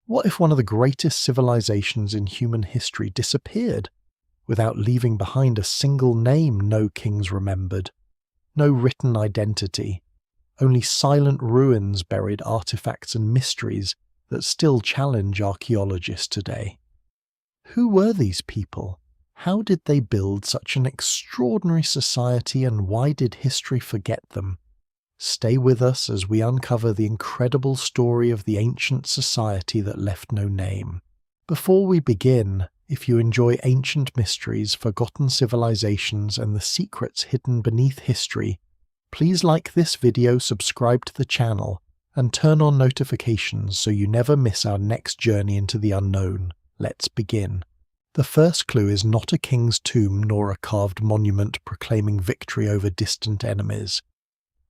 What if one of the greatest civilizations in human history disappeared, without leaving behind a single name no kings remembered, no written identity, only silent ruins buried artifacts and mysteries that still challenge archaeologists today? Who were these people? How did they build such an extraordinary society, and why did history forget them? Stay with us as we uncover the incredible story of the ancient society that left no name. Before we begin, if you enjoy ancient mysteries, forgotten civilizations, and the secrets hidden beneath history, please like this video, subscribe to the channel, and turn on notifications so you never miss our next journey into the unknown. Let's begin. The first clue is not a king's tomb nor a carved monument proclaiming victory over distant enemies.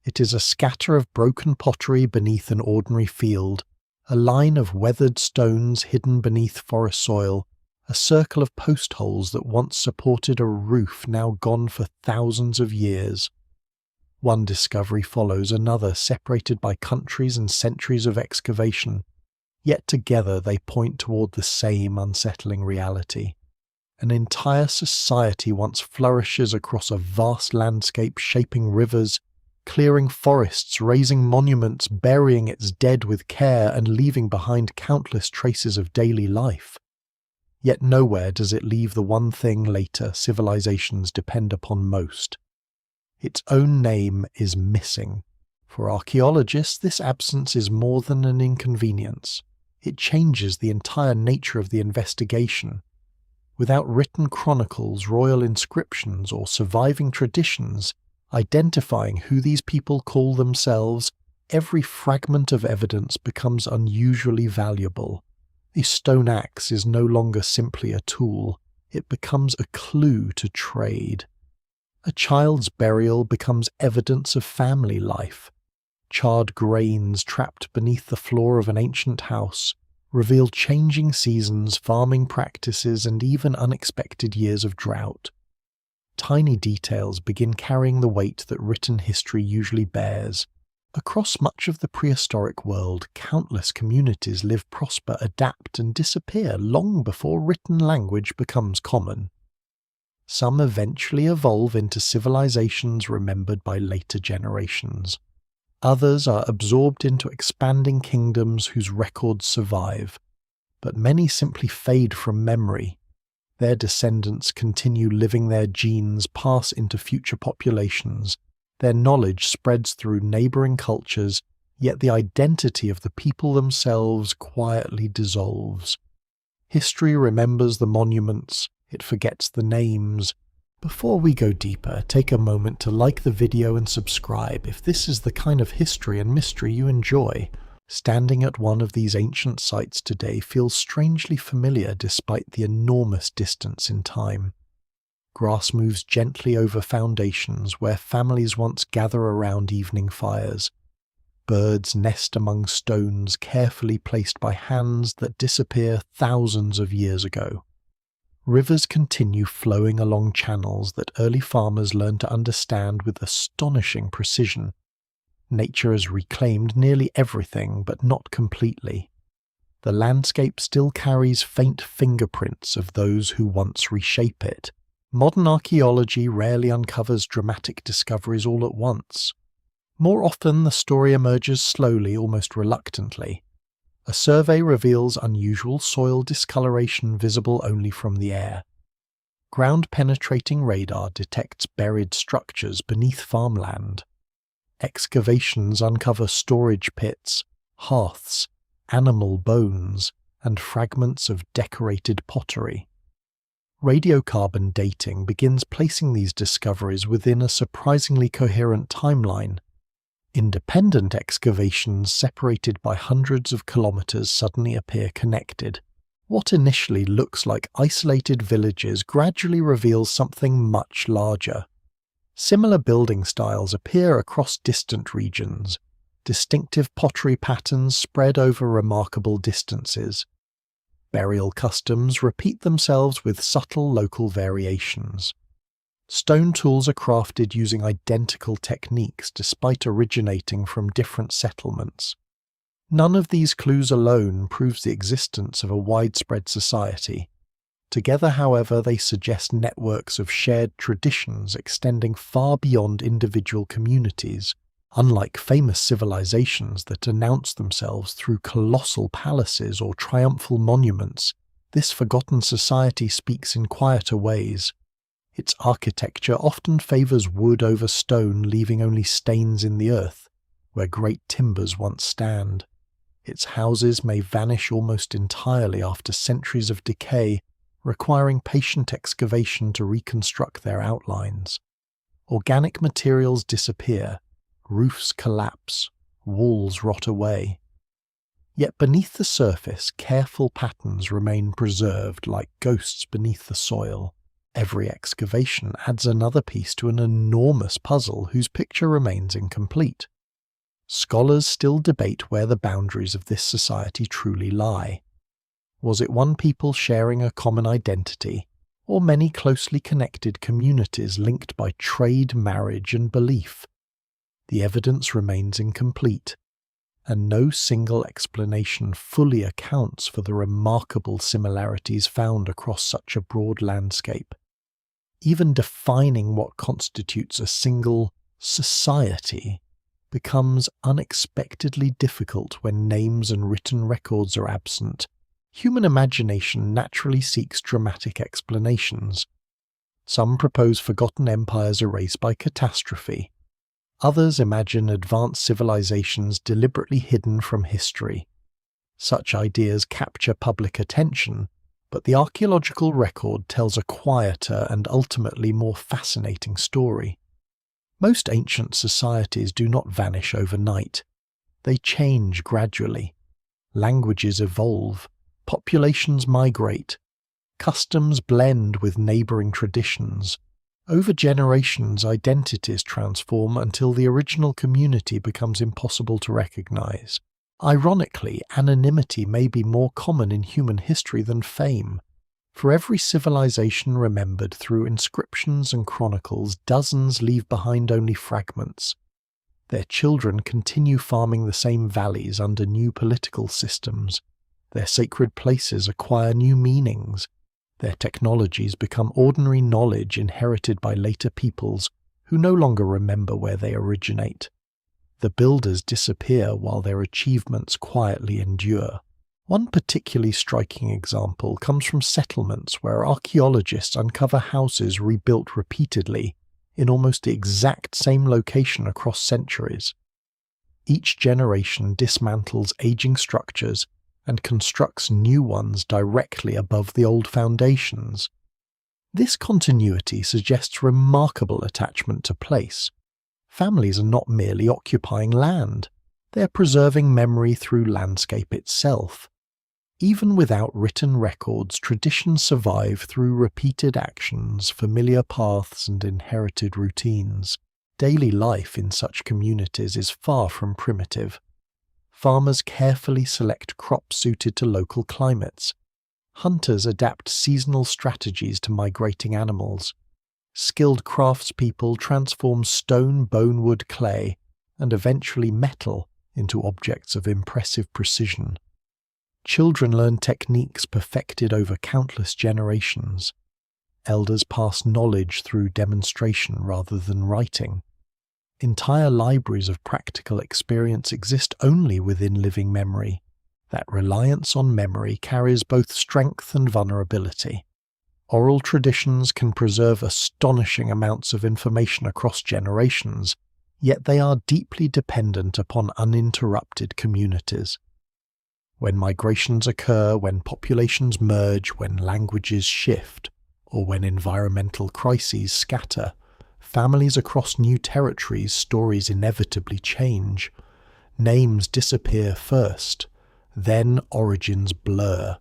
It is a scatter of broken pottery beneath an ordinary field, a line of weathered stones hidden beneath forest soil, a circle of post holes that once supported a roof now gone for thousands of years. One discovery follows another, separated by countries and centuries of excavation, yet together they point toward the same unsettling reality. An entire society once flourishes across a vast landscape, shaping rivers, clearing forests, raising monuments, burying its dead with care, and leaving behind countless traces of daily life. Yet nowhere does it leave the one thing later civilizations depend upon most. Its own name is missing. For archaeologists, this absence is more than an inconvenience. It changes the entire nature of the investigation. Without written chronicles, royal inscriptions, or surviving traditions identifying who these people call themselves, every fragment of evidence becomes unusually valuable. A stone axe is no longer simply a tool, it becomes a clue to trade. A child's burial becomes evidence of family life. Charred grains trapped beneath the floor of an ancient house reveal changing seasons, farming practices, and even unexpected years of drought. Tiny details begin carrying the weight that written history usually bears. Across much of the prehistoric world, countless communities live, prosper, adapt, and disappear long before written language becomes common. Some eventually evolve into civilizations remembered by later generations. Others are absorbed into expanding kingdoms whose records survive. But many simply fade from memory. Their descendants continue living, their genes pass into future populations, their knowledge spreads through neighboring cultures, yet the identity of the people themselves quietly dissolves. History remembers the monuments, it forgets the names. Before we go deeper, take a moment to like the video and subscribe if this is the kind of history and mystery you enjoy. Standing at one of these ancient sites today feels strangely familiar despite the enormous distance in time. Grass moves gently over foundations where families once gather around evening fires. Birds nest among stones carefully placed by hands that disappear thousands of years ago. Rivers continue flowing along channels that early farmers learned to understand with astonishing precision. Nature has reclaimed nearly everything, but not completely. The landscape still carries faint fingerprints of those who once reshape it. Modern archaeology rarely uncovers dramatic discoveries all at once. More often, the story emerges slowly, almost reluctantly. A survey reveals unusual soil discoloration visible only from the air. Ground-penetrating radar detects buried structures beneath farmland. Excavations uncover storage pits, hearths, animal bones, and fragments of decorated pottery. Radiocarbon dating begins placing these discoveries within a surprisingly coherent timeline. Independent excavations separated by hundreds of kilometers suddenly appear connected. What initially looks like isolated villages gradually reveals something much larger. Similar building styles appear across distant regions, distinctive pottery patterns spread over remarkable distances. Burial customs repeat themselves with subtle local variations. Stone tools are crafted using identical techniques despite originating from different settlements. None of these clues alone proves the existence of a widespread society. Together, however, they suggest networks of shared traditions extending far beyond individual communities. Unlike famous civilizations that announce themselves through colossal palaces or triumphal monuments, this forgotten society speaks in quieter ways. Its architecture often favors wood over stone, leaving only stains in the earth, where great timbers once stand. Its houses may vanish almost entirely after centuries of decay, requiring patient excavation to reconstruct their outlines. Organic materials disappear, roofs collapse, walls rot away. Yet beneath the surface, careful patterns remain preserved like ghosts beneath the soil. Every excavation adds another piece to an enormous puzzle whose picture remains incomplete. Scholars still debate where the boundaries of this society truly lie. Was it one people sharing a common identity, or many closely connected communities linked by trade, marriage, and belief? The evidence remains incomplete, and no single explanation fully accounts for the remarkable similarities found across such a broad landscape. Even defining what constitutes a single society becomes unexpectedly difficult when names and written records are absent. Human imagination naturally seeks dramatic explanations. Some propose forgotten empires erased by catastrophe. Others imagine advanced civilizations deliberately hidden from history. Such ideas capture public attention, but the archaeological record tells a quieter and ultimately more fascinating story. Most ancient societies do not vanish overnight. They change gradually. Languages evolve. Populations migrate. Customs blend with neighboring traditions. Over generations, identities transform until the original community becomes impossible to recognize. Ironically, anonymity may be more common in human history than fame. For every civilization remembered through inscriptions and chronicles, dozens leave behind only fragments. Their children continue farming the same valleys under new political systems. Their sacred places acquire new meanings. Their technologies become ordinary knowledge inherited by later peoples who no longer remember where they originate. The builders disappear while their achievements quietly endure. One particularly striking example comes from settlements where archaeologists uncover houses rebuilt repeatedly in almost the exact same location across centuries. Each generation dismantles aging structures and constructs new ones directly above the old foundations. This continuity suggests remarkable attachment to place. Families are not merely occupying land, they are preserving memory through landscape itself. Even without written records, traditions survive through repeated actions, familiar paths, and inherited routines. Daily life in such communities is far from primitive. Farmers carefully select crops suited to local climates. Hunters adapt seasonal strategies to migrating animals. Skilled craftspeople transform stone, bone, wood, clay, and eventually metal into objects of impressive precision. Children learn techniques perfected over countless generations. Elders pass knowledge through demonstration rather than writing. Entire libraries of practical experience exist only within living memory. That reliance on memory carries both strength and vulnerability. Oral traditions can preserve astonishing amounts of information across generations, yet they are deeply dependent upon uninterrupted communities. When migrations occur, when populations merge, when languages shift, or when environmental crises scatter, families across new territories, stories inevitably change. Names disappear first, then origins blur.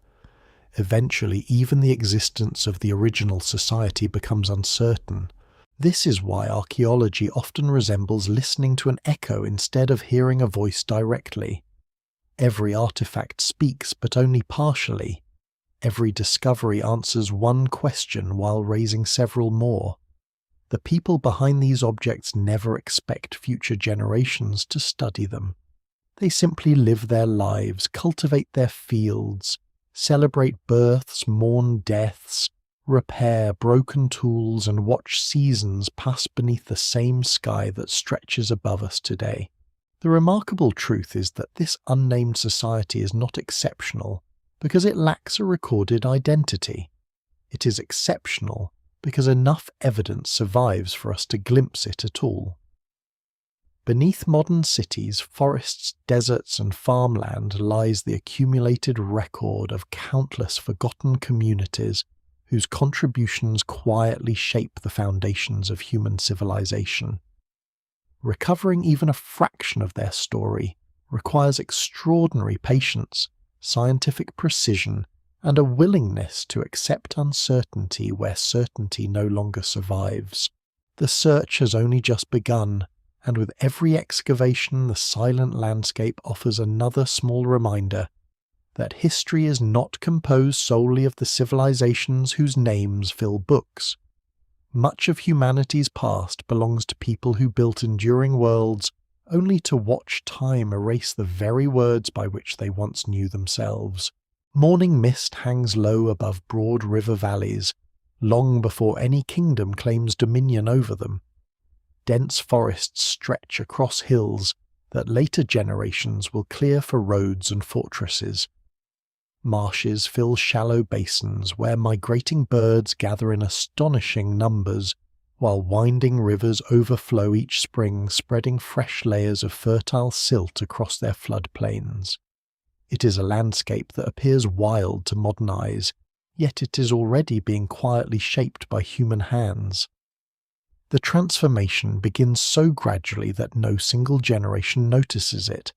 Eventually, even the existence of the original society becomes uncertain. This is why archaeology often resembles listening to an echo instead of hearing a voice directly. Every artifact speaks, but only partially. Every discovery answers one question while raising several more. The people behind these objects never expect future generations to study them. They simply live their lives, cultivate their fields, celebrate births, mourn deaths, repair broken tools, and watch seasons pass beneath the same sky that stretches above us today. The remarkable truth is that this unnamed society is not exceptional because it lacks a recorded identity. It is exceptional because enough evidence survives for us to glimpse it at all. Beneath modern cities, forests, deserts, and farmland lies the accumulated record of countless forgotten communities whose contributions quietly shape the foundations of human civilization. Recovering even a fraction of their story requires extraordinary patience, scientific precision, and a willingness to accept uncertainty where certainty no longer survives. The search has only just begun, and with every excavation the silent landscape offers another small reminder that history is not composed solely of the civilizations whose names fill books. Much of humanity's past belongs to people who built enduring worlds only to watch time erase the very words by which they once knew themselves. Morning mist hangs low above broad river valleys, long before any kingdom claims dominion over them. Dense forests stretch across hills that later generations will clear for roads and fortresses. Marshes fill shallow basins where migrating birds gather in astonishing numbers, while winding rivers overflow each spring, spreading fresh layers of fertile silt across their floodplains. It is a landscape that appears wild to modern eyes, yet it is already being quietly shaped by human hands. The transformation begins so gradually that no single generation notices it.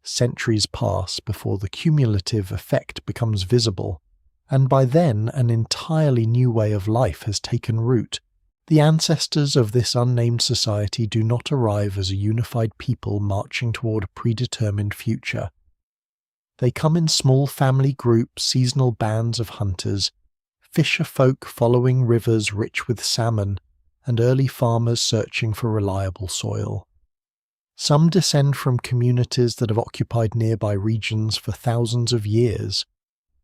Centuries pass before the cumulative effect becomes visible, and by then an entirely new way of life has taken root. The ancestors of this unnamed society do not arrive as a unified people marching toward a predetermined future. They come in small family groups, seasonal bands of hunters, fisher folk following rivers rich with salmon, and early farmers searching for reliable soil. Some descend from communities that have occupied nearby regions for thousands of years.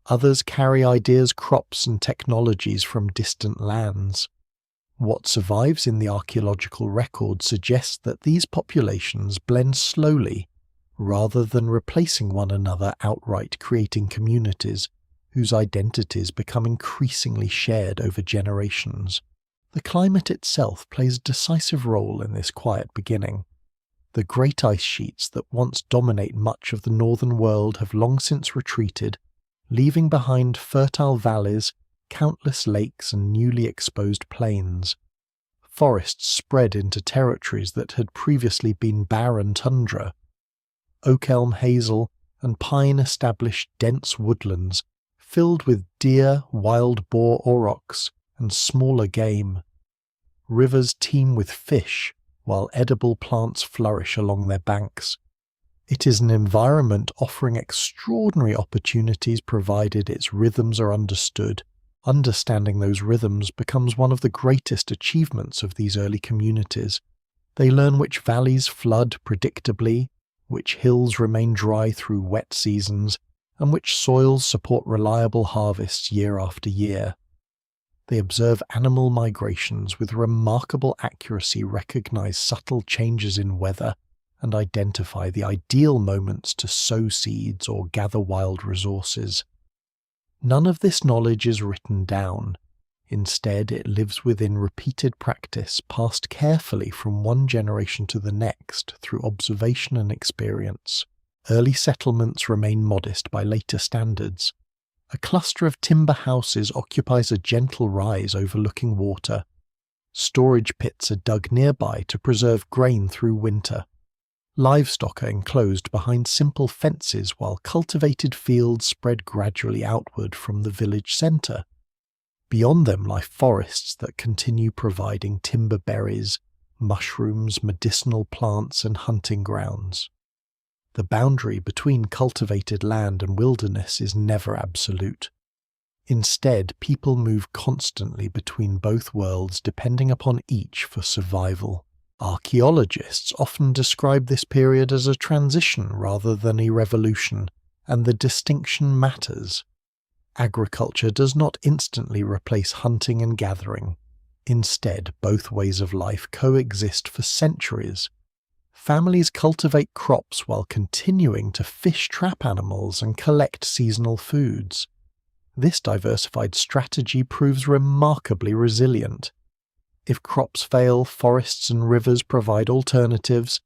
Others carry ideas, crops, and technologies from distant lands. What survives in the archaeological record suggests that these populations blend slowly, rather than replacing one another outright, creating communities whose identities become increasingly shared over generations. The climate itself plays a decisive role in this quiet beginning. The great ice sheets that once dominate much of the northern world have long since retreated, leaving behind fertile valleys, countless lakes, and newly exposed plains. Forests spread into territories that had previously been barren tundra. Oak, elm, hazel, and pine established dense woodlands filled with deer, wild boar, aurochs, and smaller game. Rivers teem with fish, while edible plants flourish along their banks. It is an environment offering extraordinary opportunities provided its rhythms are understood. Understanding those rhythms becomes one of the greatest achievements of these early communities. They learn which valleys flood predictably, which hills remain dry through wet seasons, and which soils support reliable harvests year after year. They observe animal migrations with remarkable accuracy, recognize subtle changes in weather, and identify the ideal moments to sow seeds or gather wild resources. None of this knowledge is written down. Instead, it lives within repeated practice, passed carefully from one generation to the next through observation and experience. Early settlements remain modest by later standards. A cluster of timber houses occupies a gentle rise overlooking water. Storage pits are dug nearby to preserve grain through winter. Livestock are enclosed behind simple fences while cultivated fields spread gradually outward from the village centre. Beyond them lie forests that continue providing timber berries, mushrooms, medicinal plants, and hunting grounds. The boundary between cultivated land and wilderness is never absolute. Instead, people move constantly between both worlds depending upon each for survival. Archaeologists often describe this period as a transition rather than a revolution, and the distinction matters. Agriculture does not instantly replace hunting and gathering. Instead, both ways of life coexist for centuries. Families cultivate crops while continuing to fish trap animals and collect seasonal foods. This diversified strategy proves remarkably resilient. If crops fail, forests and rivers provide alternatives.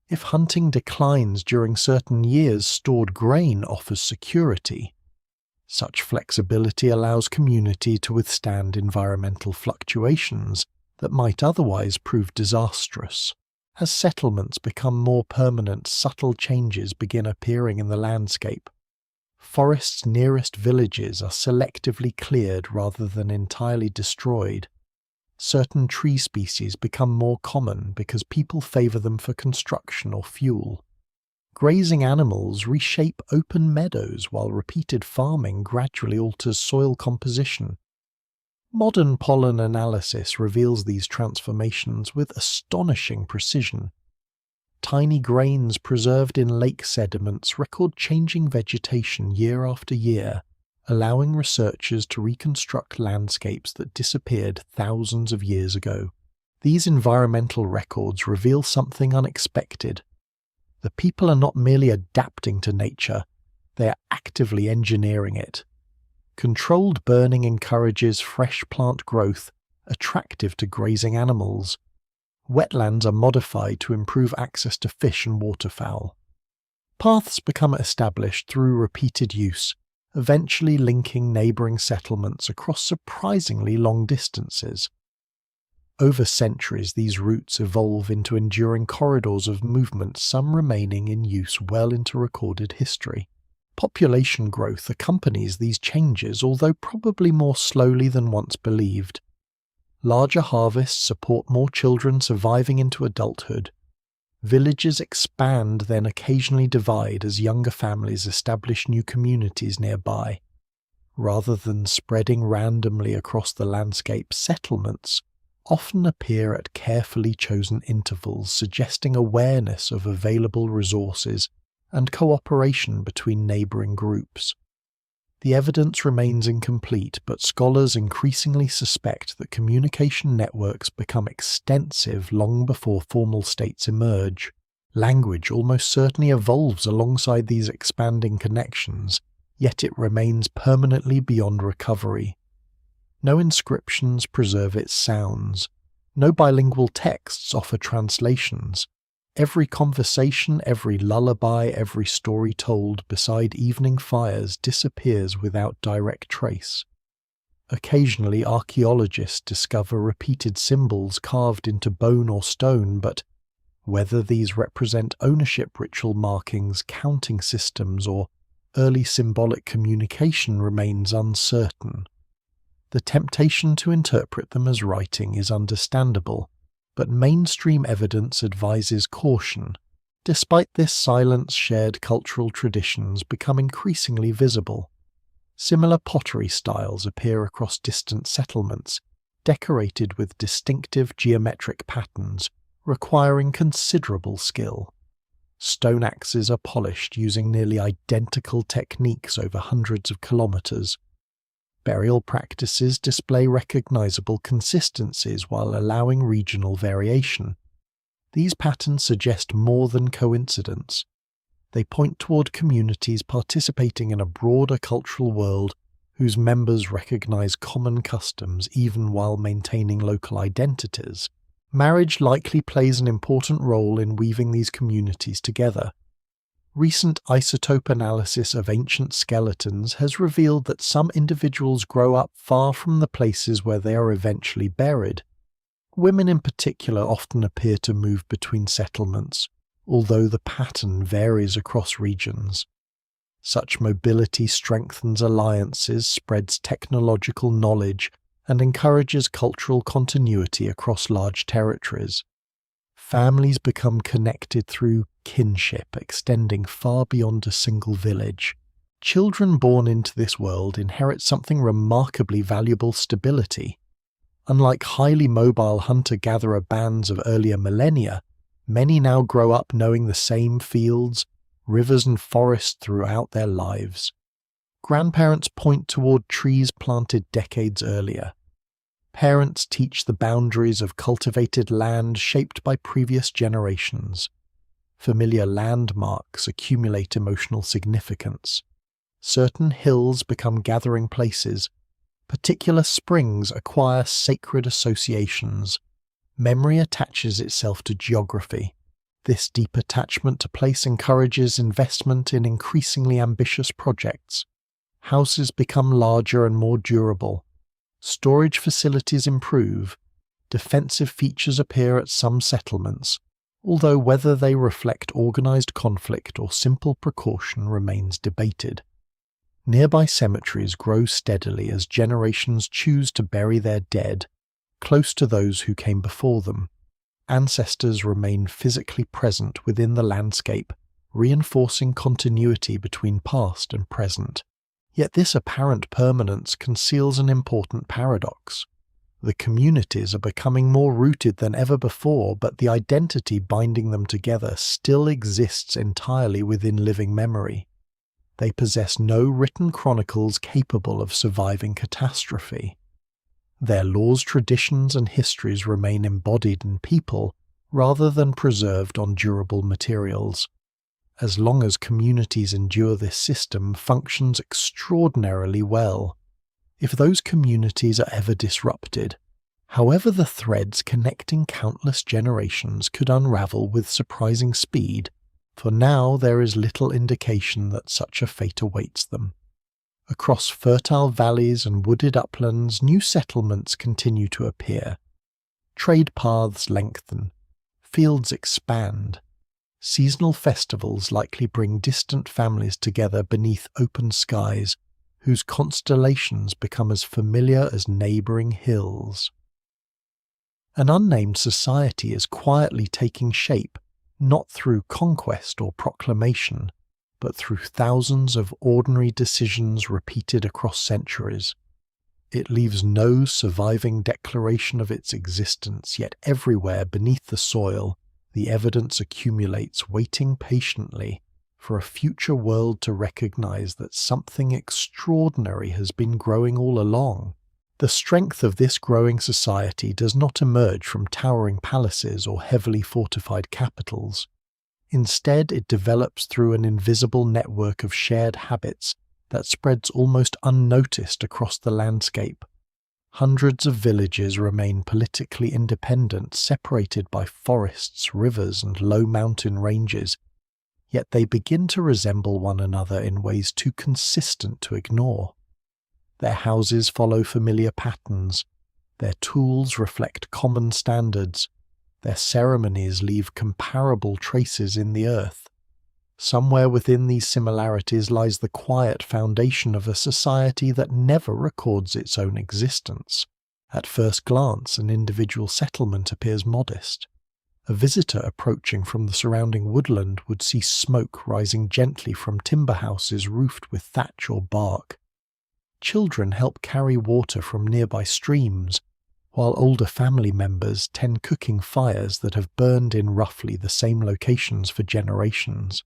If hunting declines during certain years, stored grain offers security. Such flexibility allows community to withstand environmental fluctuations that might otherwise prove disastrous. As settlements become more permanent, subtle changes begin appearing in the landscape. Forests nearest villages are selectively cleared rather than entirely destroyed. Certain tree species become more common because people favor them for construction or fuel. Grazing animals reshape open meadows while repeated farming gradually alters soil composition. Modern pollen analysis reveals these transformations with astonishing precision. Tiny grains preserved in lake sediments record changing vegetation year after year, allowing researchers to reconstruct landscapes that disappeared thousands of years ago. These environmental records reveal something unexpected. The people are not merely adapting to nature, they are actively engineering it. Controlled burning encourages fresh plant growth, attractive to grazing animals. Wetlands are modified to improve access to fish and waterfowl. Paths become established through repeated use, eventually linking neighbouring settlements across surprisingly long distances. Over centuries, these routes evolve into enduring corridors of movement, some remaining in use well into recorded history. Population growth accompanies these changes, although probably more slowly than once believed. Larger harvests support more children surviving into adulthood. Villages expand, then occasionally divide as younger families establish new communities nearby. Rather than spreading randomly across the landscape, settlements often appear at carefully chosen intervals, suggesting awareness of available resources and cooperation between neighbouring groups. The evidence remains incomplete, but scholars increasingly suspect that communication networks become extensive long before formal states emerge. Language almost certainly evolves alongside these expanding connections, yet it remains permanently beyond recovery. No inscriptions preserve its sounds. No bilingual texts offer translations. Every conversation, every lullaby, every story told beside evening fires disappears without direct trace. Occasionally, archaeologists discover repeated symbols carved into bone or stone, but whether these represent ownership ritual markings, counting systems, or early symbolic communication remains uncertain. The temptation to interpret them as writing is understandable, but mainstream evidence advises caution. Despite this silence, shared cultural traditions become increasingly visible. Similar pottery styles appear across distant settlements, decorated with distinctive geometric patterns, requiring considerable skill. Stone axes are polished using nearly identical techniques over hundreds of kilometers. Burial practices display recognizable consistencies while allowing regional variation. These patterns suggest more than coincidence. They point toward communities participating in a broader cultural world whose members recognize common customs even while maintaining local identities. Marriage likely plays an important role in weaving these communities together. Recent isotope analysis of ancient skeletons has revealed that some individuals grow up far from the places where they are eventually buried. Women in particular often appear to move between settlements, although the pattern varies across regions. Such mobility strengthens alliances, spreads technological knowledge, and encourages cultural continuity across large territories. Families become connected through kinship, extending far beyond a single village. Children born into this world inherit something remarkably valuable: stability. Unlike highly mobile hunter-gatherer bands of earlier millennia, many now grow up knowing the same fields, rivers and forests throughout their lives. Grandparents point toward trees planted decades earlier. Parents teach the boundaries of cultivated land shaped by previous generations. Familiar landmarks accumulate emotional significance. Certain hills become gathering places. Particular springs acquire sacred associations. Memory attaches itself to geography. This deep attachment to place encourages investment in increasingly ambitious projects. Houses become larger and more durable. Storage facilities improve. Defensive features appear at some settlements, although whether they reflect organized conflict or simple precaution remains debated. Nearby cemeteries grow steadily as generations choose to bury their dead, close to those who came before them. Ancestors remain physically present within the landscape, reinforcing continuity between past and present. Yet this apparent permanence conceals an important paradox. The communities are becoming more rooted than ever before, but the identity binding them together still exists entirely within living memory. They possess no written chronicles capable of surviving catastrophe. Their laws, traditions, and histories remain embodied in people rather than preserved on durable materials. As long as communities endure, this system functions extraordinarily well. If those communities are ever disrupted, however, the threads connecting countless generations could unravel with surprising speed, for now there is little indication that such a fate awaits them. Across fertile valleys and wooded uplands, new settlements continue to appear. Trade paths lengthen, fields expand. Seasonal festivals likely bring distant families together beneath open skies, whose constellations become as familiar as neighbouring hills. An unnamed society is quietly taking shape, not through conquest or proclamation, but through thousands of ordinary decisions repeated across centuries. It leaves no surviving declaration of its existence, yet everywhere beneath the soil, the evidence accumulates, waiting patiently for a future world to recognize that something extraordinary has been growing all along. The strength of this growing society does not emerge from towering palaces or heavily fortified capitals. Instead, it develops through an invisible network of shared habits that spreads almost unnoticed across the landscape. Hundreds of villages remain politically independent, separated by forests, rivers, and low mountain ranges, yet they begin to resemble one another in ways too consistent to ignore. Their houses follow familiar patterns, their tools reflect common standards, their ceremonies leave comparable traces in the earth. Somewhere within these similarities lies the quiet foundation of a society that never records its own existence. At first glance, an individual settlement appears modest. A visitor approaching from the surrounding woodland would see smoke rising gently from timber houses roofed with thatch or bark. Children help carry water from nearby streams, while older family members tend cooking fires that have burned in roughly the same locations for generations.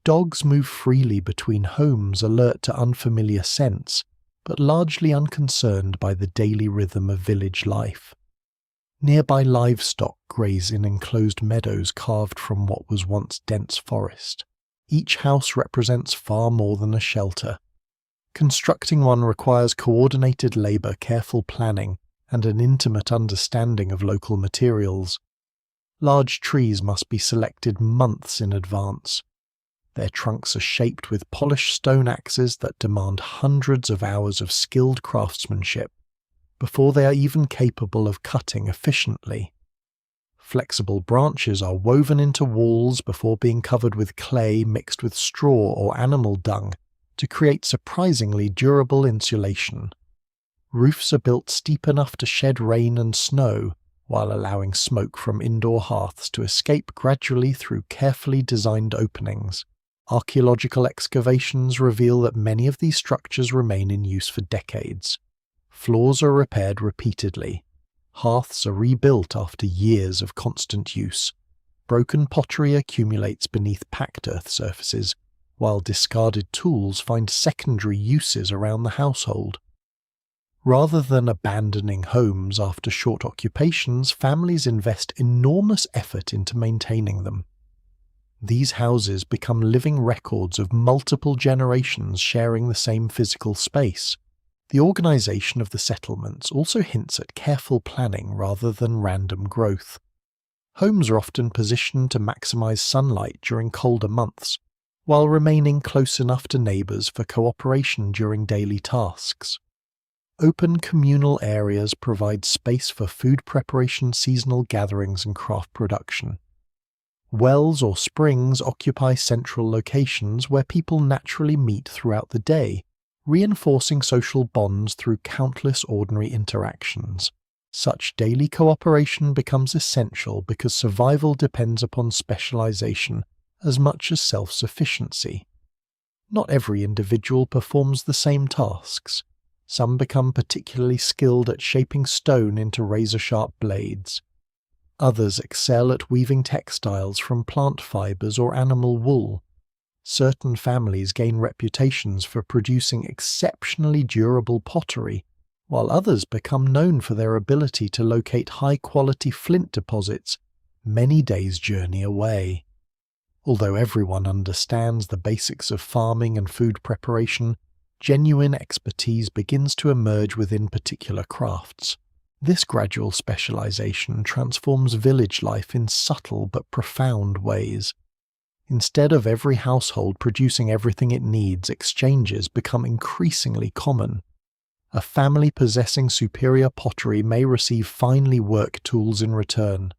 Dogs move freely between homes, alert to unfamiliar scents, but largely unconcerned by the daily rhythm of village life. Nearby livestock graze in enclosed meadows carved from what was once dense forest. Each house represents far more than a shelter. Constructing one requires coordinated labor, careful planning, and an intimate understanding of local materials. Large trees must be selected months in advance. Their trunks are shaped with polished stone axes that demand hundreds of hours of skilled craftsmanship before they are even capable of cutting efficiently. Flexible branches are woven into walls before being covered with clay mixed with straw or animal dung to create surprisingly durable insulation. Roofs are built steep enough to shed rain and snow, while allowing smoke from indoor hearths to escape gradually through carefully designed openings. Archaeological excavations reveal that many of these structures remain in use for decades. Floors are repaired repeatedly. Hearths are rebuilt after years of constant use. Broken pottery accumulates beneath packed earth surfaces, while discarded tools find secondary uses around the household. Rather than abandoning homes after short occupations, families invest enormous effort into maintaining them. These houses become living records of multiple generations sharing the same physical space. The organization of the settlements also hints at careful planning rather than random growth. Homes are often positioned to maximize sunlight during colder months, while remaining close enough to neighbors for cooperation during daily tasks. Open communal areas provide space for food preparation, seasonal gatherings, and craft production. Wells or springs occupy central locations where people naturally meet throughout the day, reinforcing social bonds through countless ordinary interactions. Such daily cooperation becomes essential because survival depends upon specialization as much as self-sufficiency. Not every individual performs the same tasks. Some become particularly skilled at shaping stone into razor-sharp blades. Others excel at weaving textiles from plant fibers or animal wool. Certain families gain reputations for producing exceptionally durable pottery, while others become known for their ability to locate high-quality flint deposits many days' journey away. Although everyone understands the basics of farming and food preparation, genuine expertise begins to emerge within particular crafts. This gradual specialization transforms village life in subtle but profound ways. Instead of every household producing everything it needs, exchanges become increasingly common. A family possessing superior pottery may receive finely worked tools in return.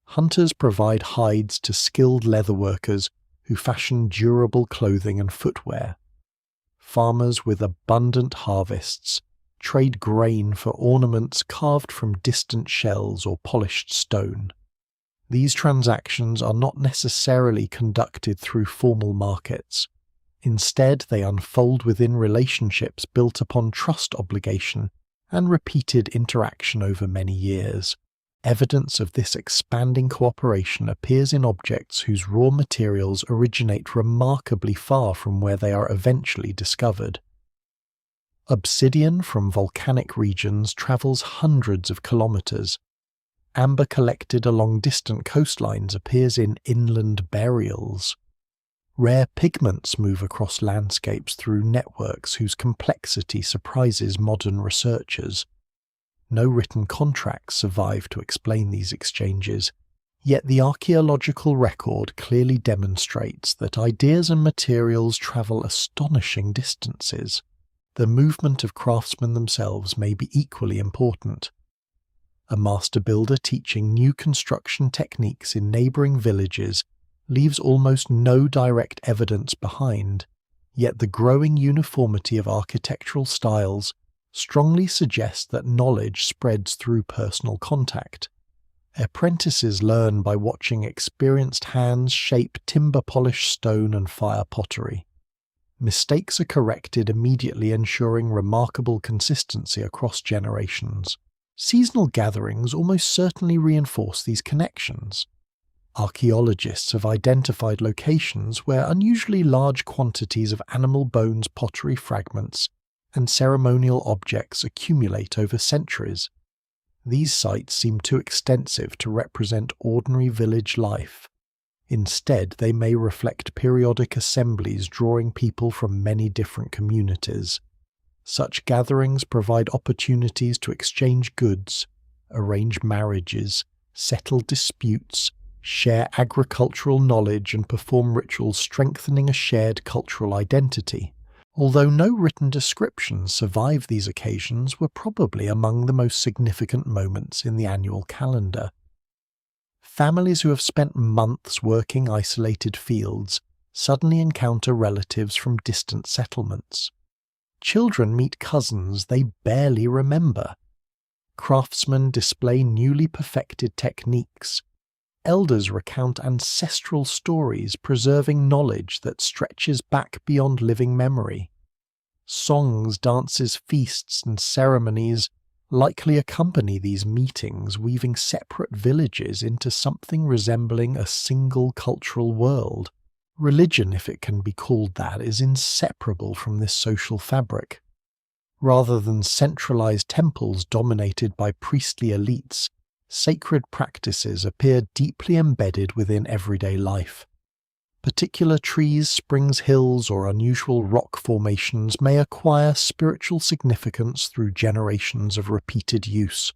Hunters provide hides to skilled leatherworkers who fashion durable clothing and footwear. Farmers with abundant harvests trade grain for ornaments carved from distant shells or polished stone. These transactions are not necessarily conducted through formal markets. Instead, they unfold within relationships built upon trust obligation and repeated interaction over many years. Evidence of this expanding cooperation appears in objects whose raw materials originate remarkably far from where they are eventually discovered. Obsidian from volcanic regions travels hundreds of kilometers. Amber collected along distant coastlines appears in inland burials. Rare pigments move across landscapes through networks whose complexity surprises modern researchers. No written contracts survive to explain these exchanges, yet the archaeological record clearly demonstrates that ideas and materials travel astonishing distances. The movement of craftsmen themselves may be equally important. A master builder teaching new construction techniques in neighboring villages leaves almost no direct evidence behind, yet the growing uniformity of architectural styles strongly suggests that knowledge spreads through personal contact. Apprentices learn by watching experienced hands shape timber-polished stone and fire pottery. Mistakes are corrected immediately, ensuring remarkable consistency across generations. Seasonal gatherings almost certainly reinforce these connections. Archaeologists have identified locations where unusually large quantities of animal bones, pottery fragments, and ceremonial objects accumulate over centuries. These sites seem too extensive to represent ordinary village life. Instead, they may reflect periodic assemblies drawing people from many different communities. Such gatherings provide opportunities to exchange goods, arrange marriages, settle disputes, share agricultural knowledge, and perform rituals strengthening a shared cultural identity. Although no written descriptions survive these occasions, were probably among the most significant moments in the annual calendar. Families who have spent months working isolated fields suddenly encounter relatives from distant settlements. Children meet cousins they barely remember. Craftsmen display newly perfected techniques. Elders recount ancestral stories, preserving knowledge that stretches back beyond living memory. Songs, dances, feasts, and ceremonies likely accompany these meetings, weaving separate villages into something resembling a single cultural world. Religion, if it can be called that, is inseparable from this social fabric. Rather than centralized temples dominated by priestly elites, sacred practices appear deeply embedded within everyday life. Particular trees, springs, hills, or unusual rock formations may acquire spiritual significance through generations of repeated use.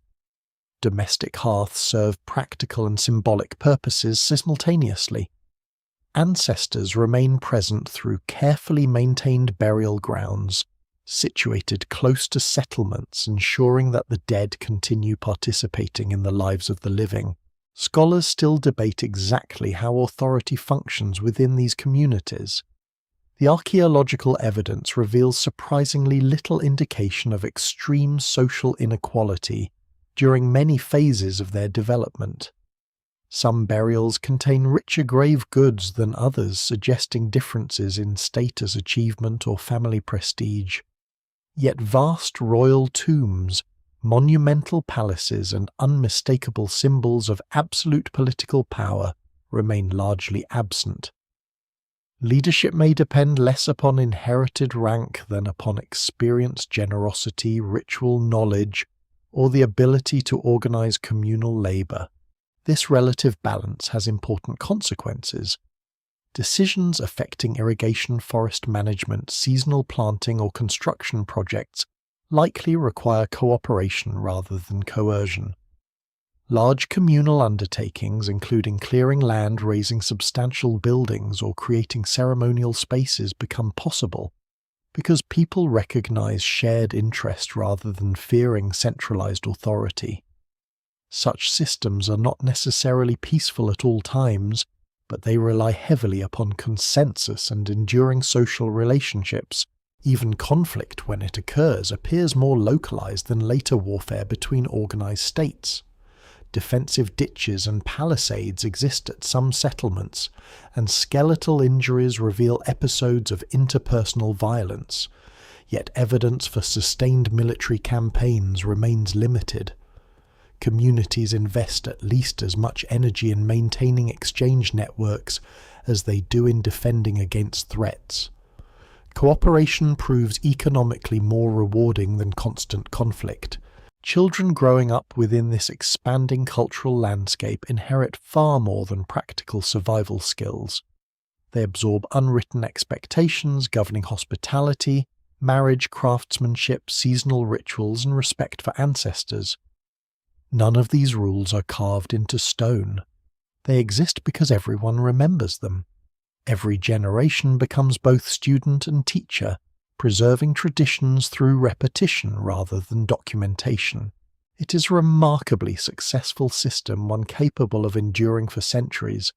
Domestic hearths serve practical and symbolic purposes simultaneously. Ancestors remain present through carefully maintained burial grounds, situated close to settlements, ensuring that the dead continue participating in the lives of the living. Scholars still debate exactly how authority functions within these communities. The archaeological evidence reveals surprisingly little indication of extreme social inequality during many phases of their development. Some burials contain richer grave goods than others, suggesting differences in status, achievement, or family prestige. Yet vast royal tombs, monumental palaces, and unmistakable symbols of absolute political power remain largely absent. Leadership may depend less upon inherited rank than upon experience, generosity, ritual knowledge, or the ability to organize communal labor. This relative balance has important consequences. Decisions affecting irrigation, forest management, seasonal planting, or construction projects likely require cooperation rather than coercion. Large communal undertakings, including clearing land, raising substantial buildings, or creating ceremonial spaces, become possible because people recognize shared interest rather than fearing centralized authority. Such systems are not necessarily peaceful at all times, but they rely heavily upon consensus and enduring social relationships. Even conflict, when it occurs, appears more localized than later warfare between organized states. Defensive ditches and palisades exist at some settlements, and skeletal injuries reveal episodes of interpersonal violence, yet evidence for sustained military campaigns remains limited. Communities invest at least as much energy in maintaining exchange networks as they do in defending against threats. Cooperation proves economically more rewarding than constant conflict. Children growing up within this expanding cultural landscape inherit far more than practical survival skills. They absorb unwritten expectations governing hospitality, marriage, craftsmanship, seasonal rituals, and respect for ancestors. None of these rules are carved into stone. They exist because everyone remembers them. Every generation becomes both student and teacher, preserving traditions through repetition rather than documentation. It is a remarkably successful system, one capable of enduring for centuries.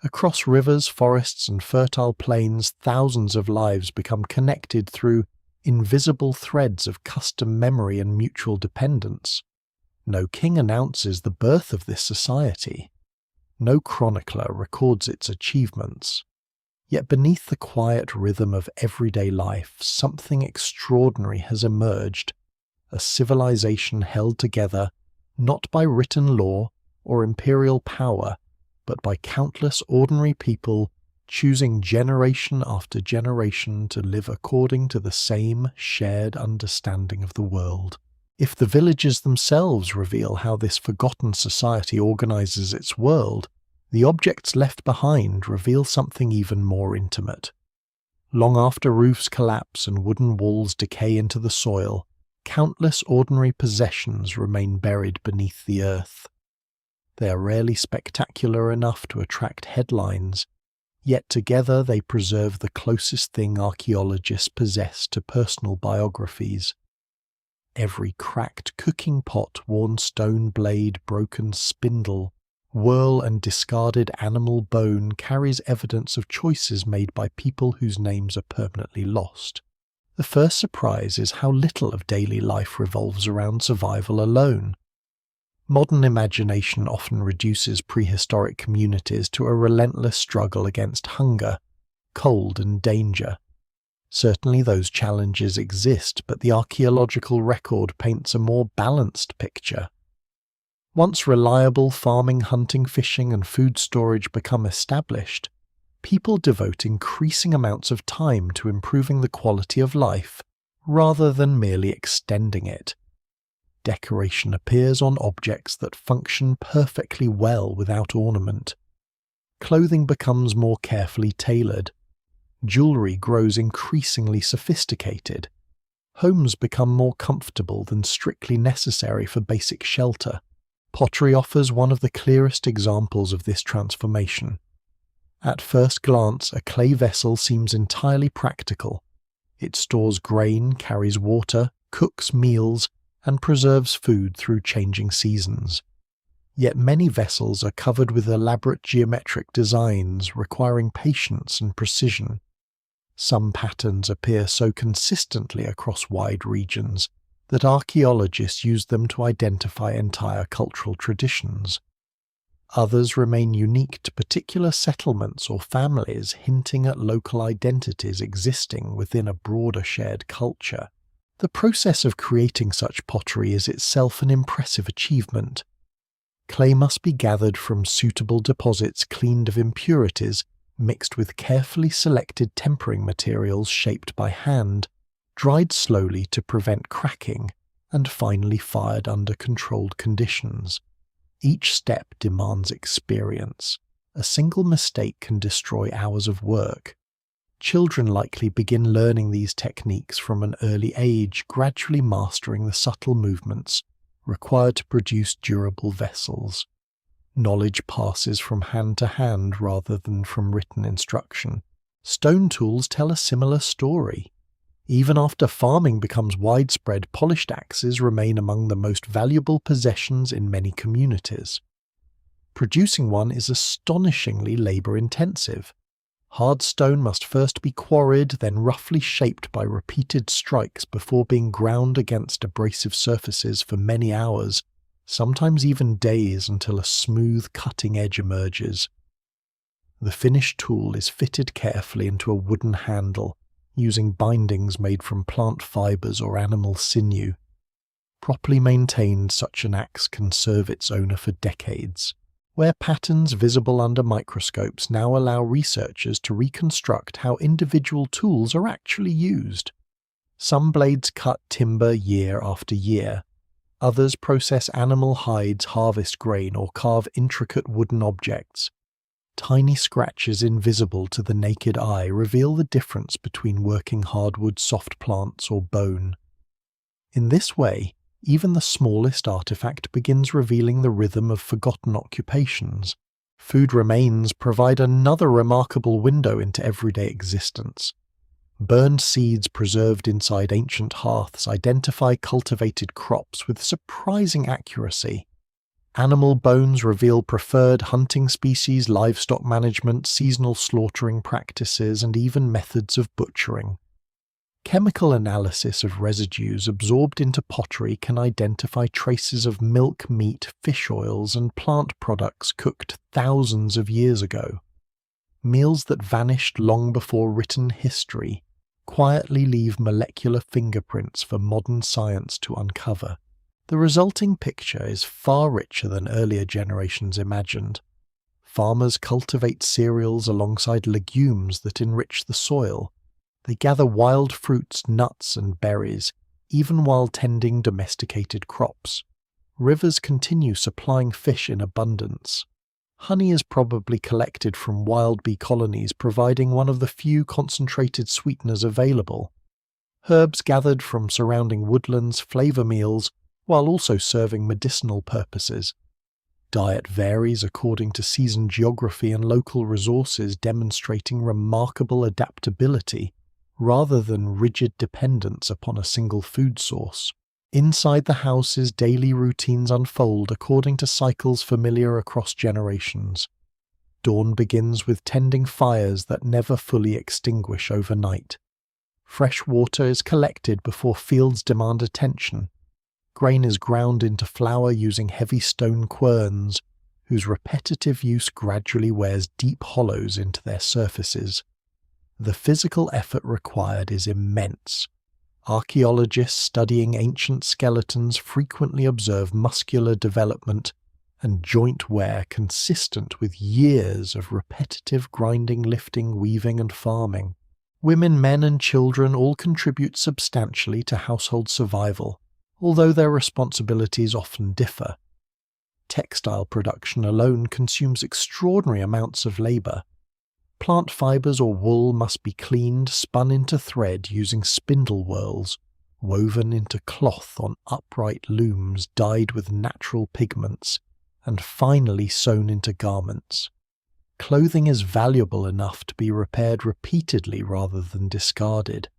Across rivers, forests, and fertile plains, thousands of lives become connected through invisible threads of custom memory and mutual dependence. No king announces the birth of this society. No chronicler records its achievements. Yet beneath the quiet rhythm of everyday life, something extraordinary has emerged, a civilization held together not by written law or imperial power, but by countless ordinary people choosing generation after generation to live according to the same shared understanding of the world. If the villages themselves reveal how this forgotten society organizes its world, the objects left behind reveal something even more intimate. Long after roofs collapse and wooden walls decay into the soil, countless ordinary possessions remain buried beneath the earth. They are rarely spectacular enough to attract headlines, yet together they preserve the closest thing archaeologists possess to personal biographies. Every cracked cooking pot, worn stone blade, broken spindle, whirl and discarded animal bone carries evidence of choices made by people whose names are permanently lost. The first surprise is how little of daily life revolves around survival alone. Modern imagination often reduces prehistoric communities to a relentless struggle against hunger, cold, and danger. Certainly those challenges exist, but the archaeological record paints a more balanced picture. Once reliable farming, hunting, fishing, and food storage become established, people devote increasing amounts of time to improving the quality of life, rather than merely extending it. Decoration appears on objects that function perfectly well without ornament. Clothing becomes more carefully tailored. Jewelry grows increasingly sophisticated. Homes become more comfortable than strictly necessary for basic shelter. Pottery offers one of the clearest examples of this transformation. At first glance, a clay vessel seems entirely practical. It stores grain, carries water, cooks meals, and preserves food through changing seasons. Yet many vessels are covered with elaborate geometric designs requiring patience and precision. Some patterns appear so consistently across wide regions that archaeologists use them to identify entire cultural traditions. Others remain unique to particular settlements or families, hinting at local identities existing within a broader shared culture. The process of creating such pottery is itself an impressive achievement. Clay must be gathered from suitable deposits cleaned of impurities, mixed with carefully selected tempering materials shaped by hand, dried slowly to prevent cracking, and finally fired under controlled conditions. Each step demands experience. A single mistake can destroy hours of work. Children likely begin learning these techniques from an early age, gradually mastering the subtle movements required to produce durable vessels. Knowledge passes from hand to hand rather than from written instruction. Stone tools tell a similar story. Even after farming becomes widespread, polished axes remain among the most valuable possessions in many communities. Producing one is astonishingly labor-intensive. Hard stone must first be quarried, then roughly shaped by repeated strikes before being ground against abrasive surfaces for many hours, sometimes even days, until a smooth cutting edge emerges. The finished tool is fitted carefully into a wooden handle, using bindings made from plant fibers or animal sinew. Properly maintained, such an axe can serve its owner for decades. Where patterns visible under microscopes now allow researchers to reconstruct how individual tools are actually used. Some blades cut timber year after year. Others process animal hides, harvest grain, or carve intricate wooden objects. Tiny scratches invisible to the naked eye reveal the difference between working hardwood, soft plants, or bone. In this way, even the smallest artifact begins revealing the rhythm of forgotten occupations. Food remains provide another remarkable window into everyday existence. Burned seeds preserved inside ancient hearths identify cultivated crops with surprising accuracy. Animal bones reveal preferred hunting species, livestock management, seasonal slaughtering practices, and even methods of butchering. Chemical analysis of residues absorbed into pottery can identify traces of milk, meat, fish oils, and plant products cooked thousands of years ago. Meals that vanished long before written history quietly leave molecular fingerprints for modern science to uncover. The resulting picture is far richer than earlier generations imagined. Farmers cultivate cereals alongside legumes that enrich the soil. They gather wild fruits, nuts, and berries, even while tending domesticated crops. Rivers continue supplying fish in abundance. Honey is probably collected from wild bee colonies, providing one of the few concentrated sweeteners available. Herbs gathered from surrounding woodlands flavor meals, while also serving medicinal purposes. Diet varies according to season, geography, and local resources, demonstrating remarkable adaptability rather than rigid dependence upon a single food source. Inside the houses, daily routines unfold according to cycles familiar across generations. Dawn begins with tending fires that never fully extinguish overnight. Fresh water is collected before fields demand attention. Grain is ground into flour using heavy stone querns, whose repetitive use gradually wears deep hollows into their surfaces. the physical effort required is immense. Archaeologists studying ancient skeletons frequently observe muscular development and joint wear consistent with years of repetitive grinding, lifting, weaving, and farming. Women, men, and children all contribute substantially to household survival, although their responsibilities often differ. Textile production alone consumes extraordinary amounts of labour. Plant fibres or wool must be cleaned, spun into thread using spindle whorls, woven into cloth on upright looms dyed with natural pigments, and finally sewn into garments. Clothing is valuable enough to be repaired repeatedly rather than discarded.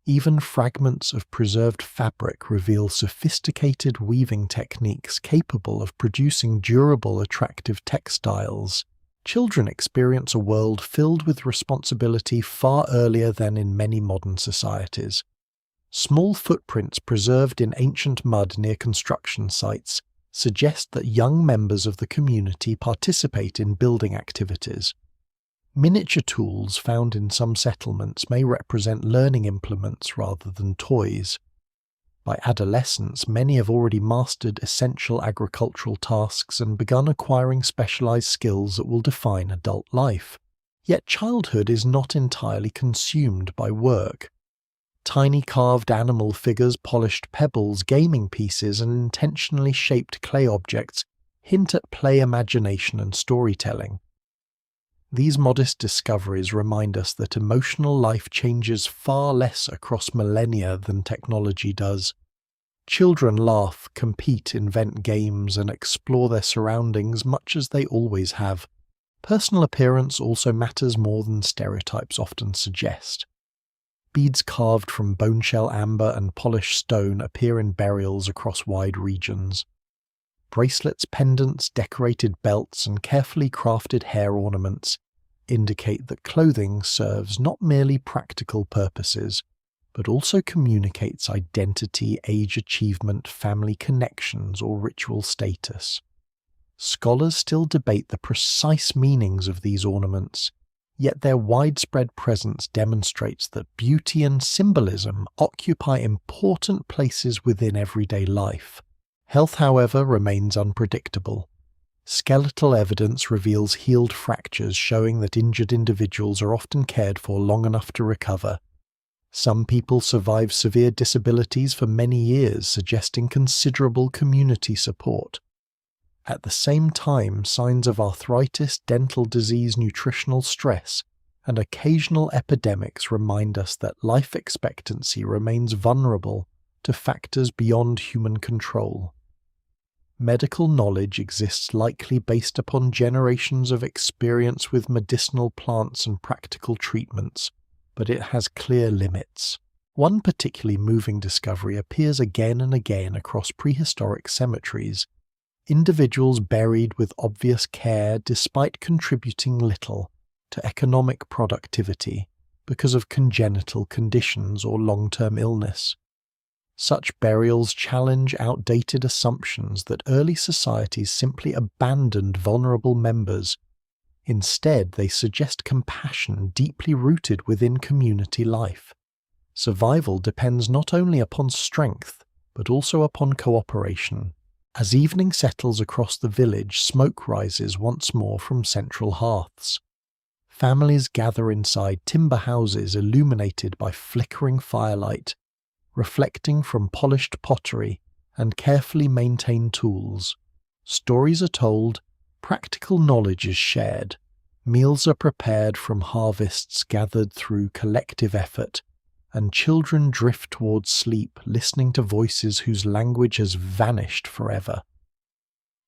Even fragments of preserved fabric reveal sophisticated weaving techniques capable of producing durable, attractive textiles. Children experience a world filled with responsibility far earlier than in many modern societies. Small footprints preserved in ancient mud near construction sites suggest that young members of the community participate in building activities. Miniature tools found in some settlements may represent learning implements rather than toys. By adolescence, many have already mastered essential agricultural tasks and begun acquiring specialized skills that will define adult life. Yet childhood is not entirely consumed by work. Tiny carved animal figures, polished pebbles, gaming pieces, and intentionally shaped clay objects hint at play, imagination, and storytelling. These modest discoveries remind us that emotional life changes far less across millennia than technology does. Children laugh, compete, invent games, and explore their surroundings much as they always have. Personal appearance also matters more than stereotypes often suggest. Beads carved from bone-shell amber and polished stone appear in burials across wide regions. Bracelets, pendants, decorated belts, and carefully crafted hair ornaments indicate that clothing serves not merely practical purposes, but also communicates identity, age, achievement, family connections, or ritual status. Scholars still debate the precise meanings of these ornaments, yet their widespread presence demonstrates that beauty and symbolism occupy important places within everyday life. Health, however, remains unpredictable. Skeletal evidence reveals healed fractures, showing that injured individuals are often cared for long enough to recover. Some people survive severe disabilities for many years, suggesting considerable community support. At the same time, signs of arthritis, dental disease, nutritional stress, and occasional epidemics remind us that life expectancy remains vulnerable to factors beyond human control. Medical knowledge exists likely based upon generations of experience with medicinal plants and practical treatments, but it has clear limits. One particularly moving discovery appears again and again across prehistoric cemeteries. Individuals buried with obvious care despite contributing little to economic productivity because of congenital conditions or long-term illness. Such burials challenge outdated assumptions that early societies simply abandoned vulnerable members. Instead, they suggest compassion deeply rooted within community life. Survival depends not only upon strength, but also upon cooperation. As evening settles across the village, smoke rises once more from central hearths. Families gather inside timber houses illuminated by flickering firelight, reflecting from polished pottery and carefully maintained tools. Stories are told, practical knowledge is shared, meals are prepared from harvests gathered through collective effort, and children drift towards sleep, listening to voices whose language has vanished forever.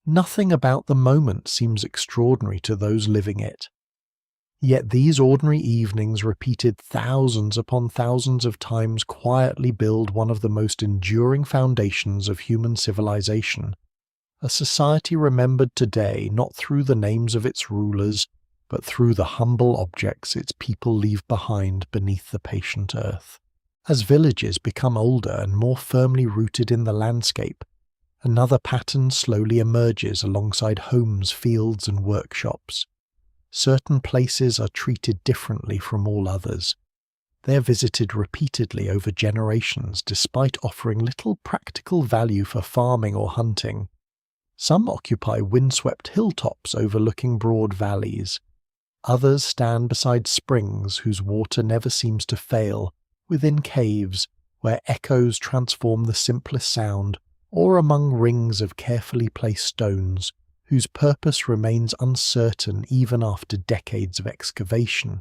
Nothing about the moment seems extraordinary to those living it. Yet these ordinary evenings, repeated thousands upon thousands of times, quietly build one of the most enduring foundations of human civilization. A society remembered today not through the names of its rulers, but through the humble objects its people leave behind beneath the patient earth. As villages become older and more firmly rooted in the landscape, another pattern slowly emerges alongside homes, fields, and workshops. Certain places are treated differently from all others. They are visited repeatedly over generations despite offering little practical value for farming or hunting. Some occupy windswept hilltops overlooking broad valleys. Others stand beside springs whose water never seems to fail, within caves where echoes transform the simplest sound, or among rings of carefully placed stones whose purpose remains uncertain even after decades of excavation.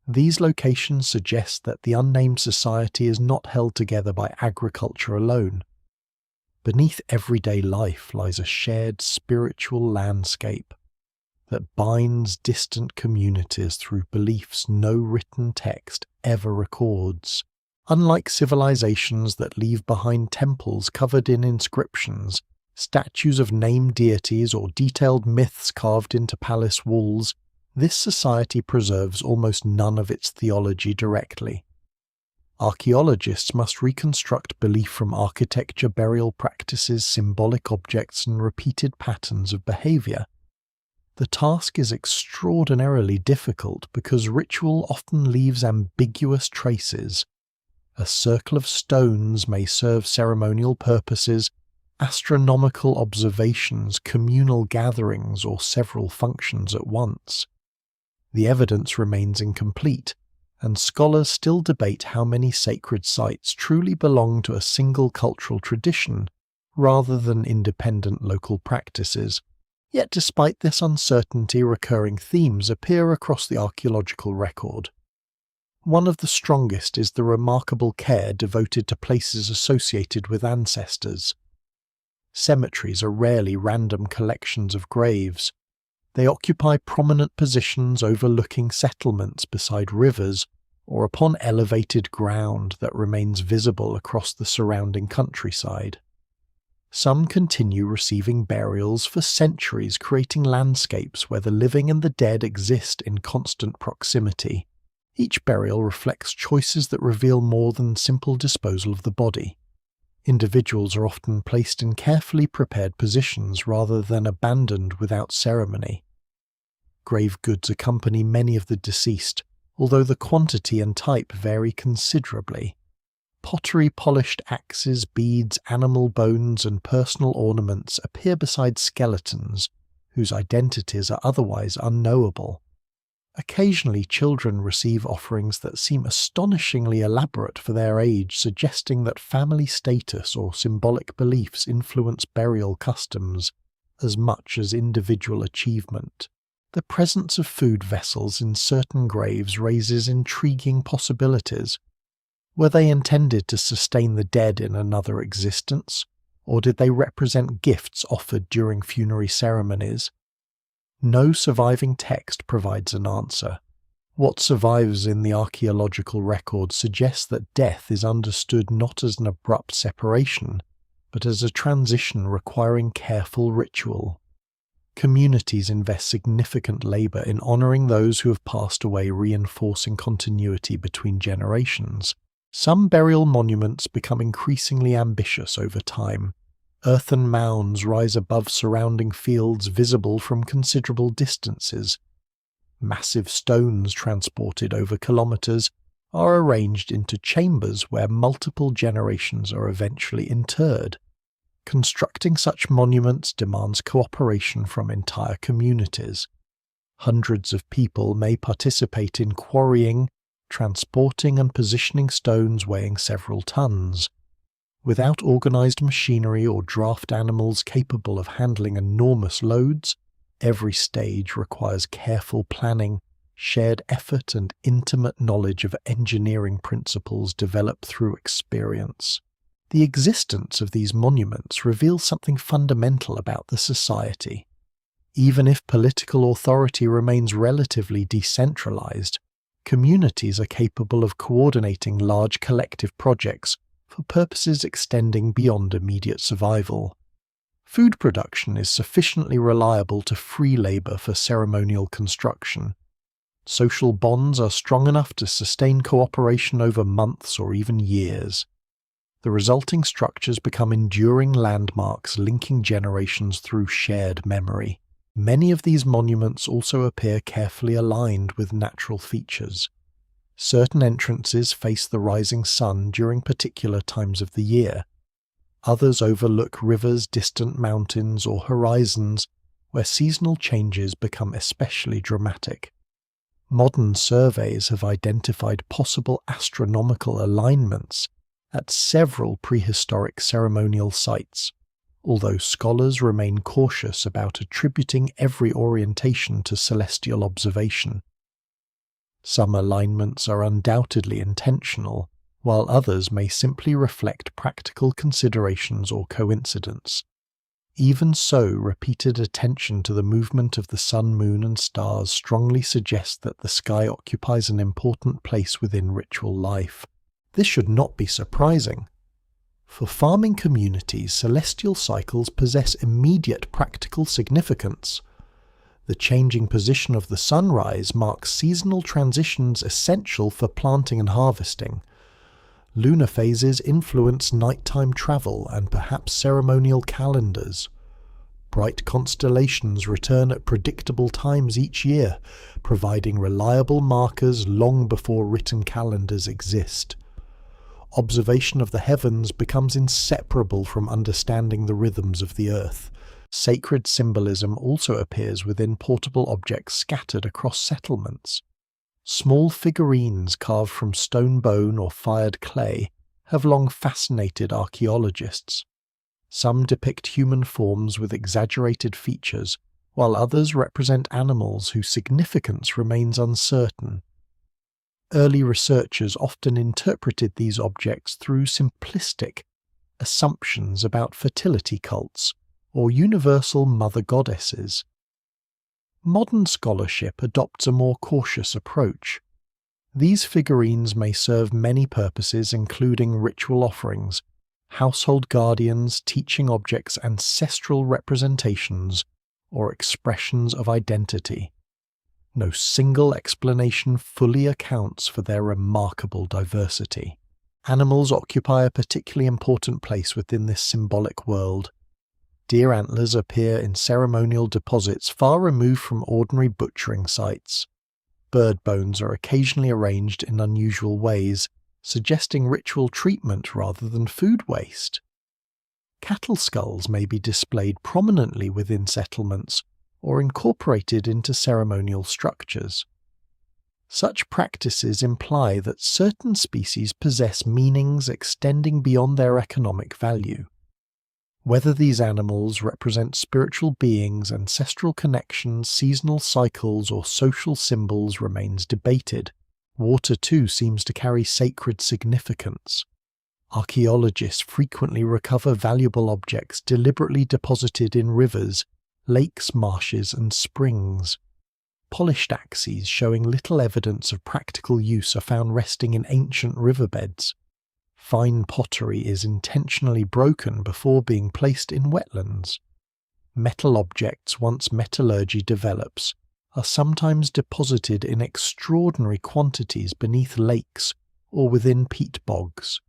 These locations suggest that the unnamed society is not held together by agriculture alone. Beneath everyday life lies a shared spiritual landscape that binds distant communities through beliefs no written text ever records. Unlike civilizations that leave behind temples covered in inscriptions, statues of named deities, or detailed myths carved into palace walls, this society preserves almost none of its theology directly. Archaeologists must reconstruct belief from architecture, burial practices, symbolic objects, and repeated patterns of behavior. The task is extraordinarily difficult because ritual often leaves ambiguous traces. A circle of stones may serve ceremonial purposes, astronomical observations, communal gatherings, or several functions at once. The evidence remains incomplete, and scholars still debate how many sacred sites truly belong to a single cultural tradition rather than independent local practices. Yet despite this uncertainty, recurring themes appear across the archaeological record. One of the strongest is the remarkable care devoted to places associated with ancestors. Cemeteries are rarely random collections of graves. They occupy prominent positions overlooking settlements beside rivers or upon elevated ground that remains visible across the surrounding countryside. Some continue receiving burials for centuries, creating landscapes where the living and the dead exist in constant proximity. Each burial reflects choices that reveal more than simple disposal of the body. Individuals are often placed in carefully prepared positions rather than abandoned without ceremony. Grave goods accompany many of the deceased, although the quantity and type vary considerably. Pottery, polished axes, beads, animal bones, and personal ornaments appear beside skeletons, whose identities are otherwise unknowable. Occasionally, children receive offerings that seem astonishingly elaborate for their age, suggesting that family status or symbolic beliefs influence burial customs as much as individual achievement. The presence of food vessels in certain graves raises intriguing possibilities. Were they intended to sustain the dead in another existence, or did they represent gifts offered during funerary ceremonies? No surviving text provides an answer. What survives in the archaeological record suggests that death is understood not as an abrupt separation, but as a transition requiring careful ritual. Communities invest significant labor in honoring those who have passed away, reinforcing continuity between generations. Some burial monuments become increasingly ambitious over time. Earthen mounds rise above surrounding fields visible from considerable distances. Massive stones transported over kilometers are arranged into chambers where multiple generations are eventually interred. Constructing such monuments demands cooperation from entire communities. Hundreds of people may participate in quarrying, transporting and positioning stones weighing several tons. Without organized machinery or draft animals capable of handling enormous loads, every stage requires careful planning, shared effort, and intimate knowledge of engineering principles developed through experience. The existence of these monuments reveals something fundamental about the society. Even if political authority remains relatively decentralized, communities are capable of coordinating large collective projects for purposes extending beyond immediate survival. Food production is sufficiently reliable to free labor for ceremonial construction. Social bonds are strong enough to sustain cooperation over months or even years. The resulting structures become enduring landmarks linking generations through shared memory. Many of these monuments also appear carefully aligned with natural features. Certain entrances face the rising sun during particular times of the year. Others overlook rivers, distant mountains, or horizons where seasonal changes become especially dramatic. Modern surveys have identified possible astronomical alignments at several prehistoric ceremonial sites, although scholars remain cautious about attributing every orientation to celestial observation. Some alignments are undoubtedly intentional, while others may simply reflect practical considerations or coincidence. Even so, repeated attention to the movement of the sun, moon, and stars strongly suggests that the sky occupies an important place within ritual life. This should not be surprising. For farming communities, celestial cycles possess immediate practical significance. The changing position of the sunrise marks seasonal transitions essential for planting and harvesting. Lunar phases influence nighttime travel and perhaps ceremonial calendars. Bright constellations return at predictable times each year, providing reliable markers long before written calendars exist. Observation of the heavens becomes inseparable from understanding the rhythms of the earth. Sacred symbolism also appears within portable objects scattered across settlements. Small figurines carved from stone bone or fired clay have long fascinated archaeologists. Some depict human forms with exaggerated features, while others represent animals whose significance remains uncertain. Early researchers often interpreted these objects through simplistic assumptions about fertility cults or universal mother goddesses. Modern scholarship adopts a more cautious approach. These figurines may serve many purposes, including ritual offerings, household guardians, teaching objects, ancestral representations, or expressions of identity. No single explanation fully accounts for their remarkable diversity. Animals occupy a particularly important place within this symbolic world. Deer antlers appear in ceremonial deposits far removed from ordinary butchering sites. Bird bones are occasionally arranged in unusual ways, suggesting ritual treatment rather than food waste. Cattle skulls may be displayed prominently within settlements or incorporated into ceremonial structures. Such practices imply that certain species possess meanings extending beyond their economic value. Whether these animals represent spiritual beings, ancestral connections, seasonal cycles, or social symbols remains debated. Water, too, seems to carry sacred significance. Archaeologists frequently recover valuable objects deliberately deposited in rivers, lakes, marshes, and springs. Polished axes showing little evidence of practical use are found resting in ancient riverbeds. Fine pottery is intentionally broken before being placed in wetlands. Metal objects, once metallurgy develops, are sometimes deposited in extraordinary quantities beneath lakes or within peat bogs.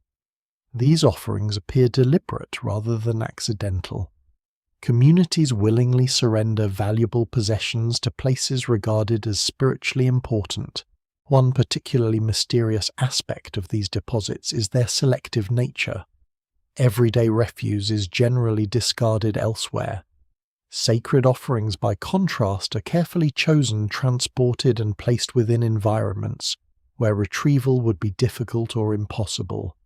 These offerings appear deliberate rather than accidental. Communities willingly surrender valuable possessions to places regarded as spiritually important. One particularly mysterious aspect of these deposits is their selective nature. Everyday refuse is generally discarded elsewhere. Sacred offerings, by contrast, are carefully chosen, transported, and placed within environments where retrieval would be difficult or impossible.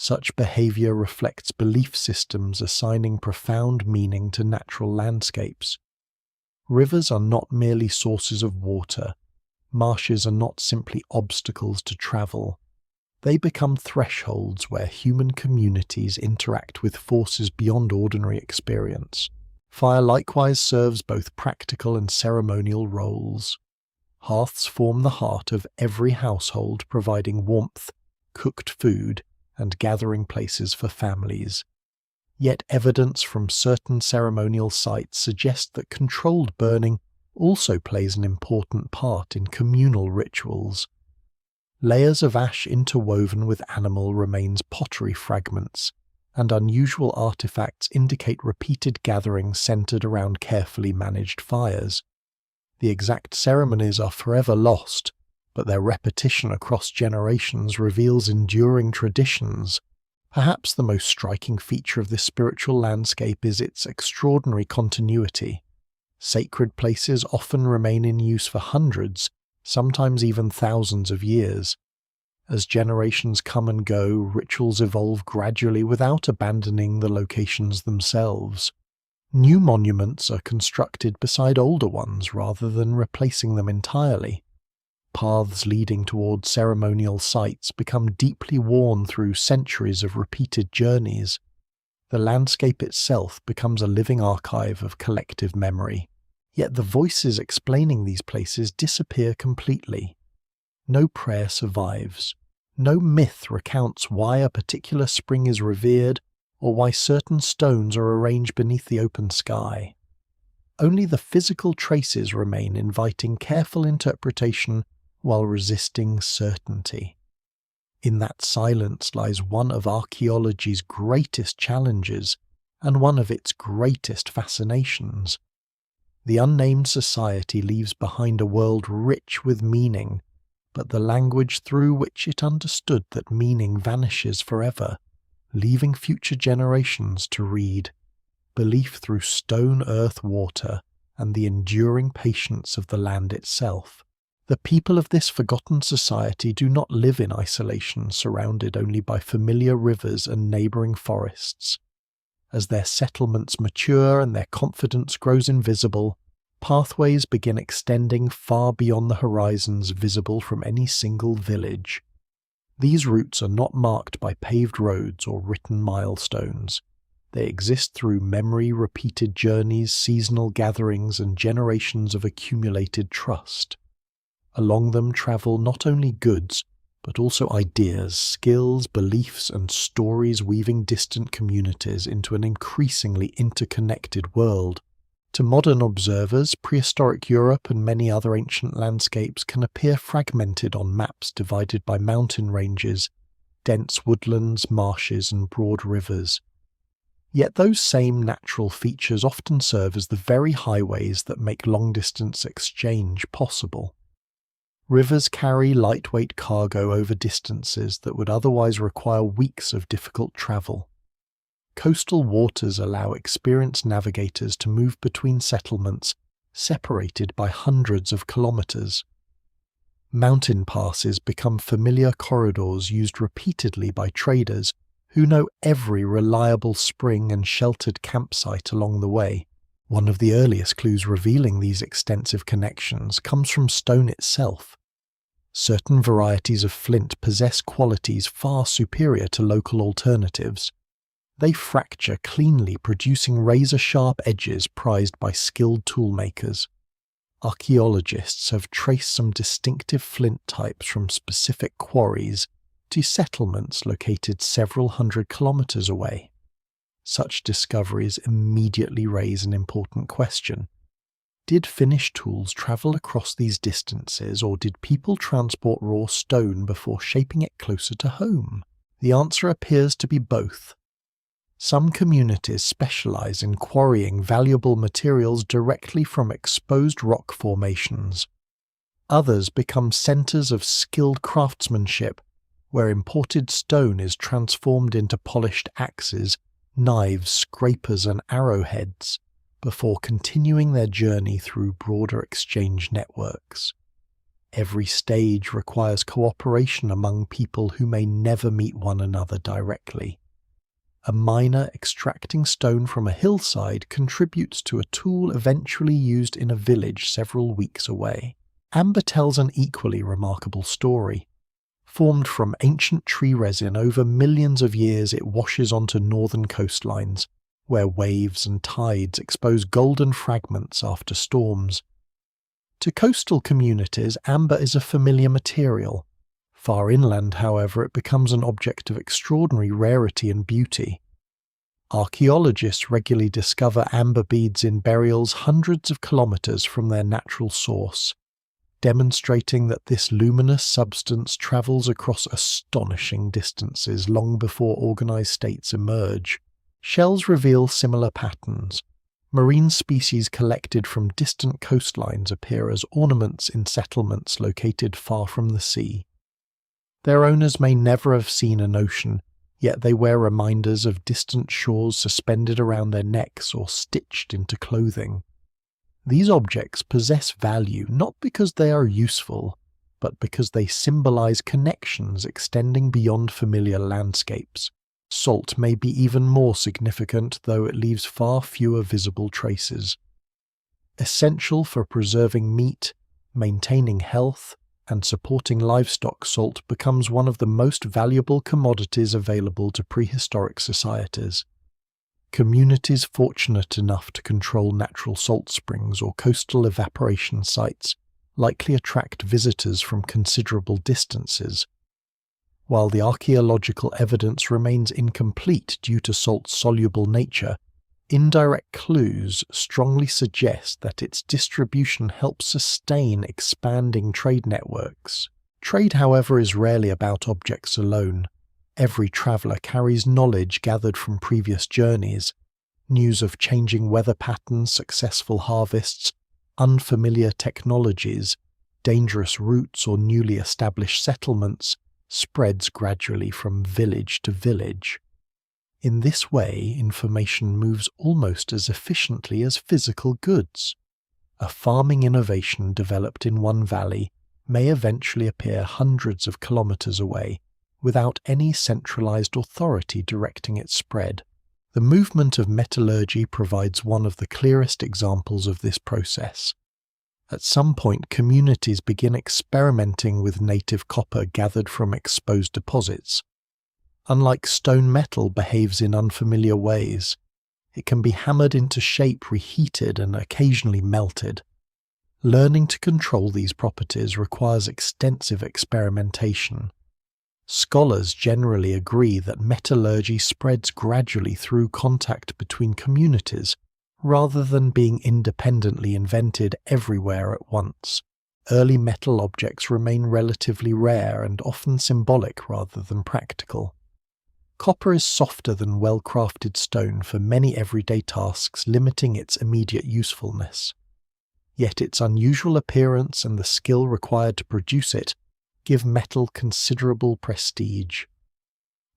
Such behavior reflects belief systems assigning profound meaning to natural landscapes. Rivers are not merely sources of water. Marshes are not simply obstacles to travel. They become thresholds where human communities interact with forces beyond ordinary experience. Fire likewise serves both practical and ceremonial roles. Hearths form the heart of every household, providing warmth, cooked food, and gathering places for families. Yet evidence from certain ceremonial sites suggests that controlled burning also plays an important part in communal rituals. Layers of ash interwoven with animal remains pottery fragments, and unusual artifacts indicate repeated gatherings centered around carefully managed fires. The exact ceremonies are forever lost, but their repetition across generations reveals enduring traditions. Perhaps the most striking feature of this spiritual landscape is its extraordinary continuity. Sacred places often remain in use for hundreds, sometimes even thousands of years. As generations come and go, rituals evolve gradually without abandoning the locations themselves. New monuments are constructed beside older ones rather than replacing them entirely. Paths leading toward ceremonial sites become deeply worn through centuries of repeated journeys. The landscape itself becomes a living archive of collective memory. Yet the voices explaining these places disappear completely. No prayer survives. No myth recounts why a particular spring is revered or why certain stones are arranged beneath the open sky. Only the physical traces remain, inviting careful interpretation while resisting certainty. In that silence lies one of archaeology's greatest challenges and one of its greatest fascinations. The unnamed society leaves behind a world rich with meaning, but the language through which it understood that meaning vanishes forever, leaving future generations to read. Belief through stone, earth, water, and the enduring patience of the land itself. The people of this forgotten society do not live in isolation, surrounded only by familiar rivers and neighbouring forests. As their settlements mature and their confidence grows invisible, pathways begin extending far beyond the horizons visible from any single village. These routes are not marked by paved roads or written milestones. They exist through memory-repeated journeys, seasonal gatherings, and generations of accumulated trust. Along them travel not only goods, but also ideas, skills, beliefs, and stories, weaving distant communities into an increasingly interconnected world. To modern observers, prehistoric Europe and many other ancient landscapes can appear fragmented on maps divided by mountain ranges, dense woodlands, marshes, and broad rivers. Yet those same natural features often serve as the very highways that make long-distance exchange possible. Rivers carry lightweight cargo over distances that would otherwise require weeks of difficult travel. Coastal waters allow experienced navigators to move between settlements separated by hundreds of kilometers. Mountain passes become familiar corridors used repeatedly by traders who know every reliable spring and sheltered campsite along the way. One of the earliest clues revealing these extensive connections comes from stone itself. Certain varieties of flint possess qualities far superior to local alternatives. They fracture cleanly, producing razor-sharp edges prized by skilled toolmakers. Archaeologists have traced some distinctive flint types from specific quarries to settlements located several hundred kilometers away. Such discoveries immediately raise an important question. Did finished tools travel across these distances, or did people transport raw stone before shaping it closer to home? The answer appears to be both. Some communities specialize in quarrying valuable materials directly from exposed rock formations. Others become centers of skilled craftsmanship, where imported stone is transformed into polished axes, knives, scrapers, and arrowheads, before continuing their journey through broader exchange networks. Every stage requires cooperation among people who may never meet one another directly. A miner extracting stone from a hillside contributes to a tool eventually used in a village several weeks away. Amber tells an equally remarkable story. Formed from ancient tree resin over millions of years, it washes onto northern coastlines, where waves and tides expose golden fragments after storms. To coastal communities, amber is a familiar material. Far inland, however, it becomes an object of extraordinary rarity and beauty. Archaeologists regularly discover amber beads in burials hundreds of kilometers from their natural source. demonstrating that this luminous substance travels across astonishing distances long before organized states emerge. Shells reveal similar patterns. Marine species collected from distant coastlines appear as ornaments in settlements located far from the sea. Their owners may never have seen an ocean, yet they wear reminders of distant shores suspended around their necks or stitched into clothing. These objects possess value not because they are useful, but because they symbolize connections extending beyond familiar landscapes. Salt may be even more significant, though it leaves far fewer visible traces. Essential for preserving meat, maintaining health, and supporting livestock, salt becomes one of the most valuable commodities available to prehistoric societies. Communities fortunate enough to control natural salt springs or coastal evaporation sites likely attract visitors from considerable distances. While the archaeological evidence remains incomplete due to salt's soluble nature, indirect clues strongly suggest that its distribution helps sustain expanding trade networks. Trade, however, is rarely about objects alone. Every traveller carries knowledge gathered from previous journeys, news of changing weather patterns, successful harvests, unfamiliar technologies, dangerous routes, or newly established settlements spreads gradually from village to village. In this way, information moves almost as efficiently as physical goods. A farming innovation developed in one valley may eventually appear hundreds of kilometers away, without any centralized authority directing its spread. The movement of metallurgy provides one of the clearest examples of this process. At some point, communities begin experimenting with native copper gathered from exposed deposits. Unlike stone, metal behaves in unfamiliar ways. It can be hammered into shape, reheated, and occasionally melted. Learning to control these properties requires extensive experimentation. Scholars generally agree that metallurgy spreads gradually through contact between communities, rather than being independently invented everywhere at once. Early metal objects remain relatively rare and often symbolic rather than practical. Copper is softer than well-crafted stone for many everyday tasks, limiting its immediate usefulness. Yet its unusual appearance and the skill required to produce it give metal considerable prestige.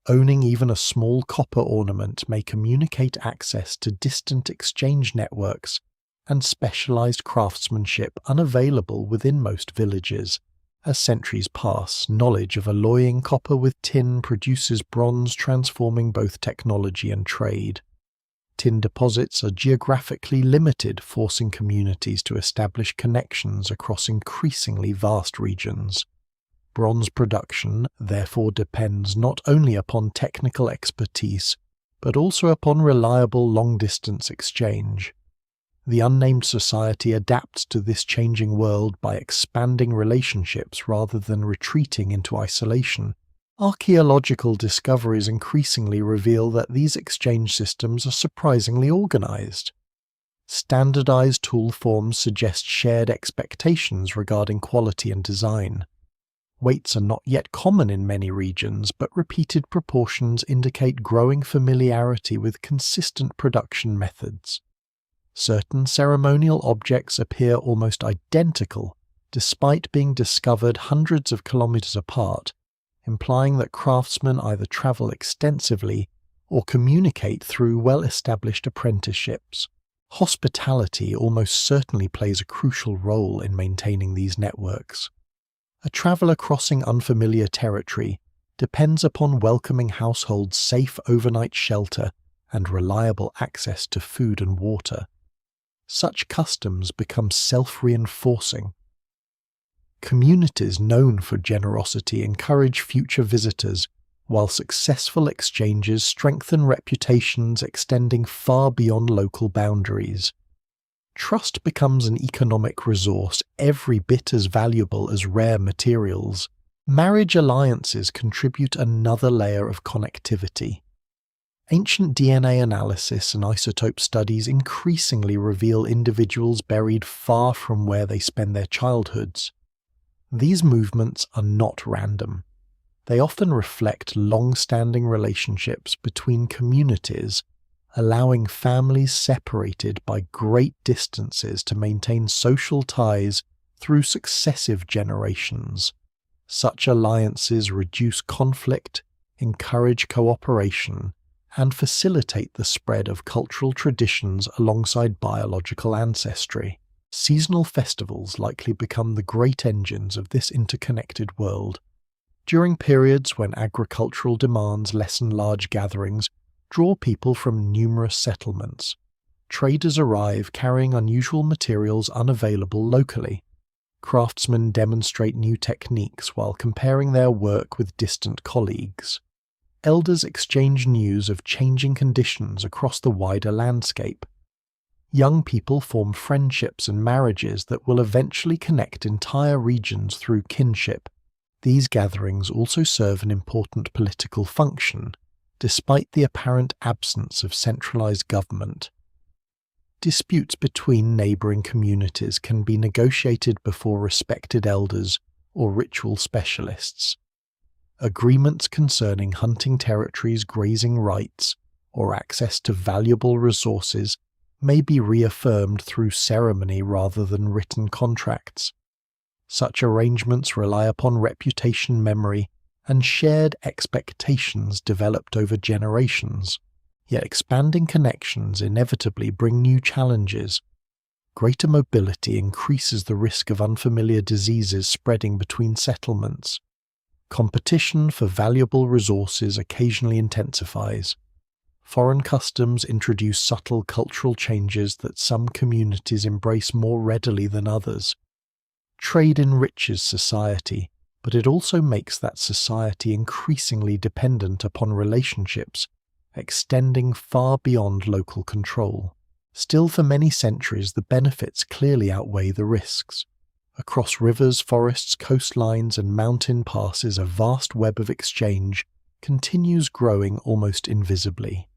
Owning even a small copper ornament may communicate access to distant exchange networks and specialized craftsmanship unavailable within most villages. As centuries pass, knowledge of alloying copper with tin produces bronze, transforming both technology and trade. Tin deposits are geographically limited, forcing communities to establish connections across increasingly vast regions. Bronze production, therefore, depends not only upon technical expertise, but also upon reliable long-distance exchange. The unnamed society adapts to this changing world by expanding relationships rather than retreating into isolation. Archaeological discoveries increasingly reveal that these exchange systems are surprisingly organized. Standardized tool forms suggest shared expectations regarding quality and design. Weights are not yet common in many regions, but repeated proportions indicate growing familiarity with consistent production methods. Certain ceremonial objects appear almost identical, despite being discovered hundreds of kilometers apart, implying that craftsmen either travel extensively or communicate through well-established apprenticeships. Hospitality almost certainly plays a crucial role in maintaining these networks. A traveller crossing unfamiliar territory depends upon welcoming households safe overnight shelter and reliable access to food and water. Such customs become self-reinforcing. Communities known for generosity encourage future visitors, while successful exchanges strengthen reputations extending far beyond local boundaries. Trust becomes an economic resource every bit as valuable as rare materials. Marriage alliances contribute another layer of connectivity. Ancient DNA analysis and isotope studies increasingly reveal individuals buried far from where they spend their childhoods. These movements are not random. They often reflect long-standing relationships between communities, allowing families separated by great distances to maintain social ties through successive generations. Such alliances reduce conflict, encourage cooperation, and facilitate the spread of cultural traditions alongside biological ancestry. Seasonal festivals likely become the great engines of this interconnected world. During periods when agricultural demands lessen large gatherings, draw people from numerous settlements. Traders arrive carrying unusual materials unavailable locally. Craftsmen demonstrate new techniques while comparing their work with distant colleagues. Elders exchange news of changing conditions across the wider landscape. Young people form friendships and marriages that will eventually connect entire regions through kinship. These gatherings also serve an important political function, despite the apparent absence of centralized government. Disputes between neighboring communities can be negotiated before respected elders or ritual specialists. Agreements concerning hunting territories, grazing rights, or access to valuable resources may be reaffirmed through ceremony rather than written contracts. Such arrangements rely upon reputation memory and shared expectations developed over generations. Yet expanding connections inevitably bring new challenges. Greater mobility increases the risk of unfamiliar diseases spreading between settlements. Competition for valuable resources occasionally intensifies. Foreign customs introduce subtle cultural changes that some communities embrace more readily than others. Trade enriches society, but it also makes that society increasingly dependent upon relationships, extending far beyond local control. Still, for many centuries, the benefits clearly outweigh the risks. Across rivers, forests, coastlines, and mountain passes, a vast web of exchange continues growing almost invisibly.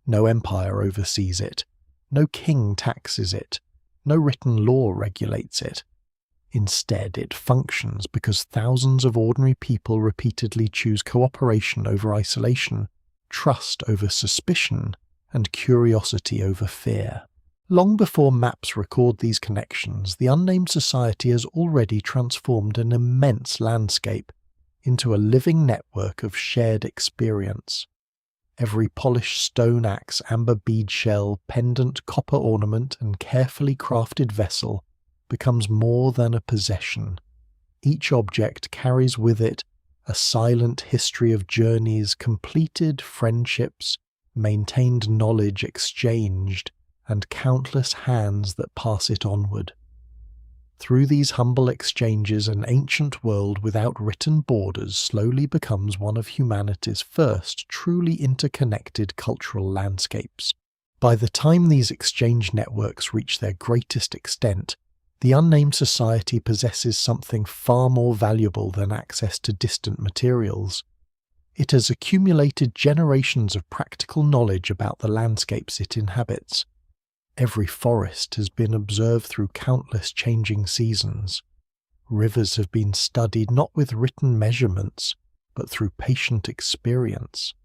No empire oversees it. No king taxes it. No written law regulates it. Instead, it functions because thousands of ordinary people repeatedly choose cooperation over isolation, trust over suspicion, and curiosity over fear. Long before maps record these connections, the unnamed society has already transformed an immense landscape into a living network of shared experience. Every polished stone axe, amber bead shell, pendant, copper ornament, and carefully crafted vessel becomes more than a possession. Each object carries with it a silent history of journeys completed, friendships, maintained knowledge exchanged, and countless hands that pass it onward. Through these humble exchanges, an ancient world without written borders slowly becomes one of humanity's first truly interconnected cultural landscapes. By the time these exchange networks reach their greatest extent, the unnamed society possesses something far more valuable than access to distant materials. It has accumulated generations of practical knowledge about the landscapes it inhabits. Every forest has been observed through countless changing seasons. Rivers have been studied not with written measurements, but through patient experience.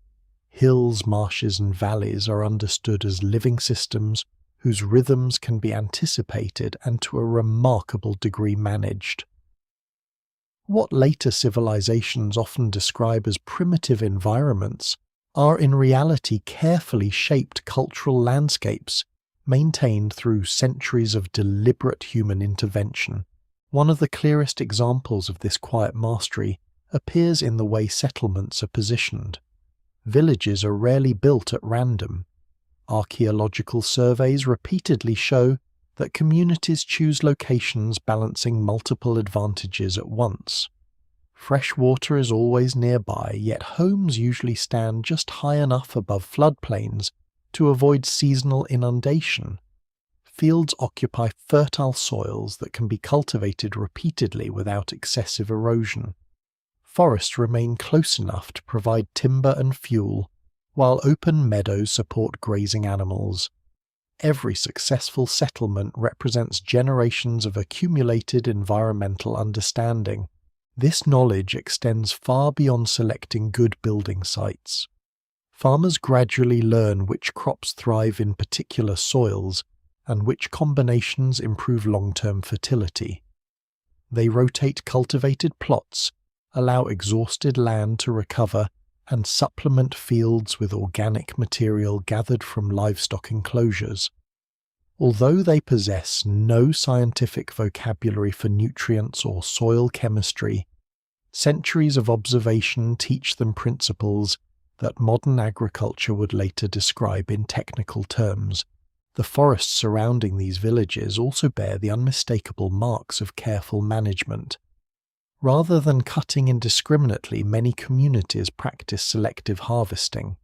Hills, marshes, and valleys are understood as living systems whose rhythms can be anticipated and to a remarkable degree managed. What later civilizations often describe as primitive environments are in reality carefully shaped cultural landscapes maintained through centuries of deliberate human intervention. One of the clearest examples of this quiet mastery appears in the way settlements are positioned. Villages are rarely built at random. Archaeological surveys repeatedly show that communities choose locations balancing multiple advantages at once. Fresh water is always nearby, yet homes usually stand just high enough above floodplains to avoid seasonal inundation. Fields occupy fertile soils that can be cultivated repeatedly without excessive erosion. Forests remain close enough to provide timber and fuel, while open meadows support grazing animals. Every successful settlement represents generations of accumulated environmental understanding. This knowledge extends far beyond selecting good building sites. Farmers gradually learn which crops thrive in particular soils and which combinations improve long-term fertility. They rotate cultivated plots, allow exhausted land to recover, and supplement fields with organic material gathered from livestock enclosures. Although they possess no scientific vocabulary for nutrients or soil chemistry, centuries of observation teach them principles that modern agriculture would later describe in technical terms. The forests surrounding these villages also bear the unmistakable marks of careful management. Rather than cutting indiscriminately, many communities practice selective harvesting.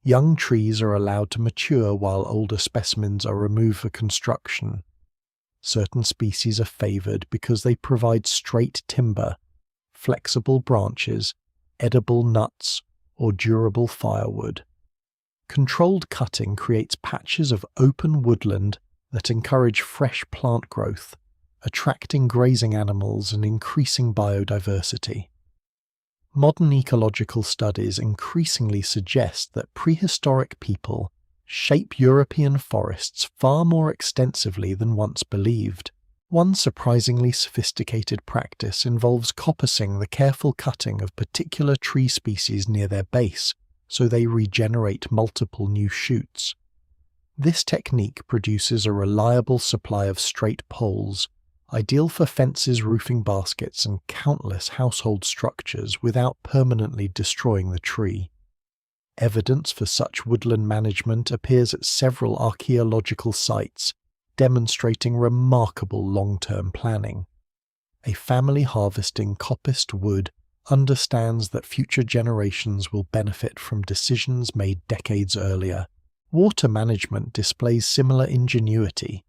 Young trees are allowed to mature while older specimens are removed for construction. Certain species are favored because they provide straight timber, flexible branches, edible nuts, or durable firewood. Controlled cutting creates patches of open woodland that encourage fresh plant growth, attracting grazing animals and increasing biodiversity. Modern ecological studies increasingly suggest that prehistoric people shape European forests far more extensively than once believed. One surprisingly sophisticated practice involves coppicing, the careful cutting of particular tree species near their base so they regenerate multiple new shoots. This technique produces a reliable supply of straight poles, ideal for fences, roofing baskets, and countless household structures without permanently destroying the tree. Evidence for such woodland management appears at several archaeological sites, demonstrating remarkable long-term planning. A family harvesting coppiced wood understands that future generations will benefit from decisions made decades earlier. Water management displays similar ingenuity.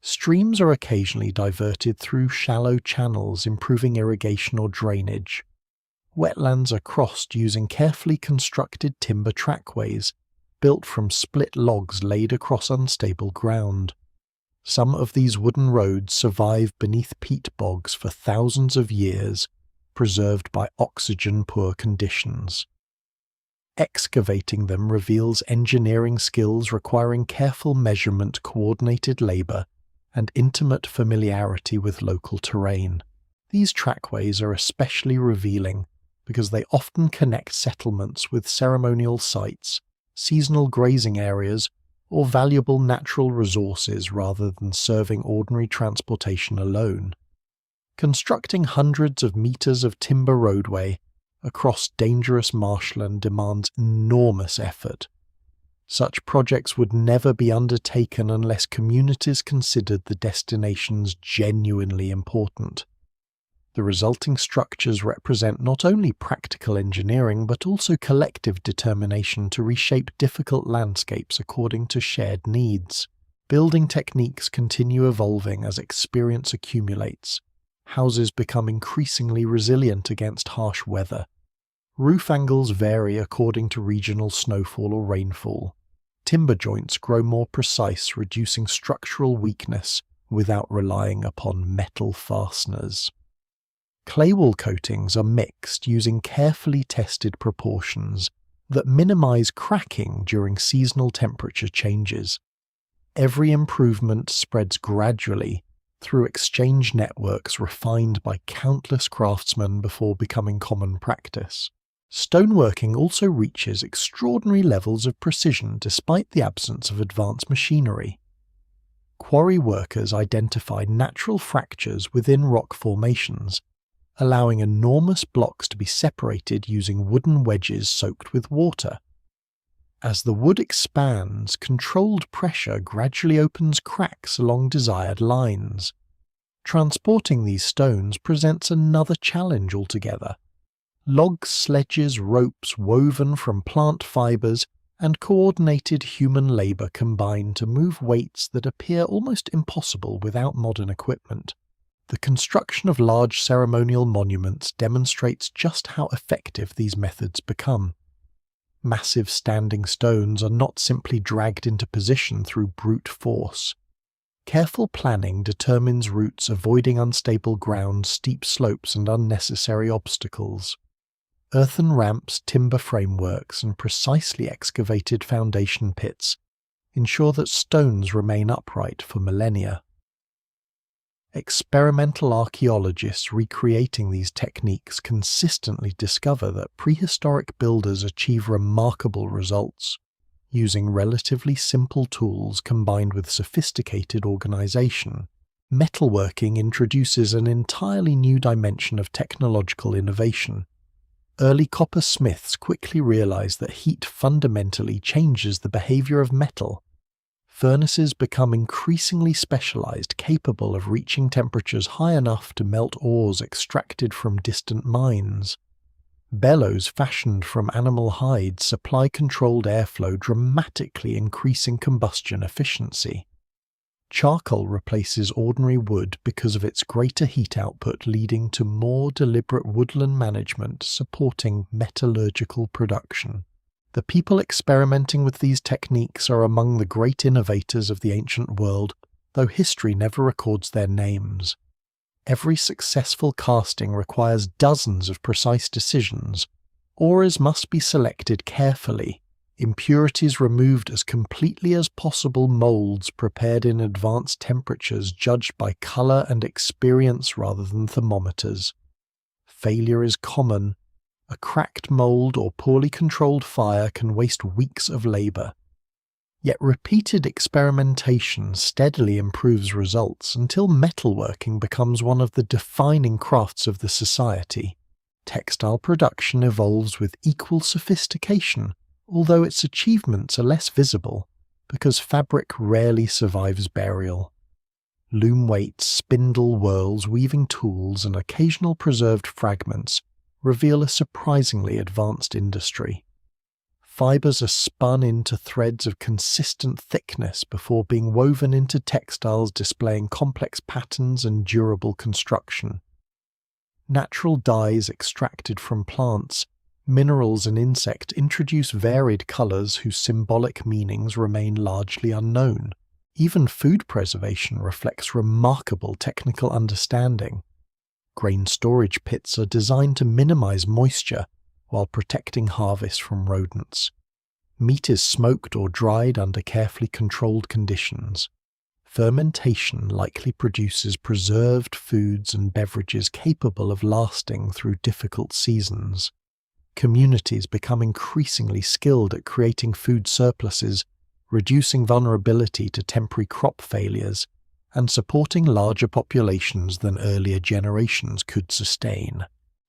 Streams are occasionally diverted through shallow channels, improving irrigation or drainage. Wetlands are crossed using carefully constructed timber trackways, built from split logs laid across unstable ground. Some of these wooden roads survive beneath peat bogs for thousands of years, preserved by oxygen-poor conditions. Excavating them reveals engineering skills requiring careful measurement, coordinated labor, and intimate familiarity with local terrain. These trackways are especially revealing because they often connect settlements with ceremonial sites, seasonal grazing areas, or valuable natural resources rather than serving ordinary transportation alone. Constructing hundreds of meters of timber roadway across dangerous marshland demands enormous effort. Such projects would never be undertaken unless communities considered the destinations genuinely important. The resulting structures represent not only practical engineering but also collective determination to reshape difficult landscapes according to shared needs. Building techniques continue evolving as experience accumulates. Houses become increasingly resilient against harsh weather. Roof angles vary according to regional snowfall or rainfall. Timber joints grow more precise, reducing structural weakness without relying upon metal fasteners. Claywall coatings are mixed using carefully tested proportions that minimize cracking during seasonal temperature changes. Every improvement spreads gradually through exchange networks refined by countless craftsmen before becoming common practice. Stoneworking also reaches extraordinary levels of precision despite the absence of advanced machinery. Quarry workers identify natural fractures within rock formations, allowing enormous blocks to be separated using wooden wedges soaked with water. As the wood expands, controlled pressure gradually opens cracks along desired lines. Transporting these stones presents another challenge altogether. Logs, sledges, ropes woven from plant fibers, and coordinated human labor combine to move weights that appear almost impossible without modern equipment. The construction of large ceremonial monuments demonstrates just how effective these methods become. Massive standing stones are not simply dragged into position through brute force. Careful planning determines routes avoiding unstable ground, steep slopes, and unnecessary obstacles. Earthen ramps, timber frameworks, and precisely excavated foundation pits ensure that stones remain upright for millennia. Experimental archaeologists recreating these techniques consistently discover that prehistoric builders achieve remarkable results, using relatively simple tools combined with sophisticated organization. Metalworking introduces an entirely new dimension of technological innovation. Early coppersmiths quickly realized that heat fundamentally changes the behavior of metal. Furnaces become increasingly specialized, capable of reaching temperatures high enough to melt ores extracted from distant mines. Bellows fashioned from animal hides supply controlled airflow, dramatically increasing combustion efficiency. Charcoal replaces ordinary wood because of its greater heat output, leading to more deliberate woodland management supporting metallurgical production. The people experimenting with these techniques are among the great innovators of the ancient world, though history never records their names. Every successful casting requires dozens of precise decisions. Ores must be selected carefully, impurities removed as completely as possible, molds prepared in advanced temperatures judged by color and experience rather than thermometers. Failure is common. A cracked mold or poorly controlled fire can waste weeks of labor. Yet repeated experimentation steadily improves results until metalworking becomes one of the defining crafts of the society. Textile production evolves with equal sophistication, although its achievements are less visible because fabric rarely survives burial. Loom weights, spindle whirls, weaving tools, and occasional preserved fragments reveal a surprisingly advanced industry. Fibers are spun into threads of consistent thickness before being woven into textiles displaying complex patterns and durable construction. Natural dyes extracted from plants, minerals, and insects introduce varied colors whose symbolic meanings remain largely unknown. Even food preservation reflects remarkable technical understanding. Grain storage pits are designed to minimize moisture while protecting harvest from rodents. Meat is smoked or dried under carefully controlled conditions. Fermentation likely produces preserved foods and beverages capable of lasting through difficult seasons. Communities become increasingly skilled at creating food surpluses, reducing vulnerability to temporary crop failures, and supporting larger populations than earlier generations could sustain.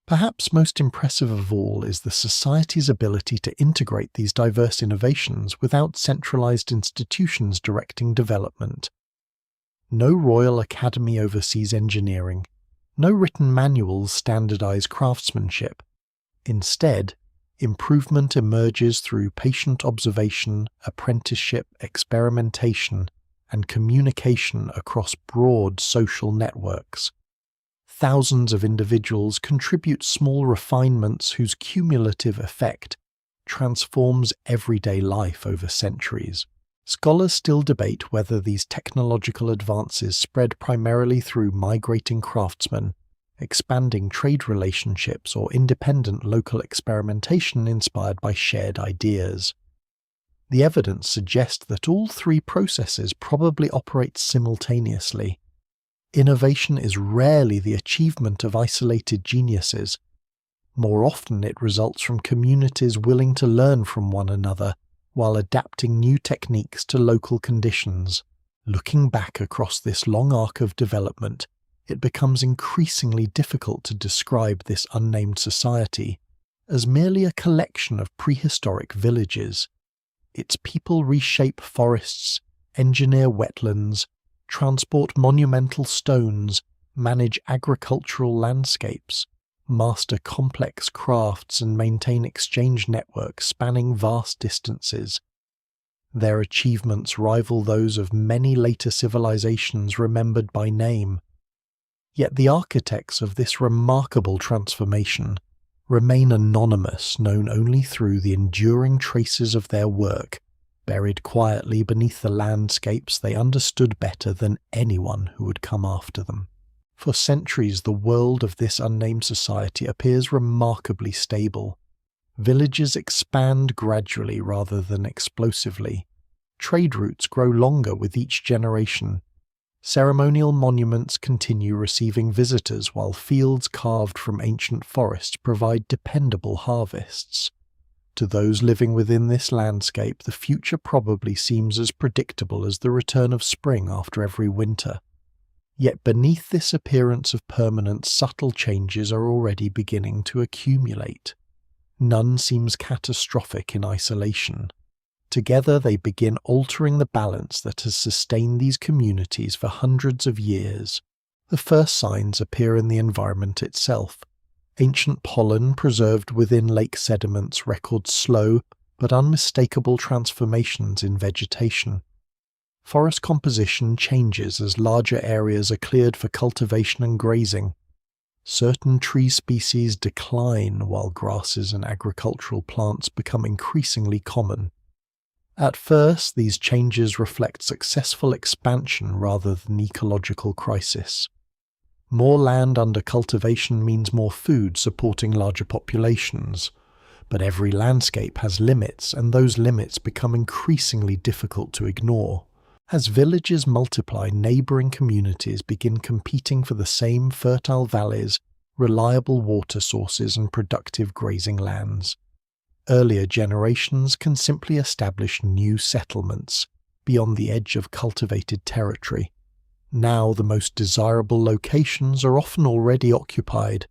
Perhaps most impressive of all is the society's ability to integrate these diverse innovations without centralized institutions directing development. No royal academy oversees engineering. No written manuals standardize craftsmanship. Instead, improvement emerges through patient observation, apprenticeship, experimentation, and communication across broad social networks. Thousands of individuals contribute small refinements whose cumulative effect transforms everyday life over centuries. Scholars still debate whether these technological advances spread primarily through migrating craftsmen, expanding trade relationships, or independent local experimentation inspired by shared ideas. The evidence suggests that all three processes probably operate simultaneously. Innovation is rarely the achievement of isolated geniuses. More often it results from communities willing to learn from one another while adapting new techniques to local conditions. Looking back across this long arc of development, it becomes increasingly difficult to describe this unnamed society as merely a collection of prehistoric villages. Its people reshape forests, engineer wetlands, transport monumental stones, manage agricultural landscapes, master complex crafts, and maintain exchange networks spanning vast distances. Their achievements rival those of many later civilizations remembered by name. Yet the architects of this remarkable transformation remain anonymous, known only through the enduring traces of their work Buried quietly beneath the landscapes they understood better than anyone who would come after them. For centuries, the world of this unnamed society appears remarkably stable. Villages expand gradually rather than explosively. Trade routes grow longer with each generation. Ceremonial monuments continue receiving visitors while fields carved from ancient forests provide dependable harvests. To those living within this landscape, the future probably seems as predictable as the return of spring after every winter. Yet beneath this appearance of permanence, subtle changes are already beginning to accumulate. None seems catastrophic in isolation. Together they begin altering the balance that has sustained these communities for hundreds of years. The first signs appear in the environment itself. Ancient pollen preserved within lake sediments records slow but unmistakable transformations in vegetation. Forest composition changes as larger areas are cleared for cultivation and grazing. Certain tree species decline while grasses and agricultural plants become increasingly common. At first, these changes reflect successful expansion rather than ecological crisis. More land under cultivation means more food supporting larger populations, but every landscape has limits, and those limits become increasingly difficult to ignore. As villages multiply, neighboring communities begin competing for the same fertile valleys, reliable water sources, and productive grazing lands. Earlier generations can simply establish new settlements beyond the edge of cultivated territory. Now the most desirable locations are often already occupied.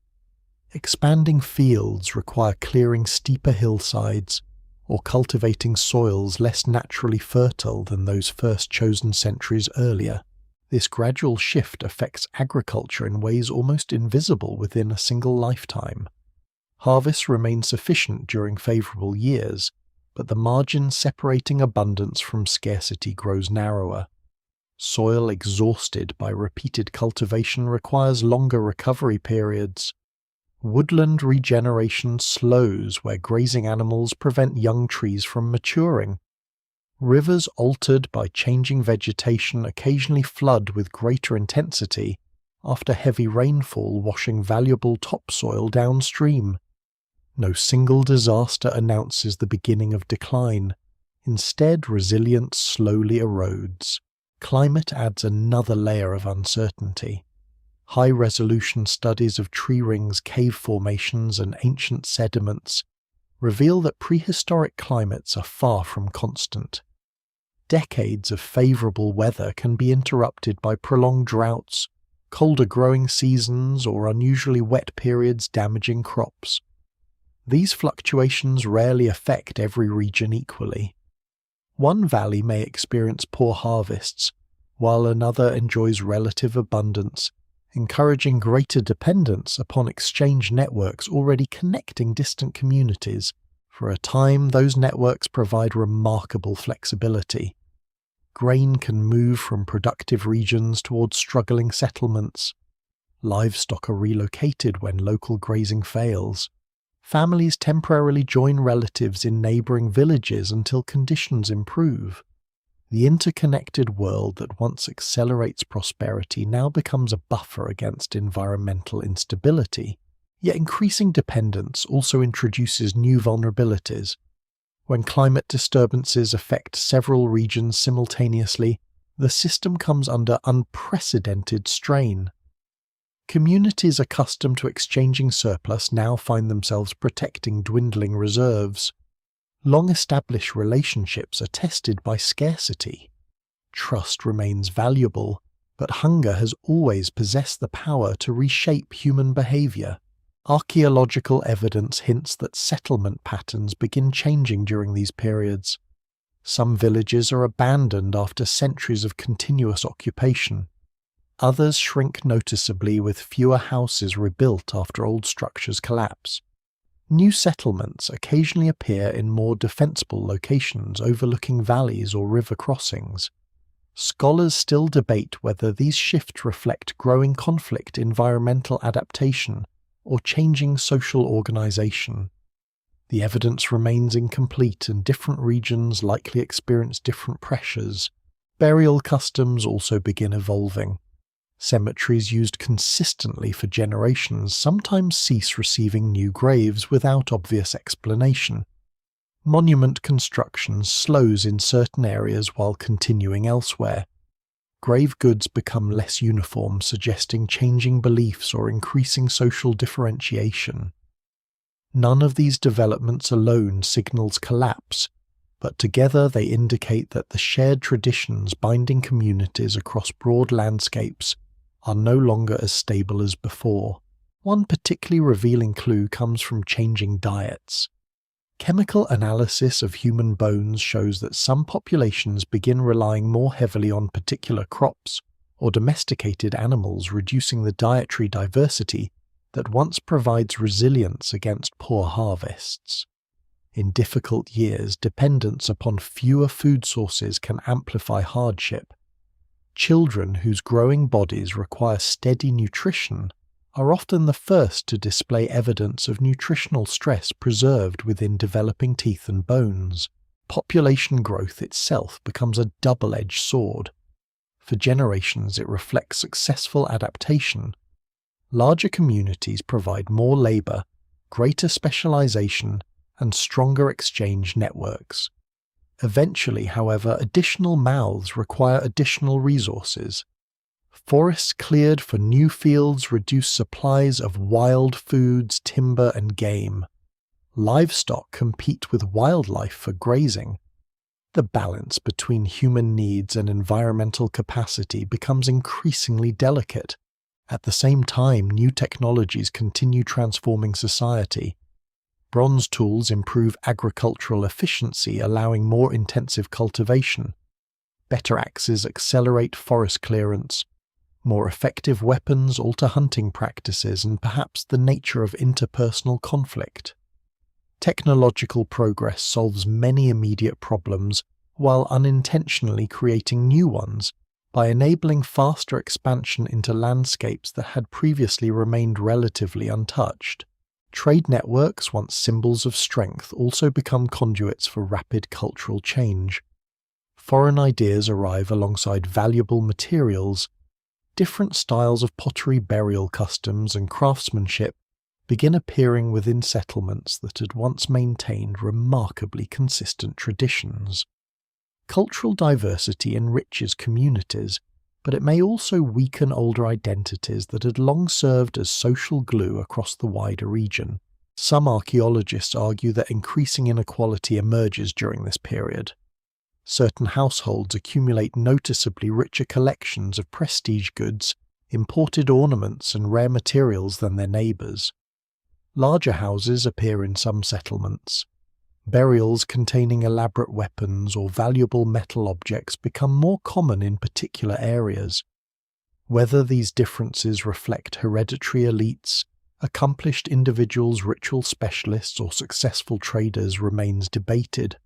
Expanding fields require clearing steeper hillsides or cultivating soils less naturally fertile than those first chosen centuries earlier. This gradual shift affects agriculture in ways almost invisible within a single lifetime. Harvests remain sufficient during favourable years, but the margin separating abundance from scarcity grows narrower. Soil exhausted by repeated cultivation requires longer recovery periods. Woodland regeneration slows where grazing animals prevent young trees from maturing. Rivers altered by changing vegetation occasionally flood with greater intensity after heavy rainfall washing valuable topsoil downstream. No single disaster announces the beginning of decline. Instead, resilience slowly erodes. Climate adds another layer of uncertainty. High-resolution studies of tree rings, cave formations, and ancient sediments reveal that prehistoric climates are far from constant. Decades of favourable weather can be interrupted by prolonged droughts, colder growing seasons, or unusually wet periods damaging crops. These fluctuations rarely affect every region equally. One valley may experience poor harvests, while another enjoys relative abundance, encouraging greater dependence upon exchange networks already connecting distant communities. For a time, those networks provide remarkable flexibility. Grain can move from productive regions towards struggling settlements. Livestock are relocated when local grazing fails. Families temporarily join relatives in neighbouring villages until conditions improve. The interconnected world that once accelerates prosperity now becomes a buffer against environmental instability. Yet increasing dependence also introduces new vulnerabilities. When climate disturbances affect several regions simultaneously, the system comes under unprecedented strain. Communities accustomed to exchanging surplus now find themselves protecting dwindling reserves. Long-established relationships are tested by scarcity. Trust remains valuable, but hunger has always possessed the power to reshape human behaviour. Archaeological evidence hints that settlement patterns begin changing during these periods. Some villages are abandoned after centuries of continuous occupation. Others shrink noticeably with fewer houses rebuilt after old structures collapse. New settlements occasionally appear in more defensible locations overlooking valleys or river crossings. Scholars still debate whether these shifts reflect growing conflict, environmental adaptation, or changing social organization. The evidence remains incomplete and different regions likely experience different pressures. Burial customs also begin evolving. Cemeteries used consistently for generations sometimes cease receiving new graves without obvious explanation. Monument construction slows in certain areas while continuing elsewhere. Grave goods become less uniform, suggesting changing beliefs or increasing social differentiation. None of these developments alone signals collapse, but together they indicate that the shared traditions binding communities across broad landscapes are no longer as stable as before. One particularly revealing clue comes from changing diets. Chemical analysis of human bones shows that some populations begin relying more heavily on particular crops or domesticated animals, reducing the dietary diversity that once provides resilience against poor harvests. In difficult years, dependence upon fewer food sources can amplify hardship. Children whose growing bodies require steady nutrition are often the first to display evidence of nutritional stress preserved within developing teeth and bones. Population growth itself becomes a double-edged sword. For generations, it reflects successful adaptation. Larger communities provide more labor, greater specialization, and stronger exchange networks. Eventually, however, additional mouths require additional resources. Forests cleared for new fields reduce supplies of wild foods, timber, and game. Livestock compete with wildlife for grazing. The balance between human needs and environmental capacity becomes increasingly delicate. At the same time, new technologies continue transforming society. Bronze tools improve agricultural efficiency, allowing more intensive cultivation. Better axes accelerate forest clearance. More effective weapons alter hunting practices and perhaps the nature of interpersonal conflict. Technological progress solves many immediate problems while unintentionally creating new ones by enabling faster expansion into landscapes that had previously remained relatively untouched. Trade networks, once symbols of strength, also become conduits for rapid cultural change. Foreign ideas arrive alongside valuable materials. Different styles of pottery, burial customs, and craftsmanship begin appearing within settlements that had once maintained remarkably consistent traditions. Cultural diversity enriches communities, but it may also weaken older identities that had long served as social glue across the wider region. Some archaeologists argue that increasing inequality emerges during this period. Certain households accumulate noticeably richer collections of prestige goods, imported ornaments, and rare materials than their neighbours. Larger houses appear in some settlements. Burials containing elaborate weapons or valuable metal objects become more common in particular areas. Whether these differences reflect hereditary elites, accomplished individuals, ritual specialists, or successful traders remains debated.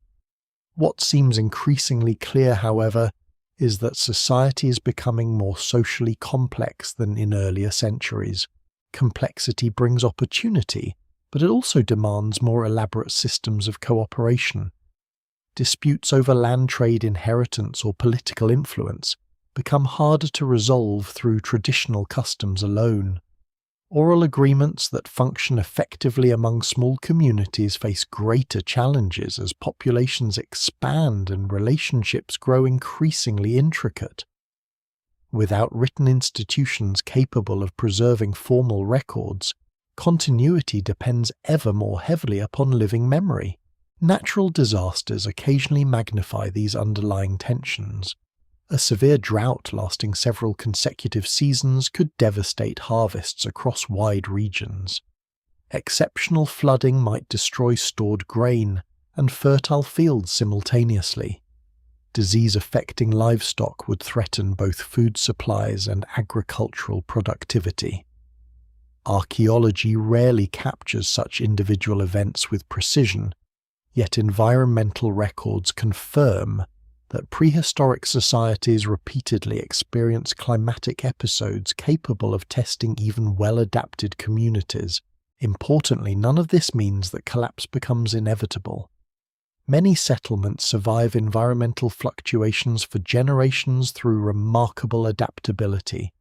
What seems increasingly clear, however, is that society is becoming more socially complex than in earlier centuries. Complexity brings opportunity, but it also demands more elaborate systems of cooperation. Disputes over land trade, inheritance, or political influence become harder to resolve through traditional customs alone. Oral agreements that function effectively among small communities face greater challenges as populations expand and relationships grow increasingly intricate. Without written institutions capable of preserving formal records, continuity depends ever more heavily upon living memory. Natural disasters occasionally magnify these underlying tensions. A severe drought lasting several consecutive seasons could devastate harvests across wide regions. Exceptional flooding might destroy stored grain and fertile fields simultaneously. Disease affecting livestock would threaten both food supplies and agricultural productivity. Archaeology rarely captures such individual events with precision, yet environmental records confirm that prehistoric societies repeatedly experience climatic episodes capable of testing even well-adapted communities. Importantly, none of this means that collapse becomes inevitable. Many settlements survive environmental fluctuations for generations through remarkable adaptability.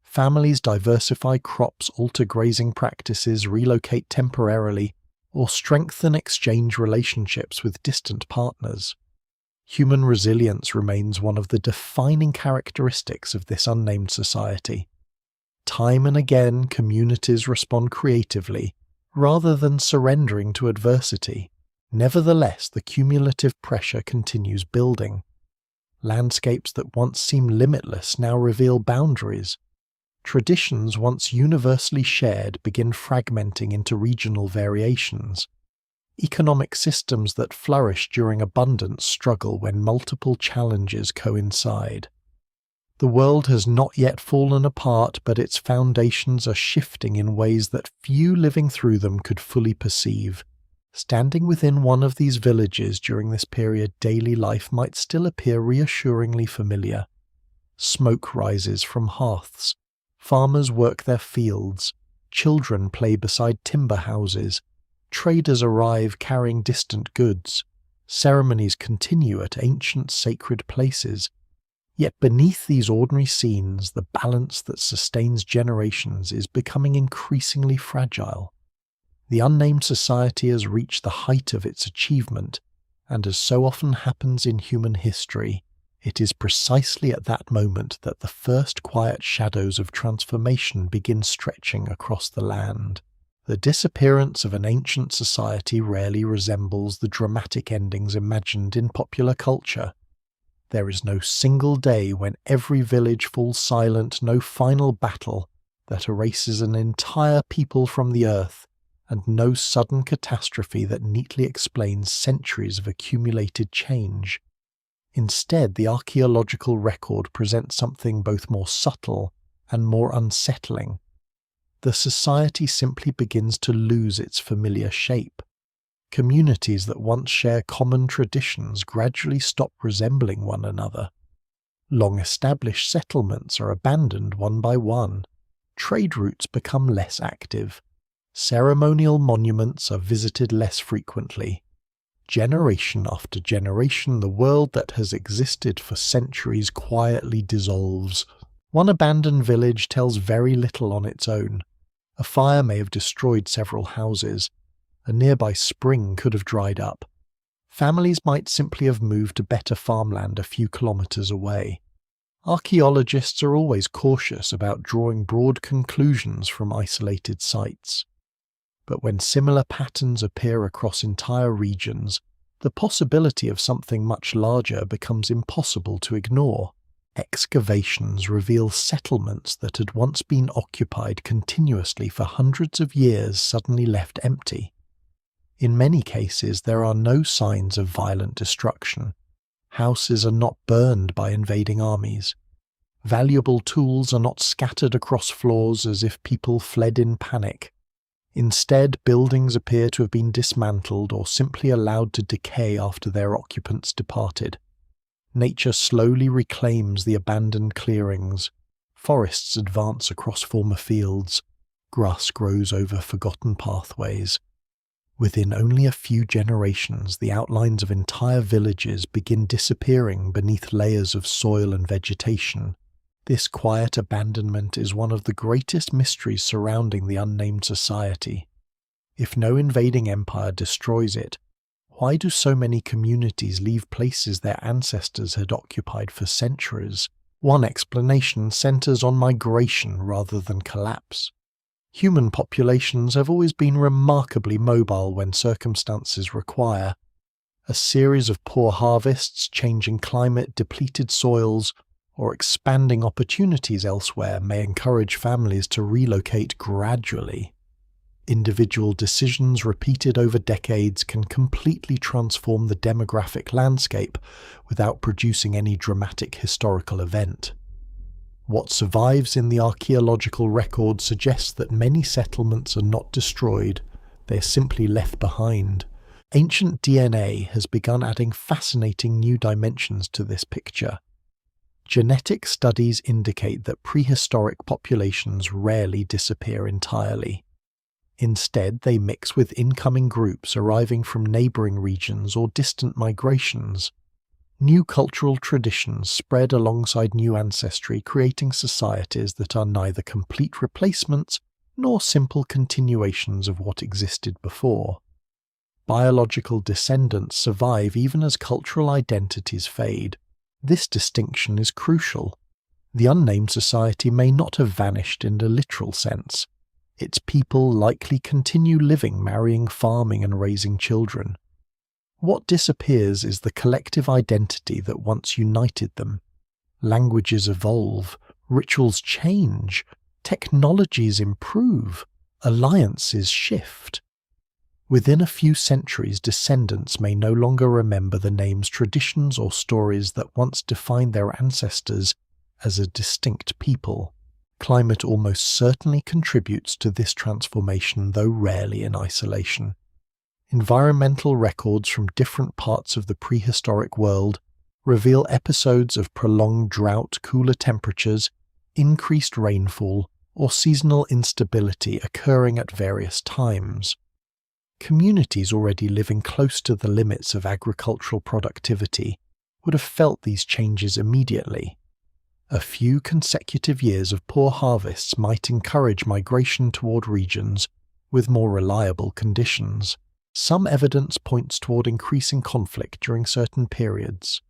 Families diversify crops, alter grazing practices, relocate temporarily, or strengthen exchange relationships with distant partners. Human resilience remains one of the defining characteristics of this unnamed society. Time and again, communities respond creatively, rather than surrendering to adversity. Nevertheless, the cumulative pressure continues building. Landscapes that once seemed limitless now reveal boundaries. Traditions once universally shared begin fragmenting into regional variations. Economic systems that flourished during abundance struggle when multiple challenges coincide. The world has not yet fallen apart, but its foundations are shifting in ways that few living through them could fully perceive. Standing within one of these villages during this period, daily life might still appear reassuringly familiar. Smoke rises from hearths. Farmers work their fields. Children play beside timber houses. Traders arrive carrying distant goods. Ceremonies continue at ancient sacred places. Yet beneath these ordinary scenes, the balance that sustains generations is becoming increasingly fragile. The unnamed society has reached the height of its achievement, and as so often happens in human history, it is precisely at that moment that the first quiet shadows of transformation begin stretching across the land. The disappearance of an ancient society rarely resembles the dramatic endings imagined in popular culture. There is no single day when every village falls silent, no final battle that erases an entire people from the earth, and no sudden catastrophe that neatly explains centuries of accumulated change. Instead, the archaeological record presents something both more subtle and more unsettling. The society simply begins to lose its familiar shape. Communities that once share common traditions gradually stop resembling one another. Long-established settlements are abandoned one by one. Trade routes become less active. Ceremonial monuments are visited less frequently. Generation after generation, the world that has existed for centuries quietly dissolves. One abandoned village tells very little on its own. A fire may have destroyed several houses. A nearby spring could have dried up. Families might simply have moved to better farmland a few kilometers away. Archaeologists are always cautious about drawing broad conclusions from isolated sites. But when similar patterns appear across entire regions, the possibility of something much larger becomes impossible to ignore. Excavations reveal settlements that had once been occupied continuously for hundreds of years suddenly left empty. In many cases, there are no signs of violent destruction. Houses are not burned by invading armies. Valuable tools are not scattered across floors as if people fled in panic. Instead, buildings appear to have been dismantled or simply allowed to decay after their occupants departed. Nature slowly reclaims the abandoned clearings. Forests advance across former fields. Grass grows over forgotten pathways. Within only a few generations, the outlines of entire villages begin disappearing beneath layers of soil and vegetation. This quiet abandonment is one of the greatest mysteries surrounding the unnamed society. If no invading empire destroys it, why do so many communities leave places their ancestors had occupied for centuries? One explanation centers on migration rather than collapse. Human populations have always been remarkably mobile when circumstances require. A series of poor harvests, changing climate, depleted soils, or expanding opportunities elsewhere may encourage families to relocate gradually. Individual decisions repeated over decades can completely transform the demographic landscape without producing any dramatic historical event. What survives in the archaeological record suggests that many settlements are not destroyed, they are simply left behind. Ancient DNA has begun adding fascinating new dimensions to this picture. Genetic studies indicate that prehistoric populations rarely disappear entirely. Instead, they mix with incoming groups arriving from neighboring regions or distant migrations. New cultural traditions spread alongside new ancestry, creating societies that are neither complete replacements nor simple continuations of what existed before. Biological descendants survive even as cultural identities fade. This distinction is crucial. The unnamed society may not have vanished in the literal sense. Its people likely continue living, marrying, farming, and raising children. What disappears is the collective identity that once united them. Languages evolve, rituals change, technologies improve, alliances shift. Within a few centuries, descendants may no longer remember the names, traditions, or stories that once defined their ancestors as a distinct people. Climate almost certainly contributes to this transformation, though rarely in isolation. Environmental records from different parts of the prehistoric world reveal episodes of prolonged drought, cooler temperatures, increased rainfall, or seasonal instability occurring at various times. Communities already living close to the limits of agricultural productivity would have felt these changes immediately. A few consecutive years of poor harvests might encourage migration toward regions with more reliable conditions. Some evidence points toward increasing conflict during certain periods.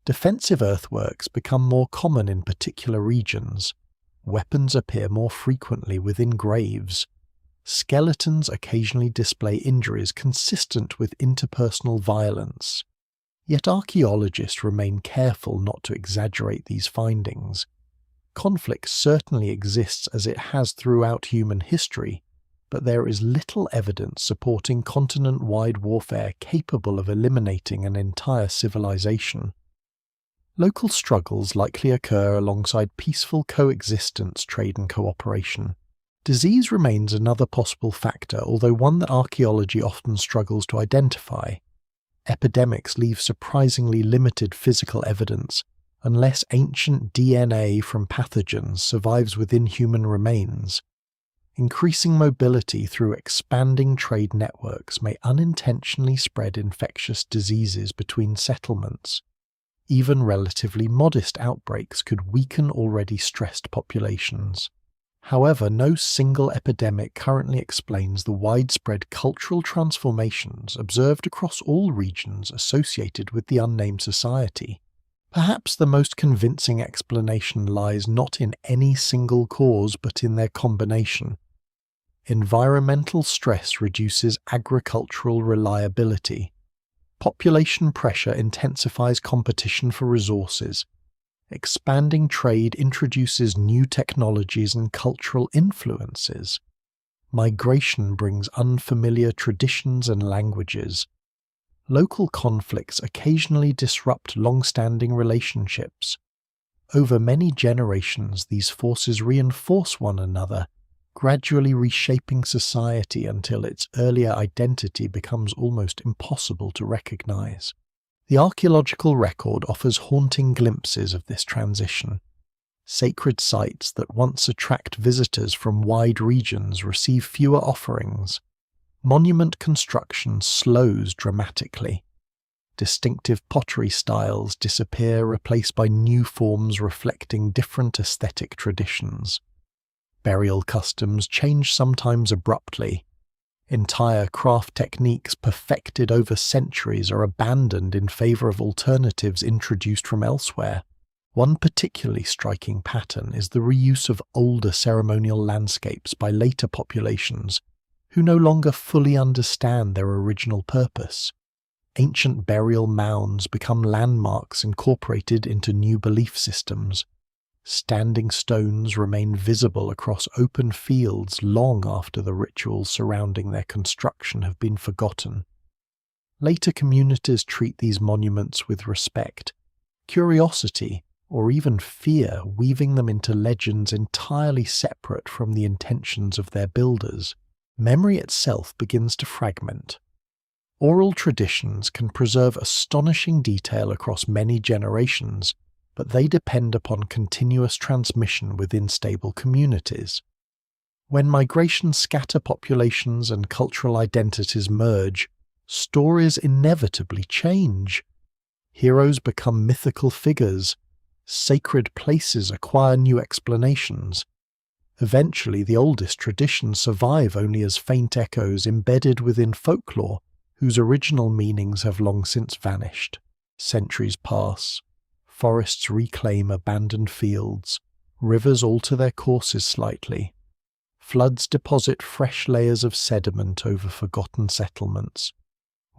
Defensive earthworks become more common in particular regions. Weapons appear more frequently within graves. Skeletons occasionally display injuries consistent with interpersonal violence. Yet archaeologists remain careful not to exaggerate these findings. Conflict certainly exists as it has throughout human history, but there is little evidence supporting continent-wide warfare capable of eliminating an entire civilization. Local struggles likely occur alongside peaceful coexistence, trade and cooperation. Disease remains another possible factor, although one that archaeology often struggles to identify. Epidemics leave surprisingly limited physical evidence, unless ancient DNA from pathogens survives within human remains. Increasing mobility through expanding trade networks may unintentionally spread infectious diseases between settlements. Even relatively modest outbreaks could weaken already stressed populations. However, no single epidemic currently explains the widespread cultural transformations observed across all regions associated with the unnamed society. Perhaps the most convincing explanation lies not in any single cause but in their combination. Environmental stress reduces agricultural reliability. Population pressure intensifies competition for resources. Expanding trade introduces new technologies and cultural influences. Migration brings unfamiliar traditions and languages. Local conflicts occasionally disrupt long-standing relationships. Over many generations, these forces reinforce one another, gradually reshaping society until its earlier identity becomes almost impossible to recognize. The archaeological record offers haunting glimpses of this transition. Sacred sites that once attract visitors from wide regions receive fewer offerings. Monument construction slows dramatically. Distinctive pottery styles disappear, replaced by new forms reflecting different aesthetic traditions. Burial customs change sometimes abruptly. Entire craft techniques perfected over centuries are abandoned in favor of alternatives introduced from elsewhere. One particularly striking pattern is the reuse of older ceremonial landscapes by later populations who no longer fully understand their original purpose. Ancient burial mounds become landmarks incorporated into new belief systems. Standing stones remain visible across open fields long after the rituals surrounding their construction have been forgotten. Later communities treat these monuments with respect, curiosity, or even fear, weaving them into legends entirely separate from the intentions of their builders. Memory itself begins to fragment. Oral traditions can preserve astonishing detail across many generations, but they depend upon continuous transmission within stable communities. When migration scatter populations and cultural identities merge, stories inevitably change. Heroes become mythical figures. Sacred places acquire new explanations. Eventually, the oldest traditions survive only as faint echoes embedded within folklore, whose original meanings have long since vanished. Centuries pass. Forests reclaim abandoned fields. Rivers alter their courses slightly. Floods deposit fresh layers of sediment over forgotten settlements.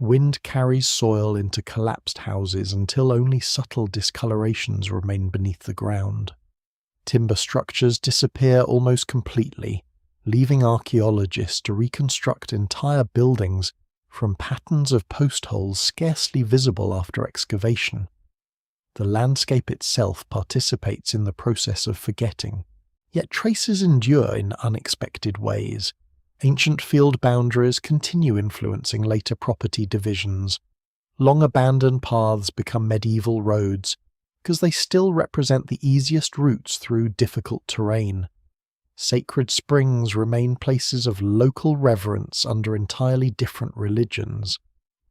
Wind carries soil into collapsed houses until only subtle discolorations remain beneath the ground. Timber structures disappear almost completely, leaving archaeologists to reconstruct entire buildings from patterns of post holes scarcely visible after excavation. The landscape itself participates in the process of forgetting, yet traces endure in unexpected ways. Ancient field boundaries continue influencing later property divisions. Long-abandoned paths become medieval roads, because they still represent the easiest routes through difficult terrain. Sacred springs remain places of local reverence under entirely different religions.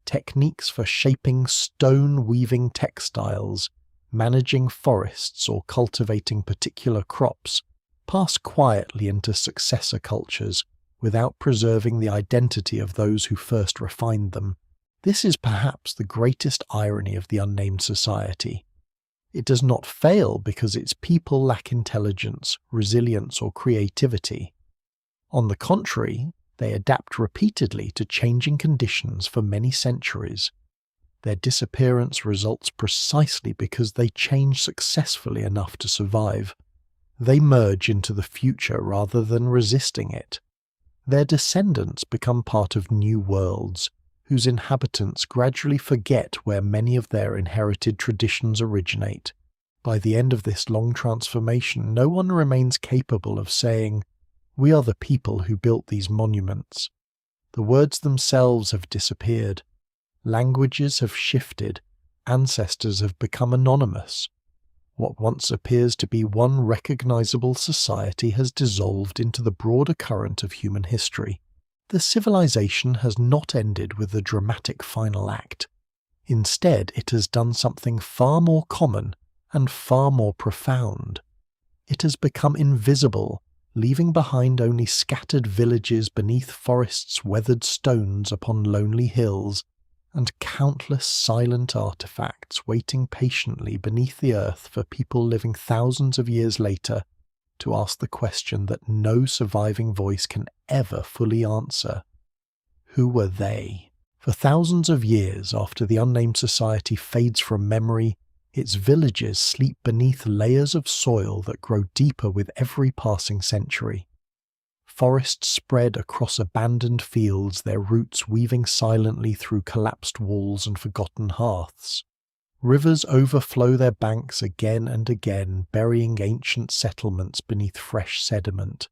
Techniques for shaping stone-weaving textiles, managing forests, or cultivating particular crops pass quietly into successor cultures without preserving the identity of those who first refined them. This is perhaps the greatest irony of the unnamed society. It does not fail because its people lack intelligence, resilience, or creativity. On the contrary, they adapt repeatedly to changing conditions for many centuries. Their disappearance results precisely because they change successfully enough to survive. They merge into the future rather than resisting it. Their descendants become part of new worlds, whose inhabitants gradually forget where many of their inherited traditions originate. By the end of this long transformation, no one remains capable of saying, "We are the people who built these monuments." The words themselves have disappeared. Languages have shifted. Ancestors have become anonymous. What once appears to be one recognizable society has dissolved into the broader current of human history. The civilization has not ended with the dramatic final act. Instead, it has done something far more common and far more profound. It has become invisible, leaving behind only scattered villages beneath forests, weathered stones upon lonely hills, and countless silent artifacts waiting patiently beneath the earth for people living thousands of years later to ask the question that no surviving voice can ever fully answer. Who were they? For thousands of years after the unnamed society fades from memory, its villages sleep beneath layers of soil that grow deeper with every passing century. Forests spread across abandoned fields, their roots weaving silently through collapsed walls and forgotten hearths. Rivers overflow their banks again and again, burying ancient settlements beneath fresh sediment.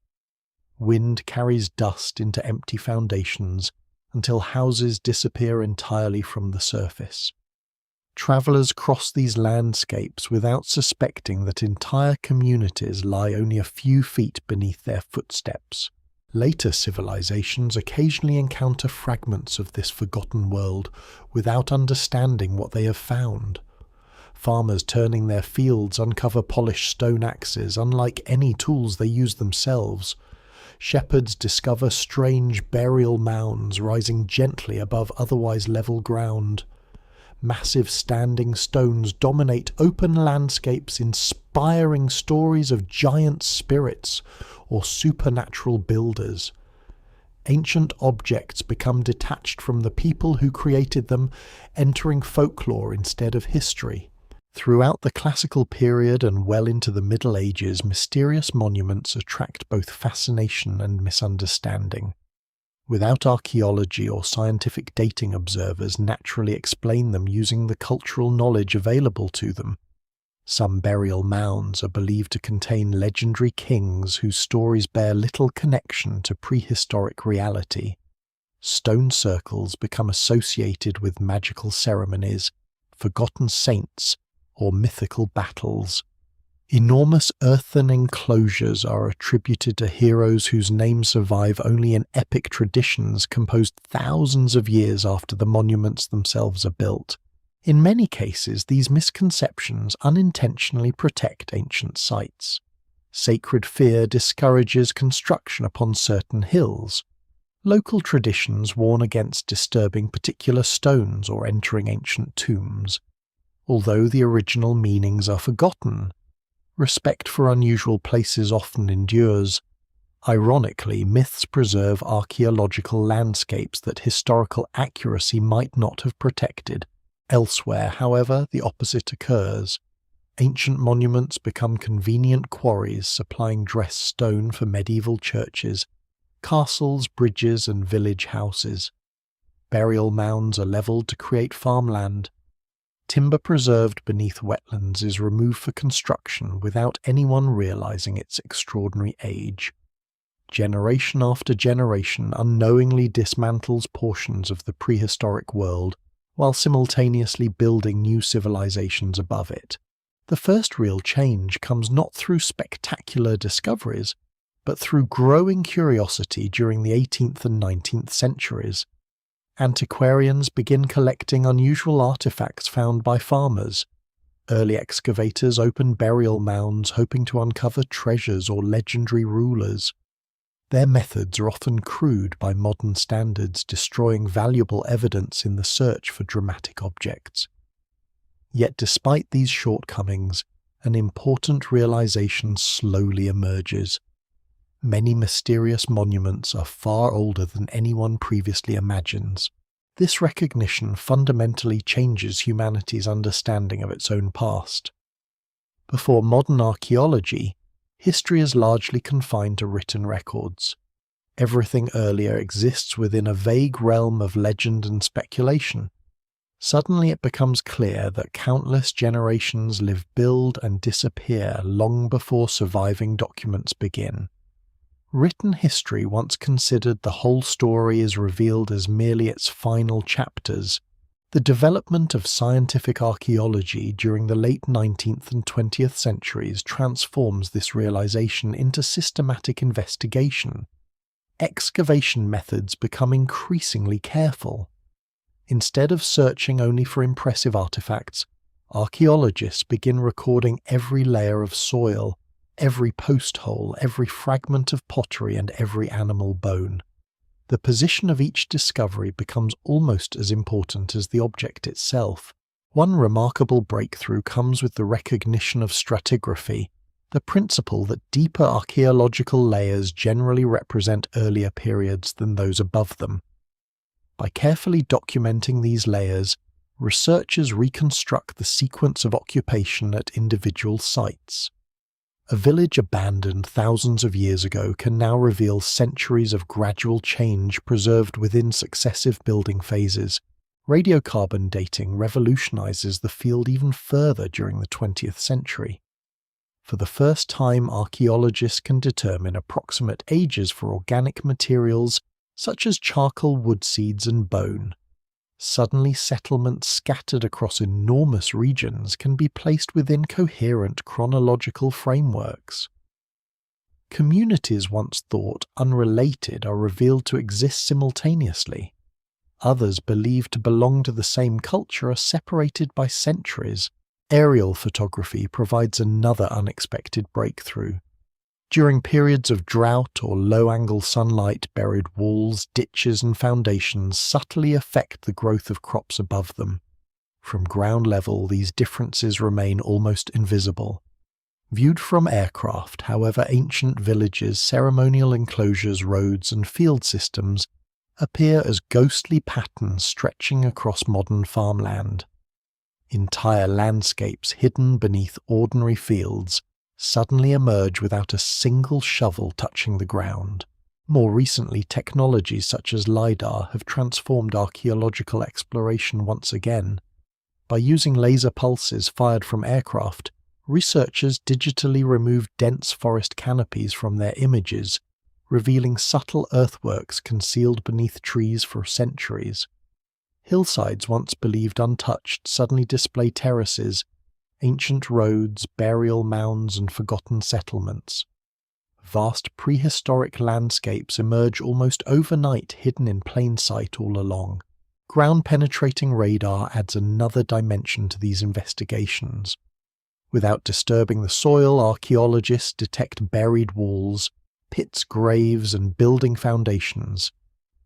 Wind carries dust into empty foundations until houses disappear entirely from the surface. Travelers cross these landscapes without suspecting that entire communities lie only a few feet beneath their footsteps. Later civilizations occasionally encounter fragments of this forgotten world without understanding what they have found. Farmers turning their fields uncover polished stone axes, unlike any tools they use themselves. Shepherds discover strange burial mounds rising gently above otherwise level ground. Massive standing stones dominate open landscapes, inspiring stories of giant spirits or supernatural builders. Ancient objects become detached from the people who created them, entering folklore instead of history. Throughout the classical period and well into the Middle Ages, mysterious monuments attract both fascination and misunderstanding. Without archaeology or scientific dating, observers naturally explain them using the cultural knowledge available to them. Some burial mounds are believed to contain legendary kings whose stories bear little connection to prehistoric reality. Stone circles become associated with magical ceremonies, forgotten saints, or mythical battles. Enormous earthen enclosures are attributed to heroes whose names survive only in epic traditions composed thousands of years after the monuments themselves are built. In many cases, these misconceptions unintentionally protect ancient sites. Sacred fear discourages construction upon certain hills. Local traditions warn against disturbing particular stones or entering ancient tombs. Although the original meanings are forgotten, respect for unusual places often endures. Ironically, myths preserve archaeological landscapes that historical accuracy might not have protected. Elsewhere, however, the opposite occurs. Ancient monuments become convenient quarries supplying dressed stone for medieval churches, castles, bridges, and village houses. Burial mounds are levelled to create farmland. Timber preserved beneath wetlands is removed for construction without anyone realizing its extraordinary age. Generation after generation unknowingly dismantles portions of the prehistoric world while simultaneously building new civilizations above it. The first real change comes not through spectacular discoveries, but through growing curiosity during the 18th and 19th centuries. Antiquarians begin collecting unusual artifacts found by farmers. Early excavators open burial mounds hoping to uncover treasures or legendary rulers. Their methods are often crude by modern standards, destroying valuable evidence in the search for dramatic objects. Yet despite these shortcomings, an important realization slowly emerges. Many mysterious monuments are far older than anyone previously imagines. This recognition fundamentally changes humanity's understanding of its own past. Before modern archaeology, history is largely confined to written records. Everything earlier exists within a vague realm of legend and speculation. Suddenly it becomes clear that countless generations live, build, and disappear long before surviving documents begin. Written history once considered the whole story is revealed as merely its final chapters. The development of scientific archaeology during the late 19th and 20th centuries transforms this realization into systematic investigation. Excavation methods become increasingly careful. Instead of searching only for impressive artifacts, archaeologists begin recording every layer of soil, every post hole, every fragment of pottery, and every animal bone. The position of each discovery becomes almost as important as the object itself. One remarkable breakthrough comes with the recognition of stratigraphy, the principle that deeper archaeological layers generally represent earlier periods than those above them. By carefully documenting these layers, researchers reconstruct the sequence of occupation at individual sites. A village abandoned thousands of years ago can now reveal centuries of gradual change preserved within successive building phases. Radiocarbon dating revolutionizes the field even further during the 20th century. For the first time, archaeologists can determine approximate ages for organic materials such as charcoal, wood seeds, and bone. Suddenly, settlements scattered across enormous regions can be placed within coherent chronological frameworks. Communities once thought unrelated are revealed to exist simultaneously. Others believed to belong to the same culture are separated by centuries. Aerial photography provides another unexpected breakthrough. During periods of drought or low-angle sunlight, buried walls, ditches, and foundations subtly affect the growth of crops above them. From ground level, these differences remain almost invisible. Viewed from aircraft, however, ancient villages, ceremonial enclosures, roads, and field systems appear as ghostly patterns stretching across modern farmland. Entire landscapes hidden beneath ordinary fields suddenly emerge without a single shovel touching the ground. More recently, technologies such as LiDAR have transformed archaeological exploration once again. By using laser pulses fired from aircraft, researchers digitally remove dense forest canopies from their images, revealing subtle earthworks concealed beneath trees for centuries. Hillsides once believed untouched suddenly display terraces, ancient roads, burial mounds, and forgotten settlements. Vast prehistoric landscapes emerge almost overnight, hidden in plain sight all along. Ground-penetrating radar adds another dimension to these investigations. Without disturbing the soil, archaeologists detect buried walls, pits, graves, and building foundations.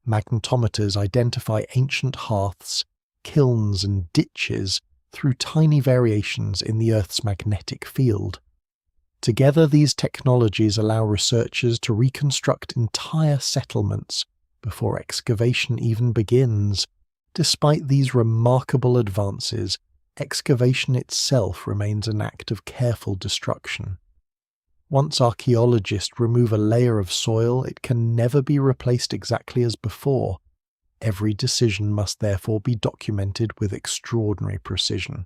Magnetometers identify ancient hearths, kilns, and ditches through tiny variations in the Earth's magnetic field. Together, these technologies allow researchers to reconstruct entire settlements before excavation even begins. Despite these remarkable advances, excavation itself remains an act of careful destruction. Once archaeologists remove a layer of soil, it can never be replaced exactly as before. Every decision must therefore be documented with extraordinary precision.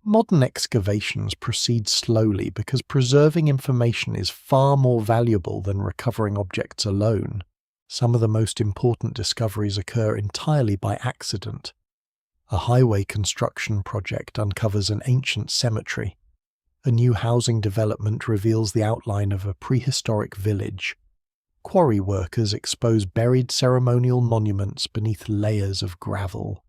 Modern excavations proceed slowly because preserving information is far more valuable than recovering objects alone. Some of the most important discoveries occur entirely by accident. A highway construction project uncovers an ancient cemetery. A new housing development reveals the outline of a prehistoric village. Quarry workers expose buried ceremonial monuments beneath layers of gravel.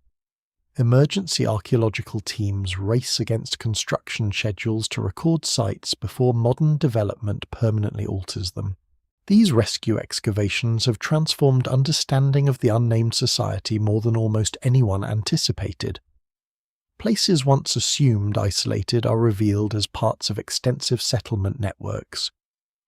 Emergency archaeological teams race against construction schedules to record sites before modern development permanently alters them. These rescue excavations have transformed understanding of the unnamed society more than almost anyone anticipated. Places once assumed isolated are revealed as parts of extensive settlement networks.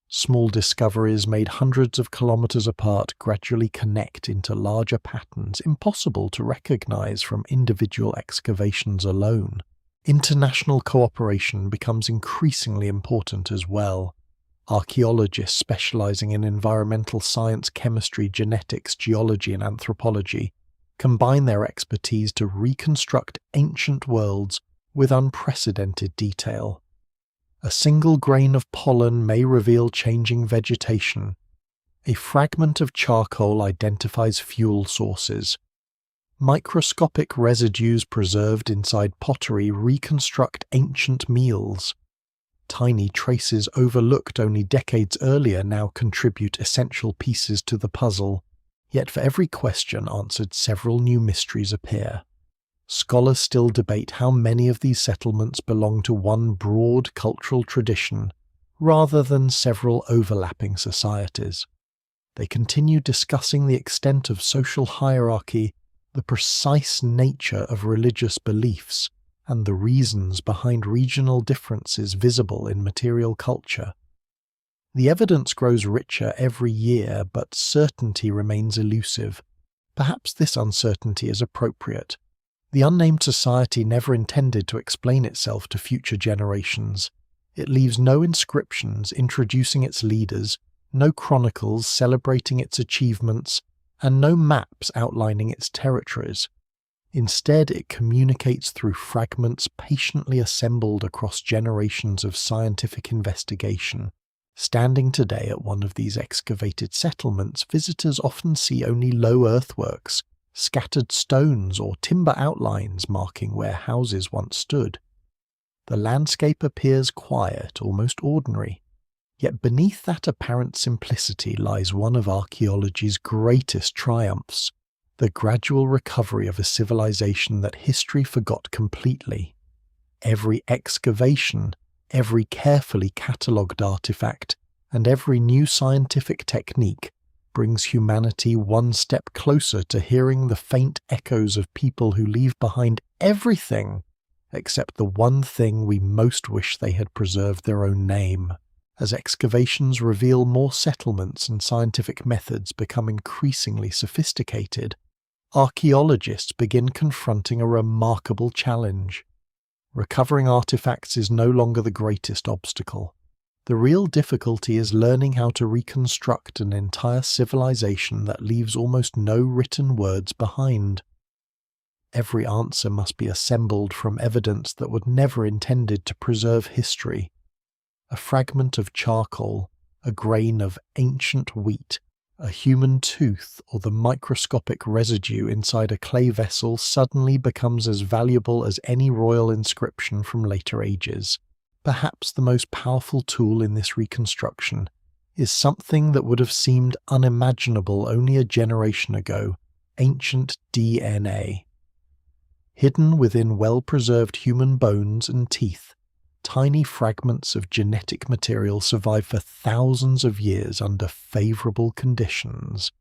Small discoveries made hundreds of kilometers apart gradually connect into larger patterns impossible to recognize from individual excavations alone. International cooperation becomes increasingly important as well. Archaeologists specializing in environmental science, chemistry, genetics, geology, and anthropology combine their expertise to reconstruct ancient worlds with unprecedented detail. A single grain of pollen may reveal changing vegetation. A fragment of charcoal identifies fuel sources. Microscopic residues preserved inside pottery reconstruct ancient meals. Tiny traces overlooked only decades earlier now contribute essential pieces to the puzzle. Yet for every question answered, several new mysteries appear. Scholars still debate how many of these settlements belong to one broad cultural tradition, rather than several overlapping societies. They continue discussing the extent of social hierarchy, the precise nature of religious beliefs, and the reasons behind regional differences visible in material culture. The evidence grows richer every year, but certainty remains elusive. Perhaps this uncertainty is appropriate. The unnamed society never intended to explain itself to future generations. It leaves no inscriptions introducing its leaders, no chronicles celebrating its achievements, and no maps outlining its territories. Instead, it communicates through fragments patiently assembled across generations of scientific investigation. Standing today at one of these excavated settlements, visitors often see only low earthworks, scattered stones, or timber outlines marking where houses once stood. The landscape appears quiet, almost ordinary. Yet beneath that apparent simplicity lies one of archaeology's greatest triumphs, the gradual recovery of a civilization that history forgot completely. Every excavation, every carefully catalogued artifact, and every new scientific technique brings humanity one step closer to hearing the faint echoes of people who leave behind everything except the one thing we most wish they had preserved their own name. As excavations reveal more settlements and scientific methods become increasingly sophisticated, archaeologists begin confronting a remarkable challenge. Recovering artifacts is no longer the greatest obstacle. The real difficulty is learning how to reconstruct an entire civilization that leaves almost no written words behind. Every answer must be assembled from evidence that was never intended to preserve history. A fragment of charcoal, a grain of ancient wheat, A human tooth or the microscopic residue inside a clay vessel suddenly becomes as valuable as any royal inscription from later ages. Perhaps the most powerful tool in this reconstruction is something that would have seemed unimaginable only a generation ago: ancient DNA. Hidden within well-preserved human bones and teeth, tiny fragments of genetic material survive for thousands of years under favorable conditions.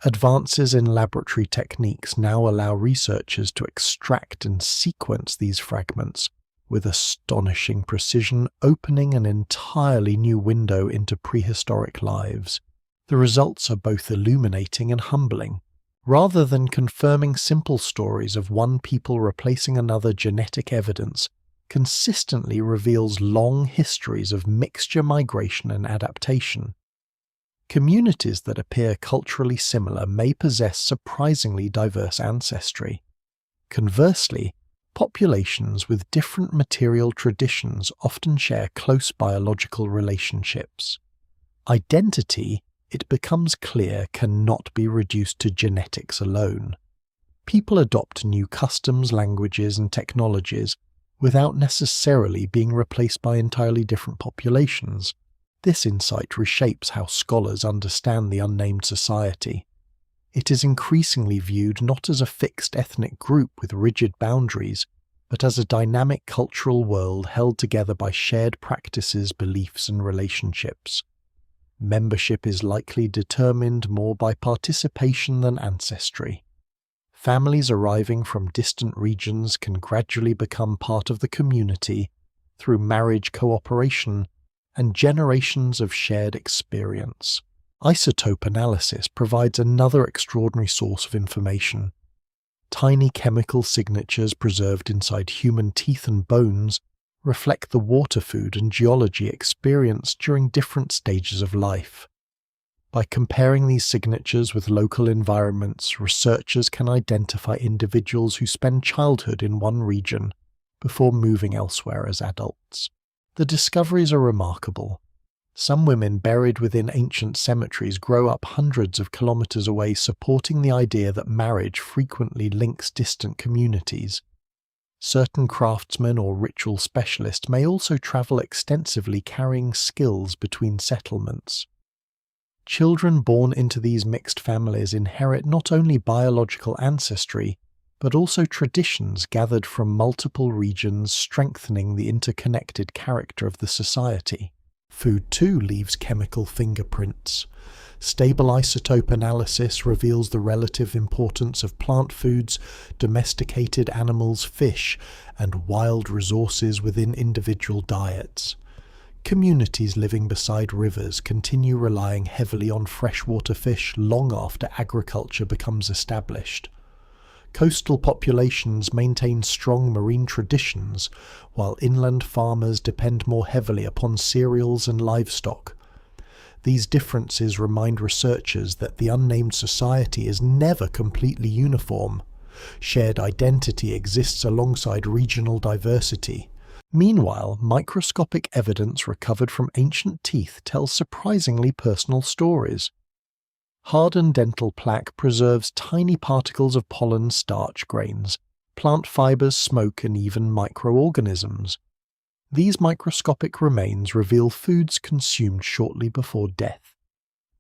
Advances in laboratory techniques now allow researchers to extract and sequence these fragments with astonishing precision, opening an entirely new window into prehistoric lives. The results are both illuminating and humbling. Rather than confirming simple stories of one people replacing another, genetic evidence consistently reveals long histories of mixture, migration, and adaptation. Communities that appear culturally similar may possess surprisingly diverse ancestry. Conversely, populations with different material traditions often share close biological relationships. Identity, it becomes clear, cannot be reduced to genetics alone. People adopt new customs, languages, and technologies without necessarily being replaced by entirely different populations. This insight reshapes how scholars understand the unnamed society. It is increasingly viewed not as a fixed ethnic group with rigid boundaries, but as a dynamic cultural world held together by shared practices, beliefs, and relationships. Membership is likely determined more by participation than ancestry. Families arriving from distant regions can gradually become part of the community through marriage cooperation and generations of shared experience. Isotope analysis provides another extraordinary source of information. Tiny chemical signatures preserved inside human teeth and bones reflect the water, food, and geology experienced during different stages of life. By comparing these signatures with local environments, researchers can identify individuals who spend childhood in one region before moving elsewhere as adults. The discoveries are remarkable. Some women buried within ancient cemeteries grow up hundreds of kilometers away, supporting the idea that marriage frequently links distant communities. Certain craftsmen or ritual specialists may also travel extensively, carrying skills between settlements. Children born into these mixed families inherit not only biological ancestry, but also traditions gathered from multiple regions, strengthening the interconnected character of the society. Food too leaves chemical fingerprints. Stable isotope analysis reveals the relative importance of plant foods, domesticated animals, fish, and wild resources within individual diets. Communities living beside rivers continue relying heavily on freshwater fish long after agriculture becomes established. Coastal populations maintain strong marine traditions, while inland farmers depend more heavily upon cereals and livestock. These differences remind researchers that the unnamed society is never completely uniform. Shared identity exists alongside regional diversity. Meanwhile, microscopic evidence recovered from ancient teeth tells surprisingly personal stories. Hardened dental plaque preserves tiny particles of pollen, starch grains, plant fibers, smoke, and even microorganisms. These microscopic remains reveal foods consumed shortly before death.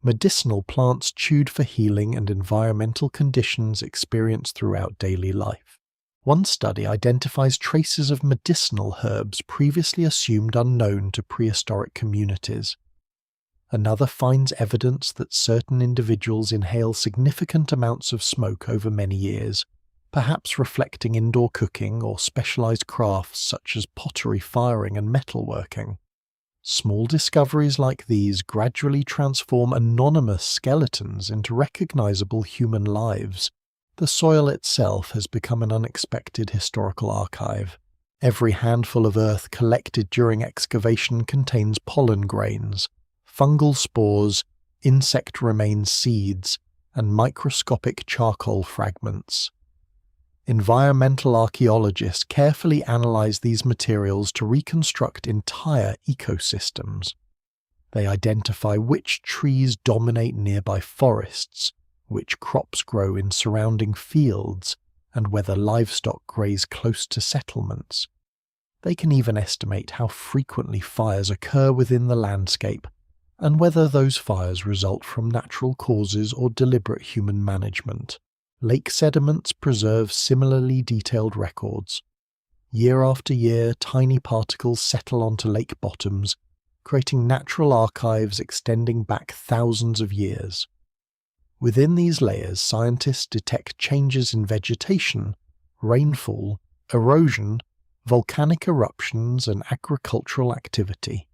Medicinal plants chewed for healing and environmental conditions experienced throughout daily life. One study identifies traces of medicinal herbs previously assumed unknown to prehistoric communities. Another finds evidence that certain individuals inhale significant amounts of smoke over many years, perhaps reflecting indoor cooking or specialized crafts such as pottery, firing, and metalworking. Small discoveries like these gradually transform anonymous skeletons into recognizable human lives. The soil itself has become an unexpected historical archive. Every handful of earth collected during excavation contains pollen grains, fungal spores, insect remains, seeds, and microscopic charcoal fragments. Environmental archaeologists carefully analyze these materials to reconstruct entire ecosystems. They identify which trees dominate nearby forests, which crops grow in surrounding fields, and whether livestock graze close to settlements. They can even estimate how frequently fires occur within the landscape, and whether those fires result from natural causes or deliberate human management. Lake sediments preserve similarly detailed records. Year after year, tiny particles settle onto lake bottoms, creating natural archives extending back thousands of years. Within these layers, scientists detect changes in vegetation, rainfall, erosion, volcanic eruptions, and agricultural activity.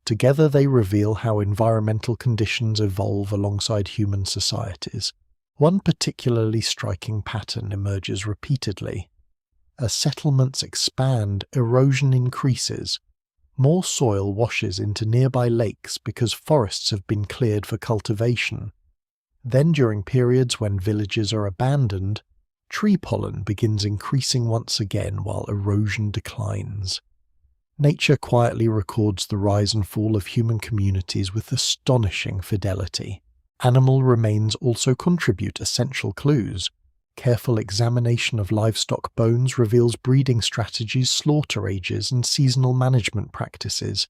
Together they reveal how environmental conditions evolve alongside human societies. One particularly striking pattern emerges repeatedly. As settlements expand, erosion increases. More soil washes into nearby lakes because forests have been cleared for cultivation. Then, during periods when villages are abandoned, tree pollen begins increasing once again while erosion declines. Nature quietly records the rise and fall of human communities with astonishing fidelity. Animal remains also contribute essential clues. Careful examination of livestock bones reveals breeding strategies, slaughter ages, and seasonal management practices.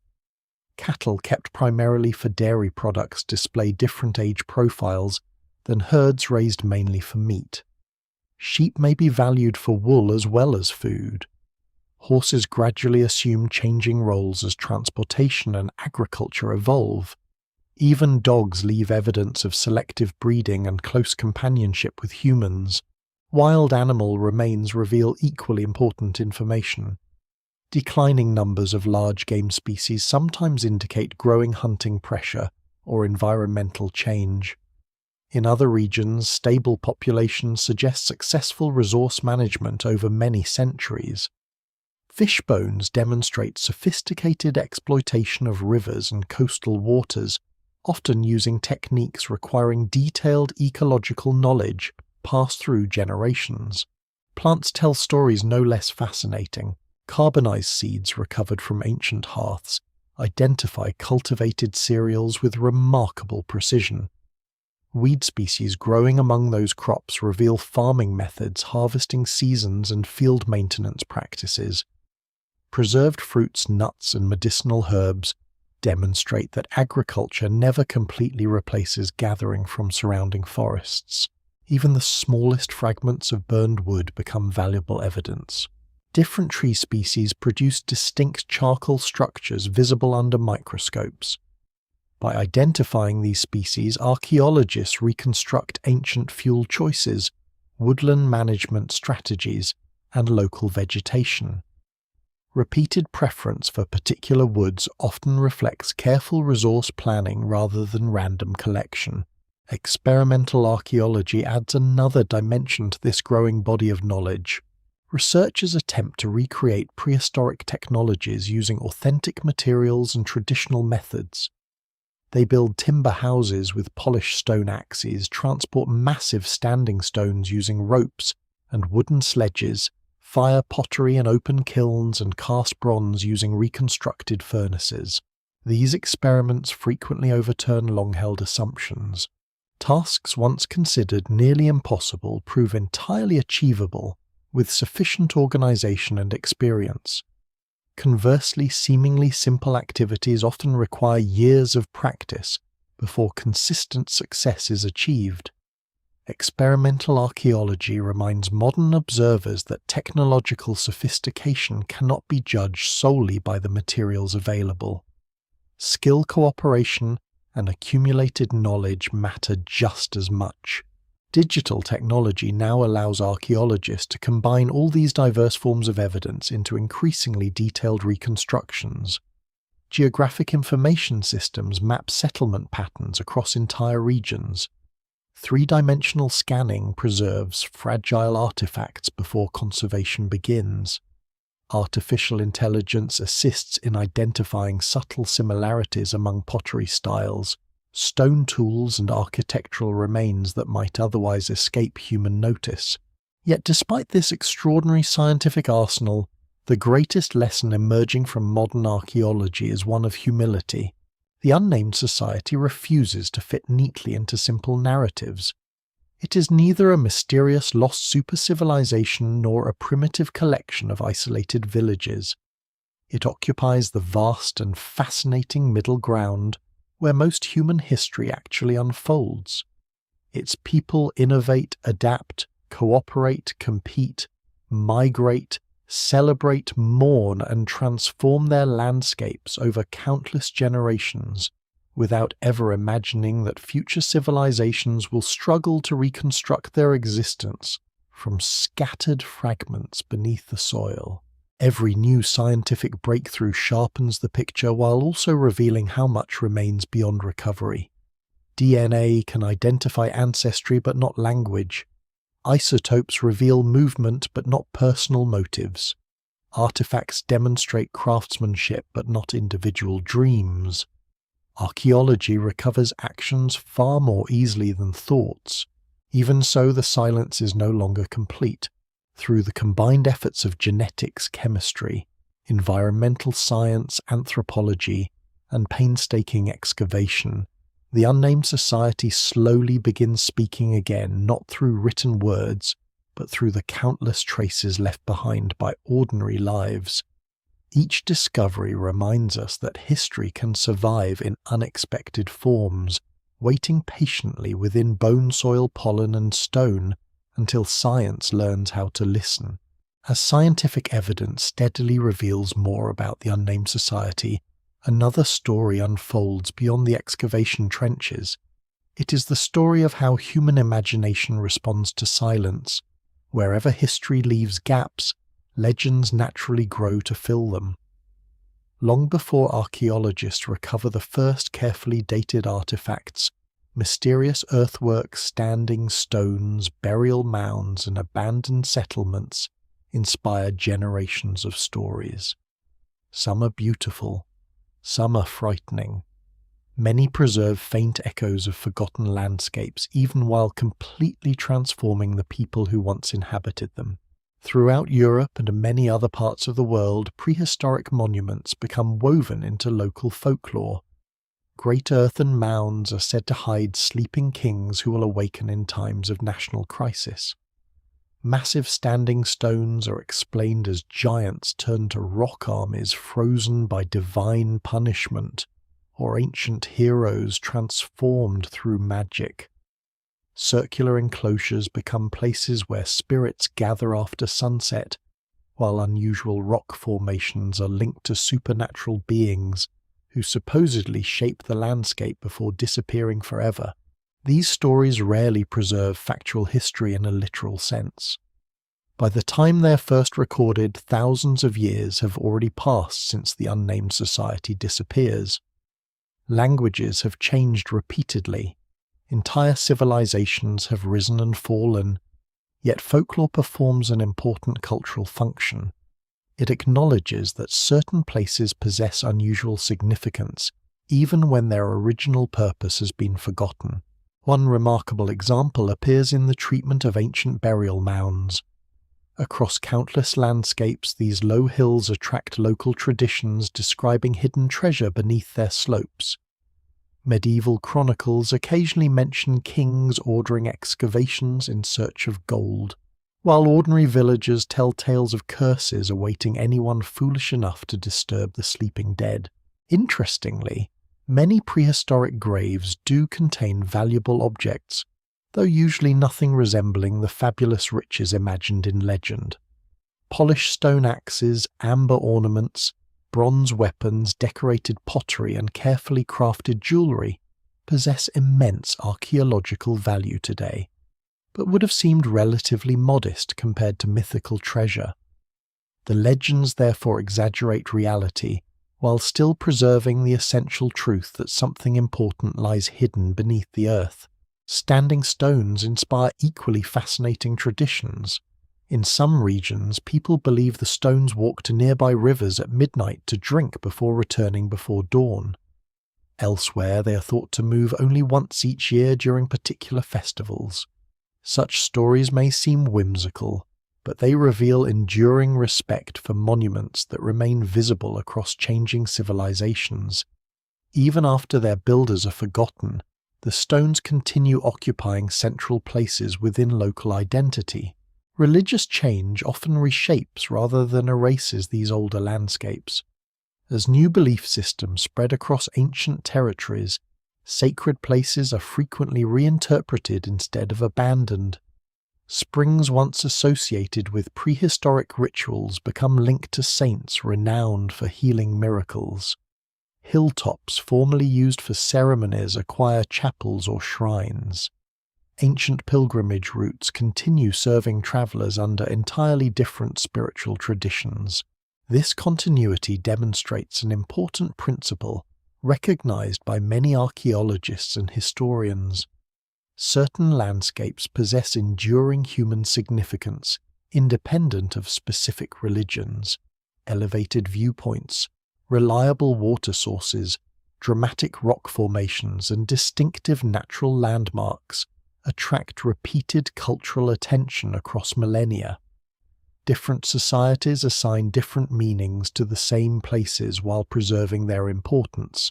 Cattle kept primarily for dairy products display different age profiles than herds raised mainly for meat. Sheep may be valued for wool as well as food. Horses gradually assume changing roles as transportation and agriculture evolve. Even dogs leave evidence of selective breeding and close companionship with humans. Wild animal remains reveal equally important information. Declining numbers of large game species sometimes indicate growing hunting pressure or environmental change. In other regions, stable populations suggest successful resource management over many centuries. Fish bones demonstrate sophisticated exploitation of rivers and coastal waters, often using techniques requiring detailed ecological knowledge passed through generations. Plants tell stories no less fascinating. Carbonized seeds recovered from ancient hearths identify cultivated cereals with remarkable precision. Weed species growing among those crops reveal farming methods, harvesting seasons, and field maintenance practices. Preserved fruits, nuts, and medicinal herbs demonstrate that agriculture never completely replaces gathering from surrounding forests. Even the smallest fragments of burned wood become valuable evidence. Different tree species produce distinct charcoal structures visible under microscopes. By identifying these species, archaeologists reconstruct ancient fuel choices, woodland management strategies, and local vegetation. Repeated preference for particular woods often reflects careful resource planning rather than random collection. Experimental archaeology adds another dimension to this growing body of knowledge. Researchers attempt to recreate prehistoric technologies using authentic materials and traditional methods. They build timber houses with polished stone axes, transport massive standing stones using ropes and wooden sledges, fire pottery in open kilns, and cast bronze using reconstructed furnaces. These experiments frequently overturn long-held assumptions. Tasks once considered nearly impossible prove entirely achievable with sufficient organization and experience. Conversely, seemingly simple activities often require years of practice before consistent success is achieved. Experimental archaeology reminds modern observers that technological sophistication cannot be judged solely by the materials available. Skill cooperation and accumulated knowledge matter just as much. Digital technology now allows archaeologists to combine all these diverse forms of evidence into increasingly detailed reconstructions. Geographic information systems map settlement patterns across entire regions. Three-dimensional scanning preserves fragile artifacts before conservation begins. Artificial intelligence assists in identifying subtle similarities among pottery styles, stone tools, and architectural remains that might otherwise escape human notice. Yet despite this extraordinary scientific arsenal, the greatest lesson emerging from modern archaeology is one of humility. The unnamed society refuses to fit neatly into simple narratives. It is neither a mysterious lost super-civilization nor a primitive collection of isolated villages. It occupies the vast and fascinating middle ground where most human history actually unfolds. Its people innovate, adapt, cooperate, compete, migrate, celebrate, mourn, and transform their landscapes over countless generations, without ever imagining that future civilizations will struggle to reconstruct their existence from scattered fragments beneath the soil. Every new scientific breakthrough sharpens the picture while also revealing how much remains beyond recovery. DNA can identify ancestry but not language. Isotopes reveal movement but not personal motives. Artifacts demonstrate craftsmanship but not individual dreams. Archaeology recovers actions far more easily than thoughts. Even so, the silence is no longer complete. Through the combined efforts of genetics, chemistry, environmental science, anthropology, and painstaking excavation, the unnamed society slowly begins speaking again, not through written words, but through the countless traces left behind by ordinary lives. Each discovery reminds us that history can survive in unexpected forms, waiting patiently within bone, soil, pollen, and stone until science learns how to listen. As scientific evidence steadily reveals more about the unnamed society, another story unfolds beyond the excavation trenches. It is the story of how human imagination responds to silence. Wherever history leaves gaps, legends naturally grow to fill them. Long before archaeologists recover the first carefully dated artifacts, mysterious earthworks, standing stones, burial mounds, and abandoned settlements inspire generations of stories. Some are beautiful, some are frightening. Many preserve faint echoes of forgotten landscapes, even while completely transforming the people who once inhabited them. Throughout Europe and many other parts of the world, prehistoric monuments become woven into local folklore. Great earthen mounds are said to hide sleeping kings who will awaken in times of national crisis. Massive standing stones are explained as giants turned to rock armies frozen by divine punishment, or ancient heroes transformed through magic. Circular enclosures become places where spirits gather after sunset, while unusual rock formations are linked to supernatural beings who supposedly shape the landscape before disappearing forever. These stories rarely preserve factual history in a literal sense. By the time they are first recorded, thousands of years have already passed since the unnamed society disappears. Languages have changed repeatedly. Entire civilizations have risen and fallen, yet folklore performs an important cultural function. It acknowledges that certain places possess unusual significance, even when their original purpose has been forgotten. One remarkable example appears in the treatment of ancient burial mounds. Across countless landscapes, these low hills attract local traditions describing hidden treasure beneath their slopes. Medieval chronicles occasionally mention kings ordering excavations in search of gold, while ordinary villagers tell tales of curses awaiting anyone foolish enough to disturb the sleeping dead. Interestingly, many prehistoric graves do contain valuable objects, though usually nothing resembling the fabulous riches imagined in legend. Polished stone axes, amber ornaments, bronze weapons, decorated pottery, and carefully crafted jewellery possess immense archaeological value today, but would have seemed relatively modest compared to mythical treasure. The legends therefore exaggerate reality, while still preserving the essential truth that something important lies hidden beneath the earth. Standing stones inspire equally fascinating traditions. In some regions, people believe the stones walk to nearby rivers at midnight to drink before returning before dawn. Elsewhere, they are thought to move only once each year during particular festivals. Such stories may seem whimsical, but they reveal enduring respect for monuments that remain visible across changing civilizations. Even after their builders are forgotten, the stones continue occupying central places within local identity. Religious change often reshapes rather than erases these older landscapes. As new belief systems spread across ancient territories, sacred places are frequently reinterpreted instead of abandoned. Springs once associated with prehistoric rituals become linked to saints renowned for healing miracles. Hilltops formerly used for ceremonies acquire chapels or shrines. Ancient pilgrimage routes continue serving travelers under entirely different spiritual traditions. This continuity demonstrates an important principle recognized by many archaeologists and historians. Certain landscapes possess enduring human significance, independent of specific religions. Elevated viewpoints, reliable water sources, dramatic rock formations, and distinctive natural landmarks attract repeated cultural attention across millennia. Different societies assign different meanings to the same places while preserving their importance.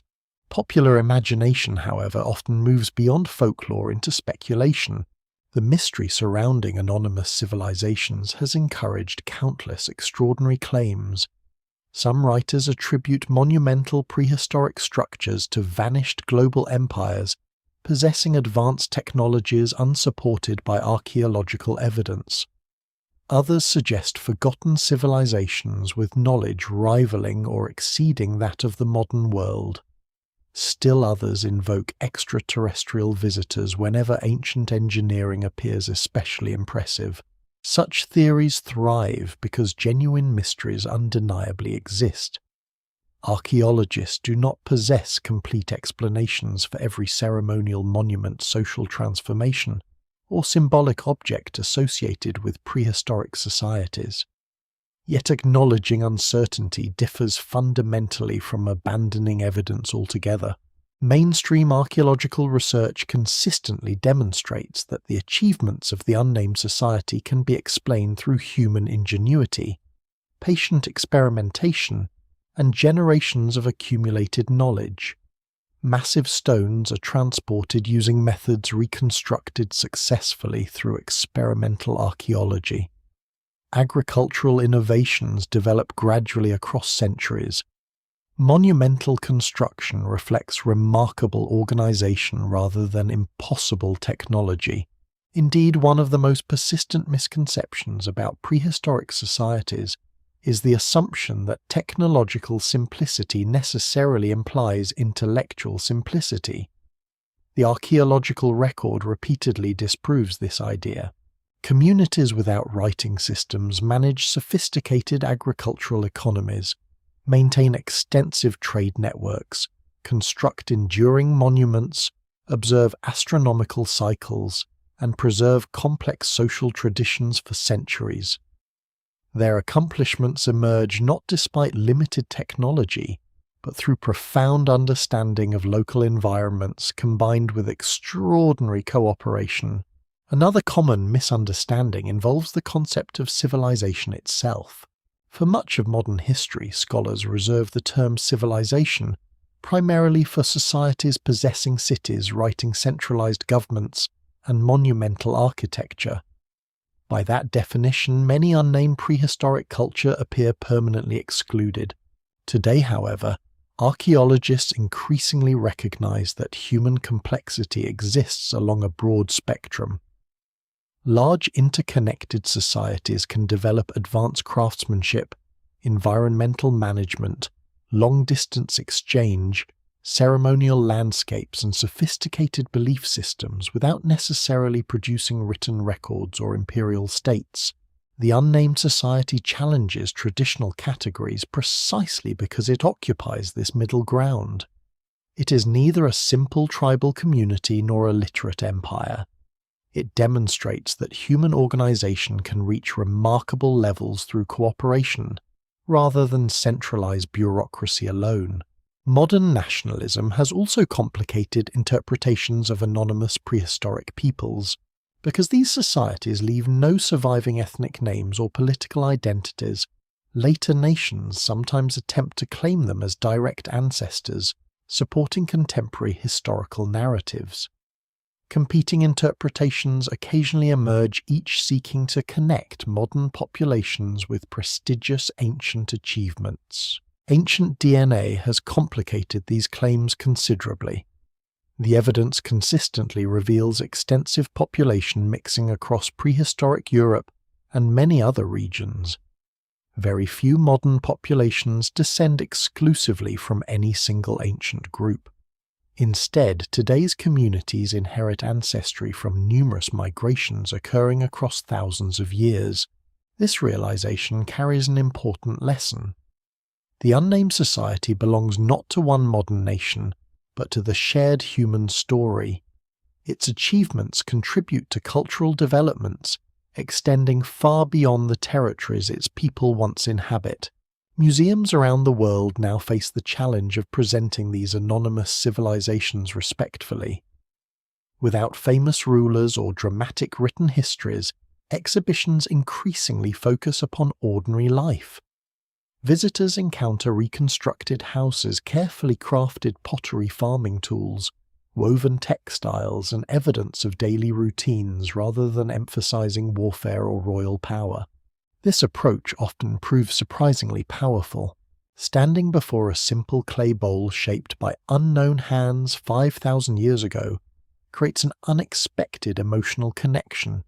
Popular imagination, however, often moves beyond folklore into speculation. The mystery surrounding anonymous civilizations has encouraged countless extraordinary claims. Some writers attribute monumental prehistoric structures to vanished global empires possessing advanced technologies unsupported by archaeological evidence. Others suggest forgotten civilizations with knowledge rivaling or exceeding that of the modern world. Still others invoke extraterrestrial visitors whenever ancient engineering appears especially impressive. Such theories thrive because genuine mysteries undeniably exist. Archaeologists do not possess complete explanations for every ceremonial monument, social transformation, or symbolic object associated with prehistoric societies. Yet acknowledging uncertainty differs fundamentally from abandoning evidence altogether. Mainstream archaeological research consistently demonstrates that the achievements of the unnamed society can be explained through human ingenuity, patient experimentation, and generations of accumulated knowledge. Massive stones are transported using methods reconstructed successfully through experimental archaeology. Agricultural innovations develop gradually across centuries. Monumental construction reflects remarkable organization rather than impossible technology. Indeed, one of the most persistent misconceptions about prehistoric societies is the assumption that technological simplicity necessarily implies intellectual simplicity. The archaeological record repeatedly disproves this idea. Communities without writing systems manage sophisticated agricultural economies, maintain extensive trade networks, construct enduring monuments, observe astronomical cycles, and preserve complex social traditions for centuries. Their accomplishments emerge not despite limited technology, but through profound understanding of local environments combined with extraordinary cooperation. Another common misunderstanding involves the concept of civilization itself. For much of modern history, scholars reserve the term civilization primarily for societies possessing cities, writing centralized governments, and monumental architecture. By that definition, many unnamed prehistoric culture appear permanently excluded. Today, however, archaeologists increasingly recognize that human complexity exists along a broad spectrum. Large interconnected societies can develop advanced craftsmanship, environmental management, long-distance exchange, ceremonial landscapes, and sophisticated belief systems without necessarily producing written records or imperial states. The unnamed society challenges traditional categories precisely because it occupies this middle ground. It is neither a simple tribal community nor a literate empire. It demonstrates that human organization can reach remarkable levels through cooperation, rather than centralized bureaucracy alone. Modern nationalism has also complicated interpretations of anonymous prehistoric peoples, because these societies leave no surviving ethnic names or political identities. Later nations sometimes attempt to claim them as direct ancestors, supporting contemporary historical narratives. Competing interpretations occasionally emerge, each seeking to connect modern populations with prestigious ancient achievements. Ancient DNA has complicated these claims considerably. The evidence consistently reveals extensive population mixing across prehistoric Europe and many other regions. Very few modern populations descend exclusively from any single ancient group. Instead, today's communities inherit ancestry from numerous migrations occurring across thousands of years. This realization carries an important lesson. The unnamed society belongs not to one modern nation, but to the shared human story. Its achievements contribute to cultural developments, extending far beyond the territories its people once inhabit. Museums around the world now face the challenge of presenting these anonymous civilizations respectfully. Without famous rulers or dramatic written histories, exhibitions increasingly focus upon ordinary life. Visitors encounter reconstructed houses, carefully crafted pottery, farming tools, woven textiles, and evidence of daily routines rather than emphasizing warfare or royal power. This approach often proves surprisingly powerful. Standing before a simple clay bowl shaped by unknown hands 5,000 years ago creates an unexpected emotional connection.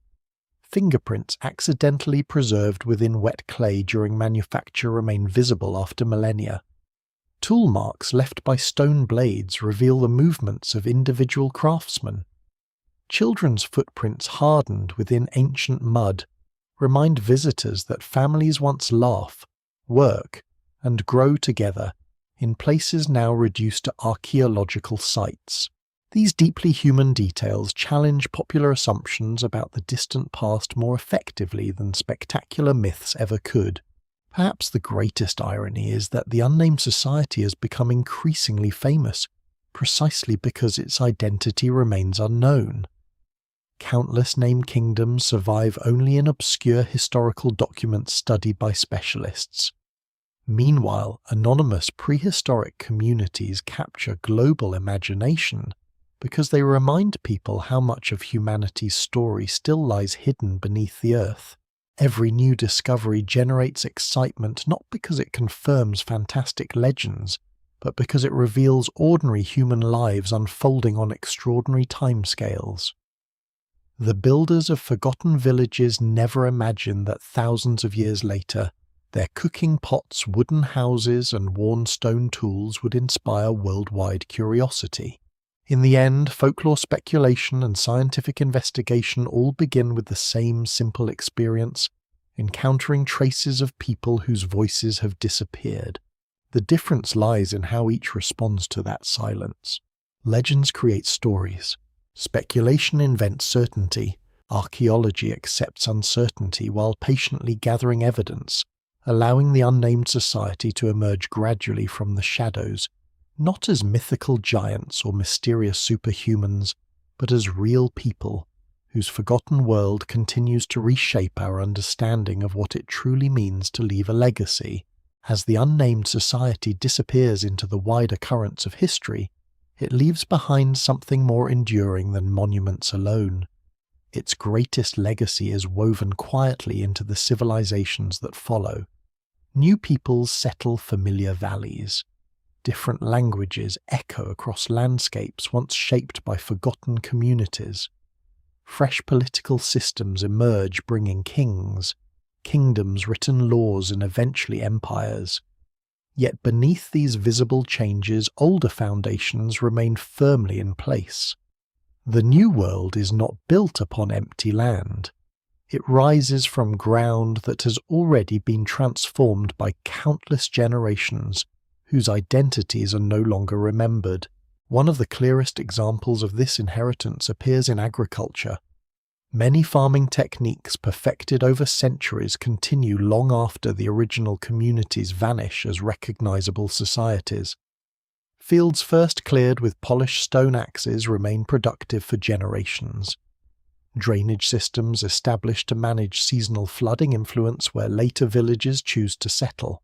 Fingerprints accidentally preserved within wet clay during manufacture remain visible after millennia. Tool marks left by stone blades reveal the movements of individual craftsmen. Children's footprints hardened within ancient mud remind visitors that families once laugh, work, and grow together in places now reduced to archaeological sites. These deeply human details challenge popular assumptions about the distant past more effectively than spectacular myths ever could. Perhaps the greatest irony is that the unnamed society has become increasingly famous precisely because its identity remains unknown. Countless named kingdoms survive only in obscure historical documents studied by specialists. Meanwhile, anonymous prehistoric communities capture global imagination because they remind people how much of humanity's story still lies hidden beneath the earth. Every new discovery generates excitement not because it confirms fantastic legends, but because it reveals ordinary human lives unfolding on extraordinary timescales. The builders of forgotten villages never imagined that thousands of years later, their cooking pots, wooden houses, and worn stone tools would inspire worldwide curiosity. In the end, folklore speculation and scientific investigation all begin with the same simple experience, encountering traces of people whose voices have disappeared. The difference lies in how each responds to that silence. Legends create stories. Speculation invents certainty. Archaeology accepts uncertainty while patiently gathering evidence, allowing the unnamed society to emerge gradually from the shadows, not as mythical giants or mysterious superhumans, but as real people whose forgotten world continues to reshape our understanding of what it truly means to leave a legacy. As the unnamed society disappears into the wider currents of history, it leaves behind something more enduring than monuments alone. Its greatest legacy is woven quietly into the civilizations that follow. New peoples settle familiar valleys. Different languages echo across landscapes once shaped by forgotten communities. Fresh political systems emerge, bringing kings, kingdoms, written laws, and eventually empires. Yet beneath these visible changes, older foundations remain firmly in place. The new world is not built upon empty land. It rises from ground that has already been transformed by countless generations whose identities are no longer remembered. One of the clearest examples of this inheritance appears in agriculture. Many farming techniques perfected over centuries continue long after the original communities vanish as recognizable societies. Fields first cleared with polished stone axes remain productive for generations. Drainage systems established to manage seasonal flooding influence where later villages choose to settle.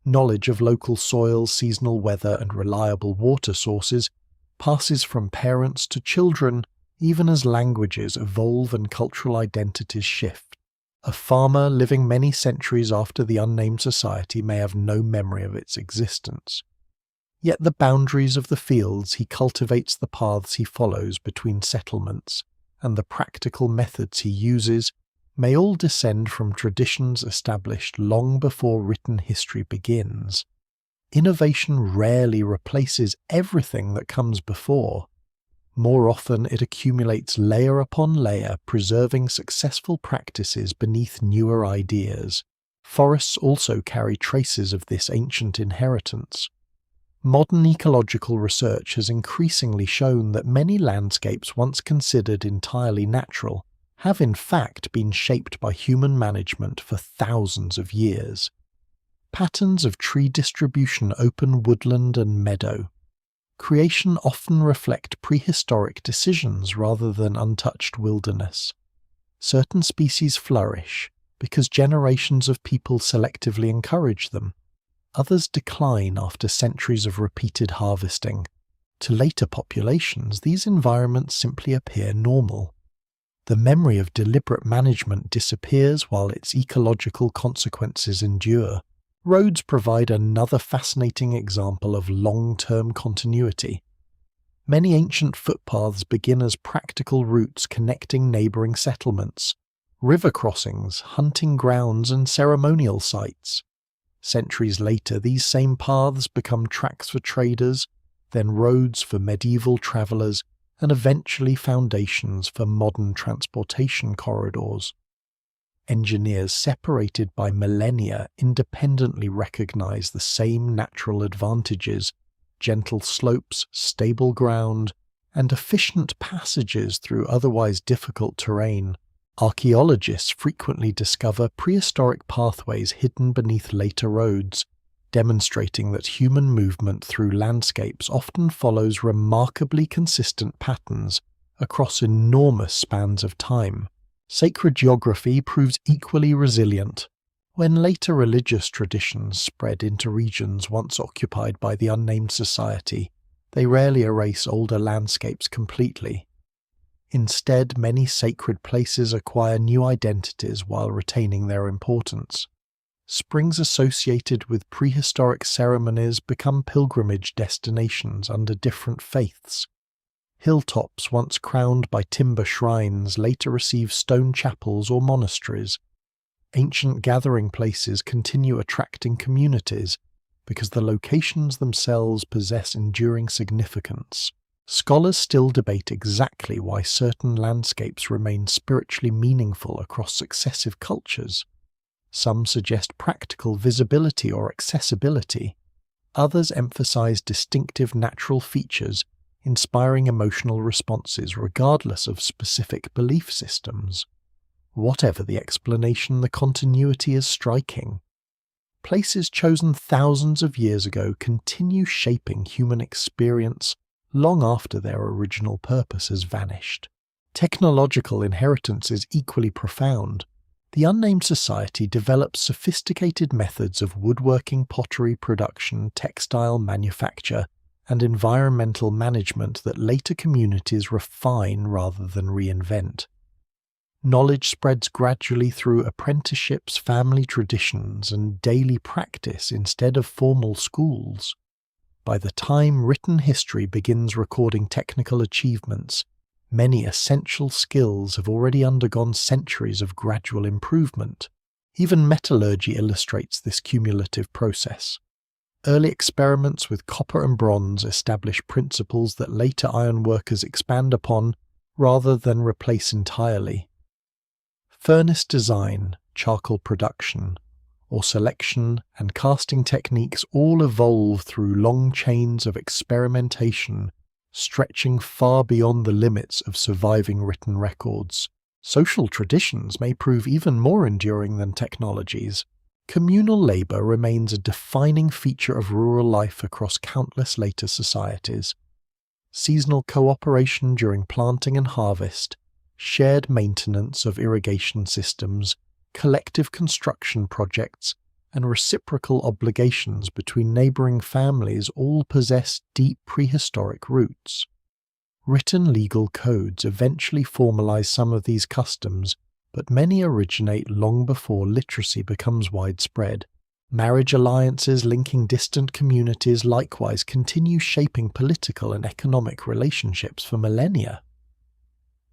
Knowledge of local soils, seasonal weather, and reliable water sources passes from parents to children even as languages evolve and cultural identities shift. A farmer living many centuries after the unnamed society may have no memory of its existence. Yet the boundaries of the fields he cultivates, the paths he follows between settlements, and the practical methods he uses may all descend from traditions established long before written history begins. Innovation rarely replaces everything that comes before. More often it accumulates layer upon layer, preserving successful practices beneath newer ideas. Forests also carry traces of this ancient inheritance. Modern ecological research has increasingly shown that many landscapes once considered entirely natural have in fact been shaped by human management for thousands of years. Patterns of tree distribution open woodland and meadow. Creation often reflect prehistoric decisions rather than untouched wilderness. Certain species flourish because generations of people selectively encourage them. Others decline after centuries of repeated harvesting. To later populations, these environments simply appear normal. The memory of deliberate management disappears while its ecological consequences endure. Roads provide another fascinating example of long-term continuity. Many ancient footpaths begin as practical routes connecting neighbouring settlements, river crossings, hunting grounds, and ceremonial sites. Centuries later, these same paths become tracks for traders, then roads for medieval travellers, and eventually foundations for modern transportation corridors. Engineers separated by millennia independently recognize the same natural advantages: gentle slopes, stable ground, and efficient passages through otherwise difficult terrain. Archaeologists frequently discover prehistoric pathways hidden beneath later roads, demonstrating that human movement through landscapes often follows remarkably consistent patterns across enormous spans of time. Sacred geography proves equally resilient. When later religious traditions spread into regions once occupied by the unnamed society, they rarely erase older landscapes completely. Instead, many sacred places acquire new identities while retaining their importance. Springs associated with prehistoric ceremonies become pilgrimage destinations under different faiths. Hilltops once crowned by timber shrines later receive stone chapels or monasteries. Ancient gathering places continue attracting communities because the locations themselves possess enduring significance. Scholars still debate exactly why certain landscapes remain spiritually meaningful across successive cultures. Some suggest practical visibility or accessibility. Others emphasize distinctive natural features, inspiring emotional responses regardless of specific belief systems. Whatever the explanation, the continuity is striking. Places chosen thousands of years ago continue shaping human experience long after their original purpose has vanished. Technological inheritance is equally profound. The unnamed society develops sophisticated methods of woodworking, pottery production, textile manufacture, and environmental management that later communities refine rather than reinvent. Knowledge spreads gradually through apprenticeships, family traditions, and daily practice instead of formal schools. By the time written history begins recording technical achievements, many essential skills have already undergone centuries of gradual improvement. Even metallurgy illustrates this cumulative process. Early experiments with copper and bronze establish principles that later ironworkers expand upon rather than replace entirely. Furnace design, charcoal production, or selection and casting techniques all evolve through long chains of experimentation, stretching far beyond the limits of surviving written records. Social traditions may prove even more enduring than technologies. Communal labour remains a defining feature of rural life across countless later societies. Seasonal cooperation during planting and harvest, shared maintenance of irrigation systems, collective construction projects, and reciprocal obligations between neighbouring families all possess deep prehistoric roots. Written legal codes eventually formalize some of these customs, but many originate long before literacy becomes widespread. Marriage alliances linking distant communities likewise continue shaping political and economic relationships for millennia.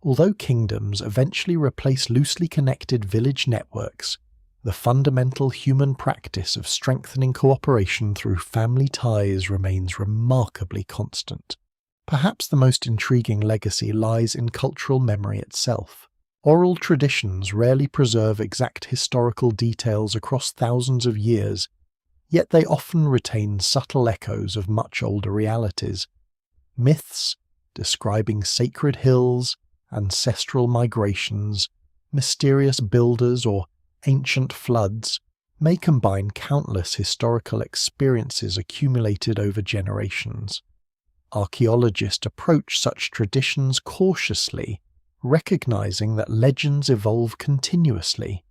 Although kingdoms eventually replace loosely connected village networks, the fundamental human practice of strengthening cooperation through family ties remains remarkably constant. Perhaps the most intriguing legacy lies in cultural memory itself. Oral traditions rarely preserve exact historical details across thousands of years, yet they often retain subtle echoes of much older realities. Myths, describing sacred hills, ancestral migrations, mysterious builders, or ancient floods, may combine countless historical experiences accumulated over generations. Archaeologists approach such traditions cautiously, recognizing that legends evolve continuously.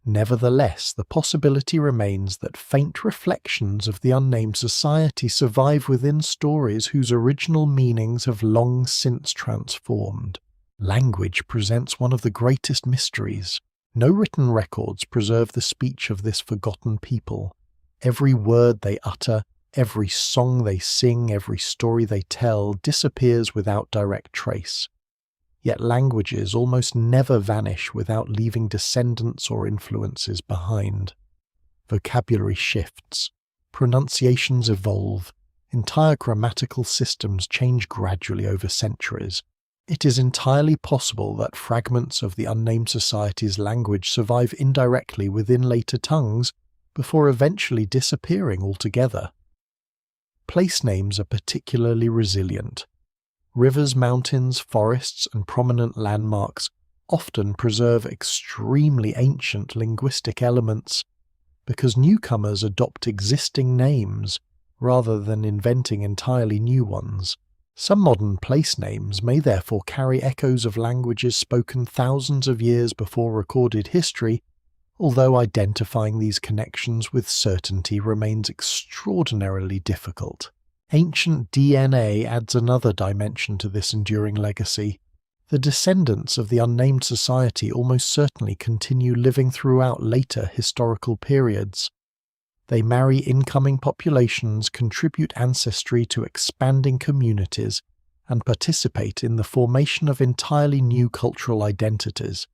Nevertheless, the possibility remains that faint reflections of the unnamed society survive within stories whose original meanings have long since transformed. Language presents one of the greatest mysteries. No written records preserve the speech of this forgotten people. Every word they utter, every song they sing, every story they tell disappears without direct trace. Yet languages almost never vanish without leaving descendants or influences behind. Vocabulary shifts, pronunciations evolve, entire grammatical systems change gradually over centuries. It is entirely possible that fragments of the unnamed society's language survive indirectly within later tongues before eventually disappearing altogether. Place names are particularly resilient. Rivers, mountains, forests, and prominent landmarks often preserve extremely ancient linguistic elements because newcomers adopt existing names rather than inventing entirely new ones. Some modern place names may therefore carry echoes of languages spoken thousands of years before recorded history, although identifying these connections with certainty remains extraordinarily difficult. Ancient DNA adds another dimension to this enduring legacy. The descendants of the unnamed society almost certainly continue living throughout later historical periods. They marry incoming populations, contribute ancestry to expanding communities, and participate in the formation of entirely new cultural identities.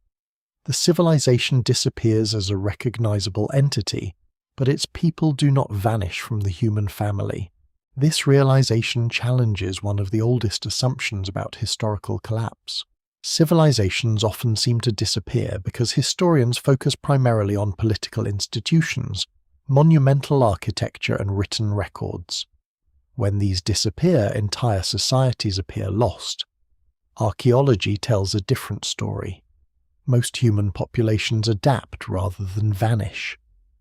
The civilization disappears as a recognizable entity, but its people do not vanish from the human family. This realization challenges one of the oldest assumptions about historical collapse. Civilizations often seem to disappear because historians focus primarily on political institutions, monumental architecture, and written records. When these disappear, entire societies appear lost. Archaeology tells a different story. Most human populations adapt rather than vanish.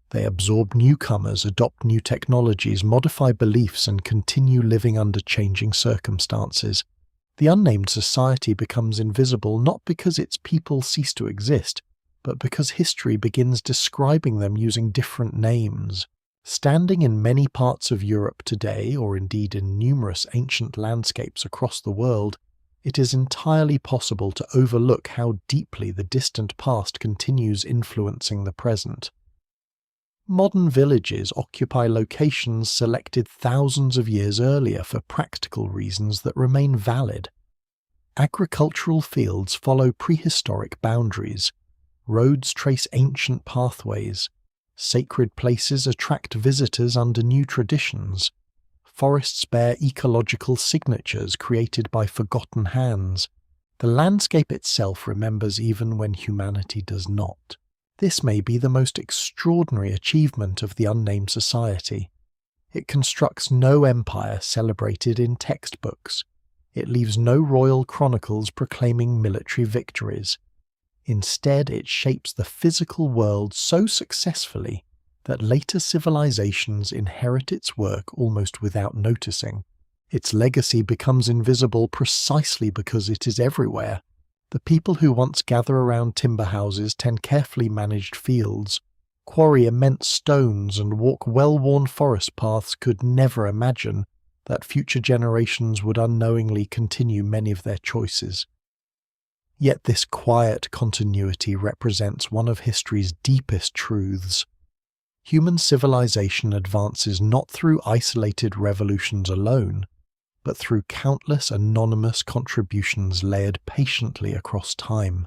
They absorb newcomers, adopt new technologies, modify beliefs, and continue living under changing circumstances. The unnamed society becomes invisible not because its people cease to exist, but because history begins describing them using different names. Standing in many parts of Europe today, or indeed in numerous ancient landscapes across the world, it is entirely possible to overlook how deeply the distant past continues influencing the present. Modern villages occupy locations selected thousands of years earlier for practical reasons that remain valid. Agricultural fields follow prehistoric boundaries. Roads trace ancient pathways. Sacred places attract visitors under new traditions. Forests bear ecological signatures created by forgotten hands. The landscape itself remembers even when humanity does not. This may be the most extraordinary achievement of the unnamed society. It constructs no empire celebrated in textbooks. It leaves no royal chronicles proclaiming military victories. Instead, it shapes the physical world so successfully that later civilizations inherit its work almost without noticing. Its legacy becomes invisible precisely because it is everywhere. The people who once gather around timber houses tend carefully managed fields, quarry immense stones and walk well-worn forest paths could never imagine that future generations would unknowingly continue many of their choices. Yet this quiet continuity represents one of history's deepest truths. Human civilization advances not through isolated revolutions alone, but through countless anonymous contributions layered patiently across time.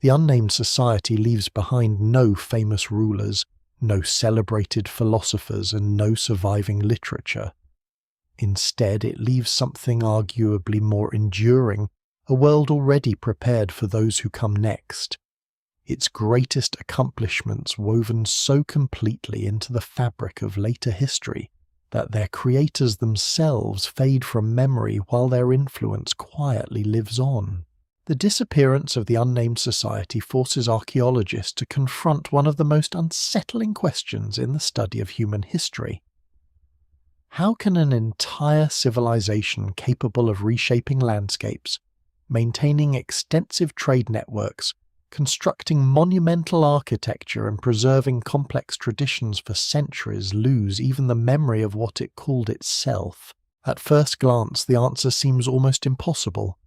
The unnamed society leaves behind no famous rulers, no celebrated philosophers, and no surviving literature. Instead, it leaves something arguably more enduring, a world already prepared for those who come next. Its greatest accomplishments woven so completely into the fabric of later history that their creators themselves fade from memory while their influence quietly lives on. The disappearance of the unnamed society forces archaeologists to confront one of the most unsettling questions in the study of human history. How can an entire civilization capable of reshaping landscapes, maintaining extensive trade networks, constructing monumental architecture and preserving complex traditions for centuries lose even the memory of what it called itself? At first glance, the answer seems almost impossible.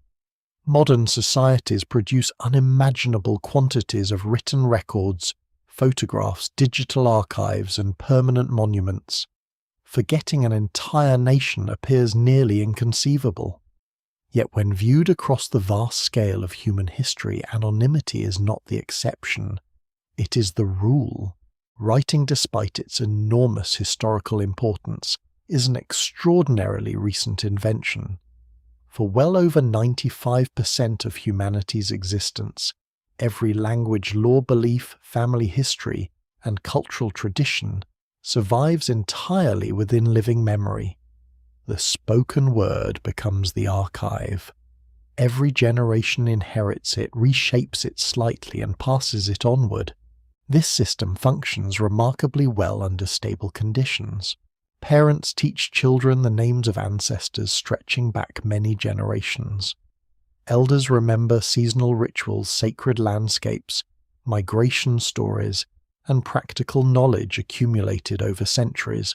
Modern societies produce unimaginable quantities of written records, photographs, digital archives, and permanent monuments. Forgetting an entire nation appears nearly inconceivable. Yet when viewed across the vast scale of human history, anonymity is not the exception. It is the rule. Writing, despite its enormous historical importance, is an extraordinarily recent invention. For well over 95% of humanity's existence, every language, law, belief, family history, and cultural tradition survives entirely within living memory. The spoken word becomes the archive. Every generation inherits it, reshapes it slightly, and passes it onward. This system functions remarkably well under stable conditions. Parents teach children the names of ancestors stretching back many generations. Elders remember seasonal rituals, sacred landscapes, migration stories, and practical knowledge accumulated over centuries.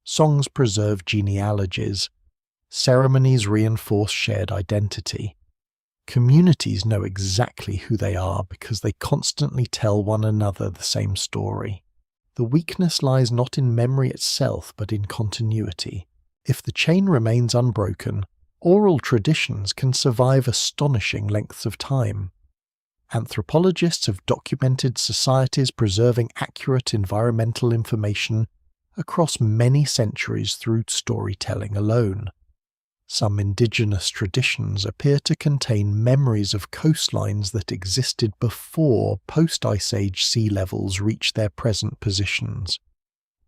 Songs preserve genealogies. Ceremonies reinforce shared identity. Communities know exactly who they are because they constantly tell one another the same story. The weakness lies not in memory itself, but in continuity. If the chain remains unbroken, oral traditions can survive astonishing lengths of time. Anthropologists have documented societies preserving accurate environmental information across many centuries through storytelling alone. Some indigenous traditions appear to contain memories of coastlines that existed before post-Ice Age sea levels reached their present positions.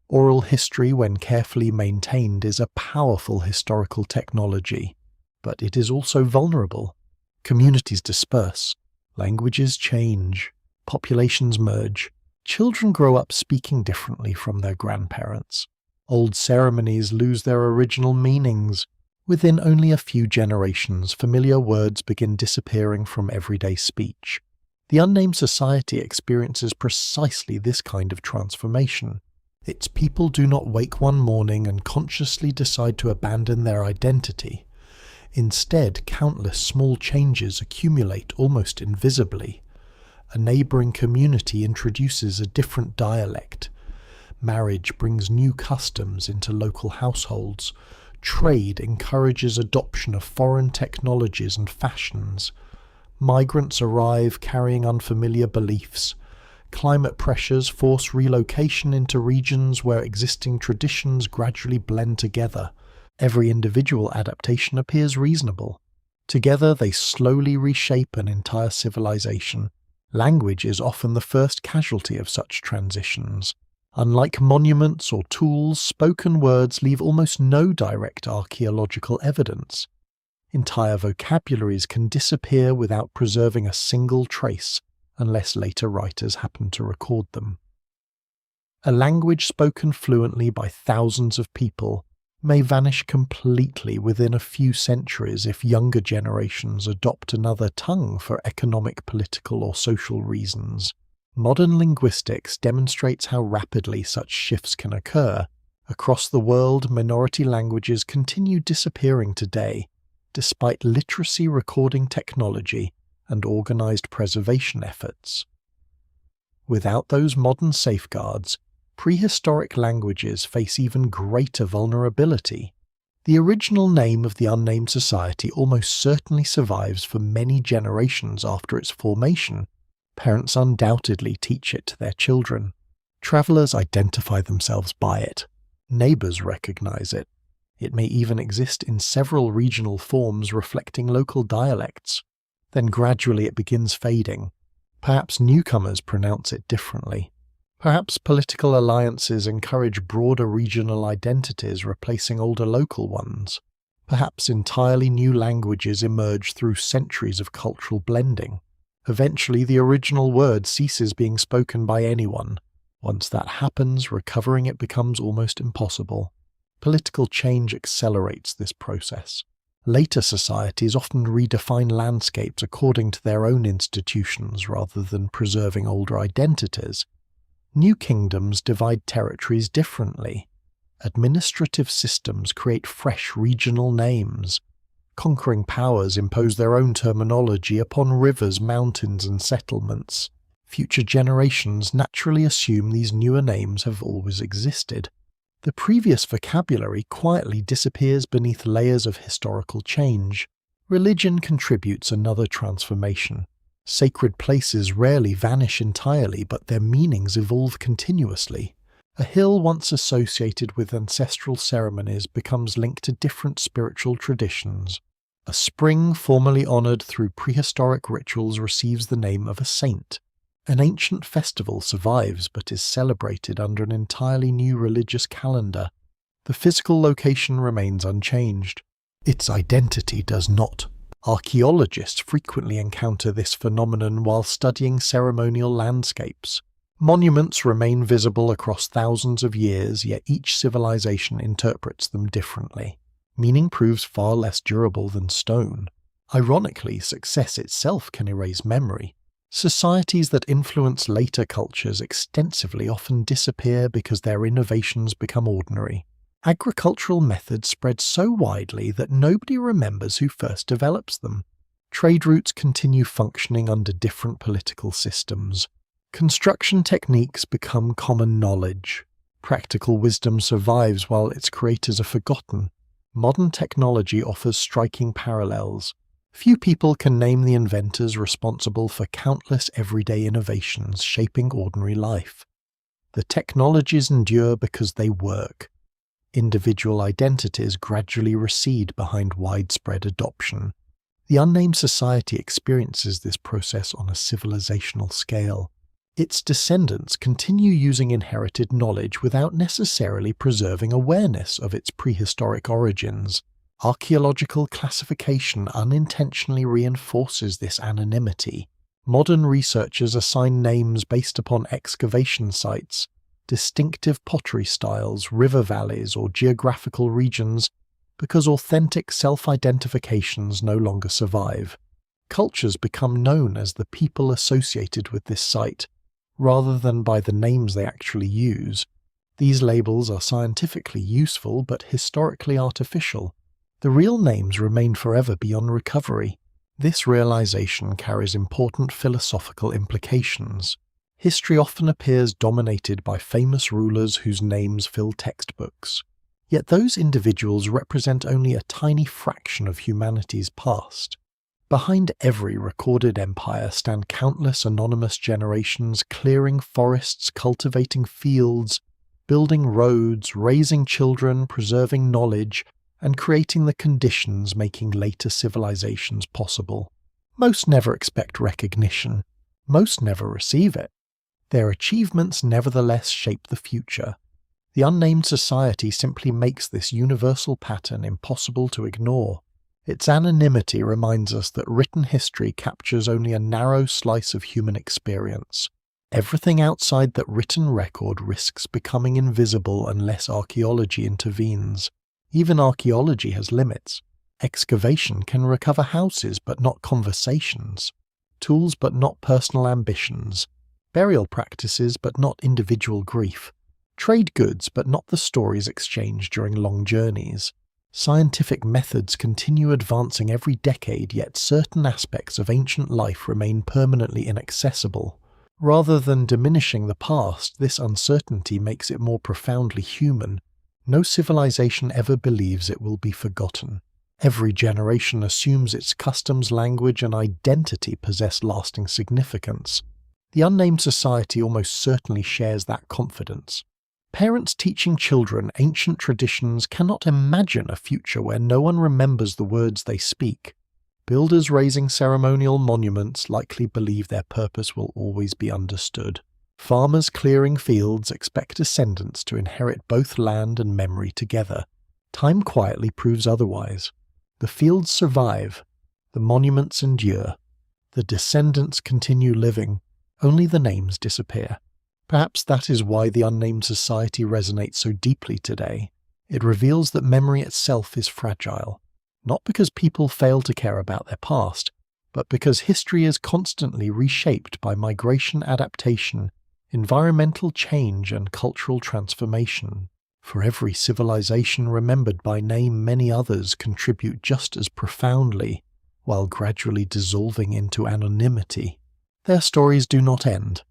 Oral history, when carefully maintained, is a powerful historical technology, but it is also vulnerable. Communities disperse, languages change, populations merge. Children grow up speaking differently from their grandparents. Old ceremonies lose their original meanings. Within only a few generations, familiar words begin disappearing from everyday speech. The unnamed society experiences precisely this kind of transformation. Its people do not wake one morning and consciously decide to abandon their identity. Instead, countless small changes accumulate almost invisibly. A neighbouring community introduces a different dialect. Marriage brings new customs into local households. Trade encourages adoption of foreign technologies and fashions. Migrants arrive carrying unfamiliar beliefs. Climate pressures force relocation into regions where existing traditions gradually blend together. Every individual adaptation appears reasonable. Together they slowly reshape an entire civilization. Language is often the first casualty of such transitions. Unlike monuments or tools, spoken words leave almost no direct archaeological evidence. Entire vocabularies can disappear without preserving a single trace, unless later writers happen to record them. A language spoken fluently by thousands of people may vanish completely within a few centuries if younger generations adopt another tongue for economic, political, or social reasons. Modern linguistics demonstrates how rapidly such shifts can occur. Across the world, minority languages continue disappearing today, despite literacy recording technology and organized preservation efforts. Without those modern safeguards, prehistoric languages face even greater vulnerability. The original name of the unnamed society almost certainly survives for many generations after its formation. Parents undoubtedly teach it to their children. Travelers identify themselves by it. Neighbors recognize it. It may even exist in several regional forms reflecting local dialects. Then gradually it begins fading. Perhaps newcomers pronounce it differently. Perhaps political alliances encourage broader regional identities replacing older local ones. Perhaps entirely new languages emerge through centuries of cultural blending. Eventually, the original word ceases being spoken by anyone. Once that happens, recovering it becomes almost impossible. Political change accelerates this process. Later societies often redefine landscapes according to their own institutions rather than preserving older identities. New kingdoms divide territories differently. Administrative systems create fresh regional names. Conquering powers impose their own terminology upon rivers, mountains, and settlements. Future generations naturally assume these newer names have always existed. The previous vocabulary quietly disappears beneath layers of historical change. Religion contributes another transformation. Sacred places rarely vanish entirely, but their meanings evolve continuously. A hill once associated with ancestral ceremonies becomes linked to different spiritual traditions. A spring formerly honored through prehistoric rituals receives the name of a saint. An ancient festival survives but is celebrated under an entirely new religious calendar. The physical location remains unchanged. Its identity does not. Archaeologists frequently encounter this phenomenon while studying ceremonial landscapes. Monuments remain visible across thousands of years, yet each civilization interprets them differently. Meaning proves far less durable than stone. Ironically, success itself can erase memory. Societies that influence later cultures extensively often disappear because their innovations become ordinary. Agricultural methods spread so widely that nobody remembers who first develops them. Trade routes continue functioning under different political systems. Construction techniques become common knowledge. Practical wisdom survives while its creators are forgotten. Modern technology offers striking parallels. Few people can name the inventors responsible for countless everyday innovations shaping ordinary life. The technologies endure because they work. Individual identities gradually recede behind widespread adoption. The unnamed society experiences this process on a civilizational scale. Its descendants continue using inherited knowledge without necessarily preserving awareness of its prehistoric origins. Archaeological classification unintentionally reinforces this anonymity. Modern researchers assign names based upon excavation sites, distinctive pottery styles, river valleys, or geographical regions because authentic self-identifications no longer survive. Cultures become known as the people associated with this site, rather than by the names they actually use. These labels are scientifically useful but historically artificial. The real names remain forever beyond recovery. This realization carries important philosophical implications. History often appears dominated by famous rulers whose names fill textbooks. Yet those individuals represent only a tiny fraction of humanity's past. Behind every recorded empire stand countless anonymous generations clearing forests, cultivating fields, building roads, raising children, preserving knowledge, and creating the conditions making later civilizations possible. Most never expect recognition. Most never receive it. Their achievements nevertheless shape the future. The unnamed society simply makes this universal pattern impossible to ignore. Its anonymity reminds us that written history captures only a narrow slice of human experience. Everything outside that written record risks becoming invisible unless archaeology intervenes. Even archaeology has limits. Excavation can recover houses but not conversations, tools but not personal ambitions. burial practices but not individual grief, trade goods but not the stories exchanged during long journeys. Scientific methods continue advancing every decade, yet certain aspects of ancient life remain permanently inaccessible. Rather than diminishing the past, this uncertainty makes it more profoundly human. No civilization ever believes it will be forgotten. Every generation assumes its customs, language, and identity possess lasting significance. The unnamed society almost certainly shares that confidence. Parents teaching children ancient traditions cannot imagine a future where no one remembers the words they speak. Builders raising ceremonial monuments likely believe their purpose will always be understood. Farmers clearing fields expect descendants to inherit both land and memory together. Time quietly proves otherwise. The fields survive, the monuments endure, the descendants continue living, only the names disappear. Perhaps that is why the unnamed society resonates so deeply today. It reveals that memory itself is fragile, not because people fail to care about their past, but because history is constantly reshaped by migration, adaptation, environmental change, and cultural transformation. For every civilization remembered by name, many others contribute just as profoundly, while gradually dissolving into anonymity. Their stories do not end.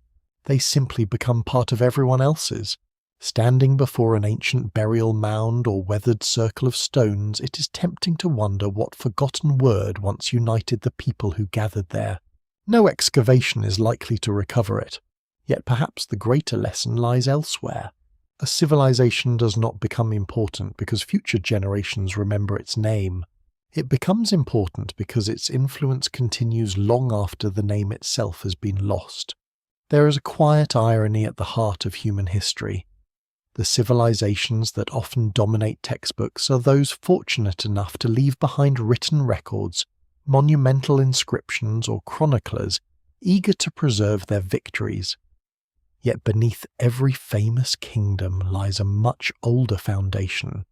They simply become part of everyone else's. Standing before an ancient burial mound or weathered circle of stones, it is tempting to wonder what forgotten word once united the people who gathered there. No excavation is likely to recover it, yet perhaps the greater lesson lies elsewhere. A civilization does not become important because future generations remember its name. It becomes important because its influence continues long after the name itself has been lost. There is a quiet irony at the heart of human history. The civilizations that often dominate textbooks are those fortunate enough to leave behind written records, monumental inscriptions, or chroniclers eager to preserve their victories. Yet beneath every famous kingdom lies a much older foundation,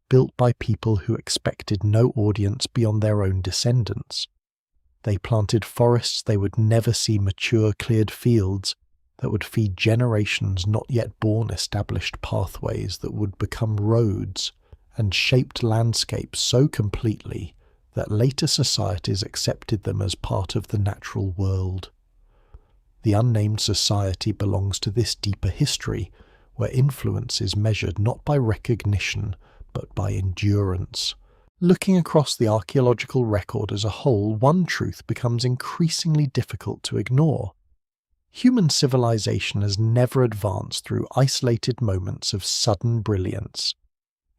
built by people who expected no audience beyond their own descendants. They planted forests they would never see mature, cleared fields that would feed generations not yet born, established pathways that would become roads, and shaped landscapes so completely that later societies accepted them as part of the natural world. The unnamed society belongs to this deeper history, where influence is measured not by recognition, but by endurance. Looking across the archaeological record as a whole, one truth becomes increasingly difficult to ignore. Human civilization has never advanced through isolated moments of sudden brilliance.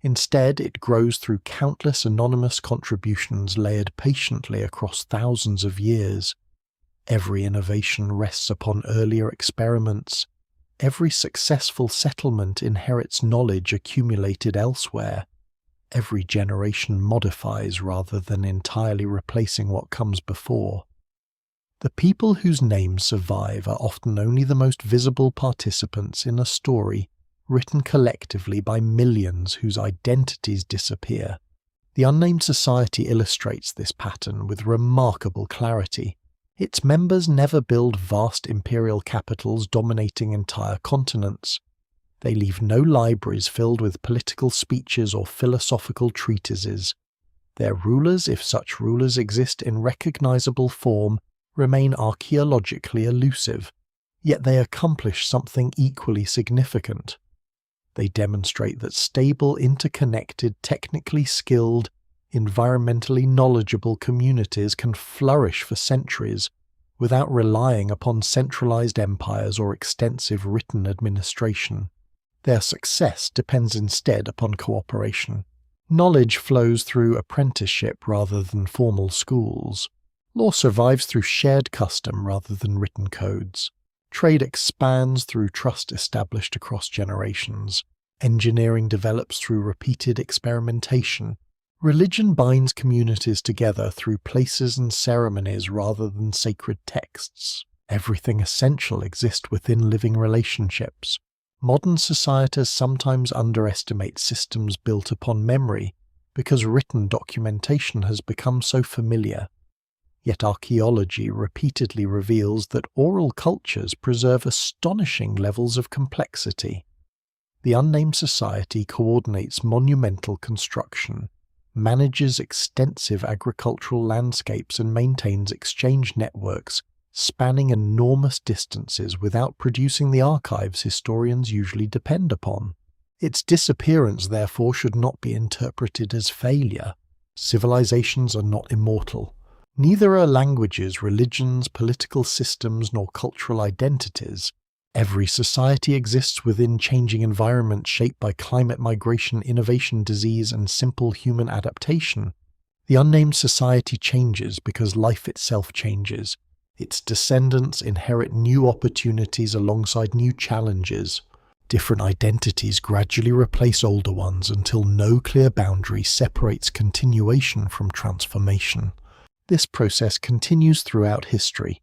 Instead, it grows through countless anonymous contributions layered patiently across thousands of years. Every innovation rests upon earlier experiments. Every successful settlement inherits knowledge accumulated elsewhere. Every generation modifies rather than entirely replacing what comes before. The people whose names survive are often only the most visible participants in a story written collectively by millions whose identities disappear. The unnamed society illustrates this pattern with remarkable clarity. Its members never build vast imperial capitals dominating entire continents. They leave no libraries filled with political speeches or philosophical treatises. Their rulers, if such rulers exist in recognizable form, remain archaeologically elusive, yet they accomplish something equally significant. They demonstrate that stable, interconnected, technically skilled, environmentally knowledgeable communities can flourish for centuries without relying upon centralized empires or extensive written administration. Their success depends instead upon cooperation. Knowledge flows through apprenticeship rather than formal schools. Law survives through shared custom rather than written codes. Trade expands through trust established across generations. Engineering develops through repeated experimentation. Religion binds communities together through places and ceremonies rather than sacred texts. Everything essential exists within living relationships. Modern societies sometimes underestimate systems built upon memory because written documentation has become so familiar. Yet archaeology repeatedly reveals that oral cultures preserve astonishing levels of complexity. The unnamed society coordinates monumental construction, manages extensive agricultural landscapes, and maintains exchange networks spanning enormous distances without producing the archives historians usually depend upon. Its disappearance, therefore, should not be interpreted as failure. Civilizations are not immortal. Neither are languages, religions, political systems, nor cultural identities. Every society exists within changing environments shaped by climate, migration, innovation, disease, and simple human adaptation. The unnamed society changes because life itself changes. Its descendants inherit new opportunities alongside new challenges. Different identities gradually replace older ones until no clear boundary separates continuation from transformation. This process continues throughout history.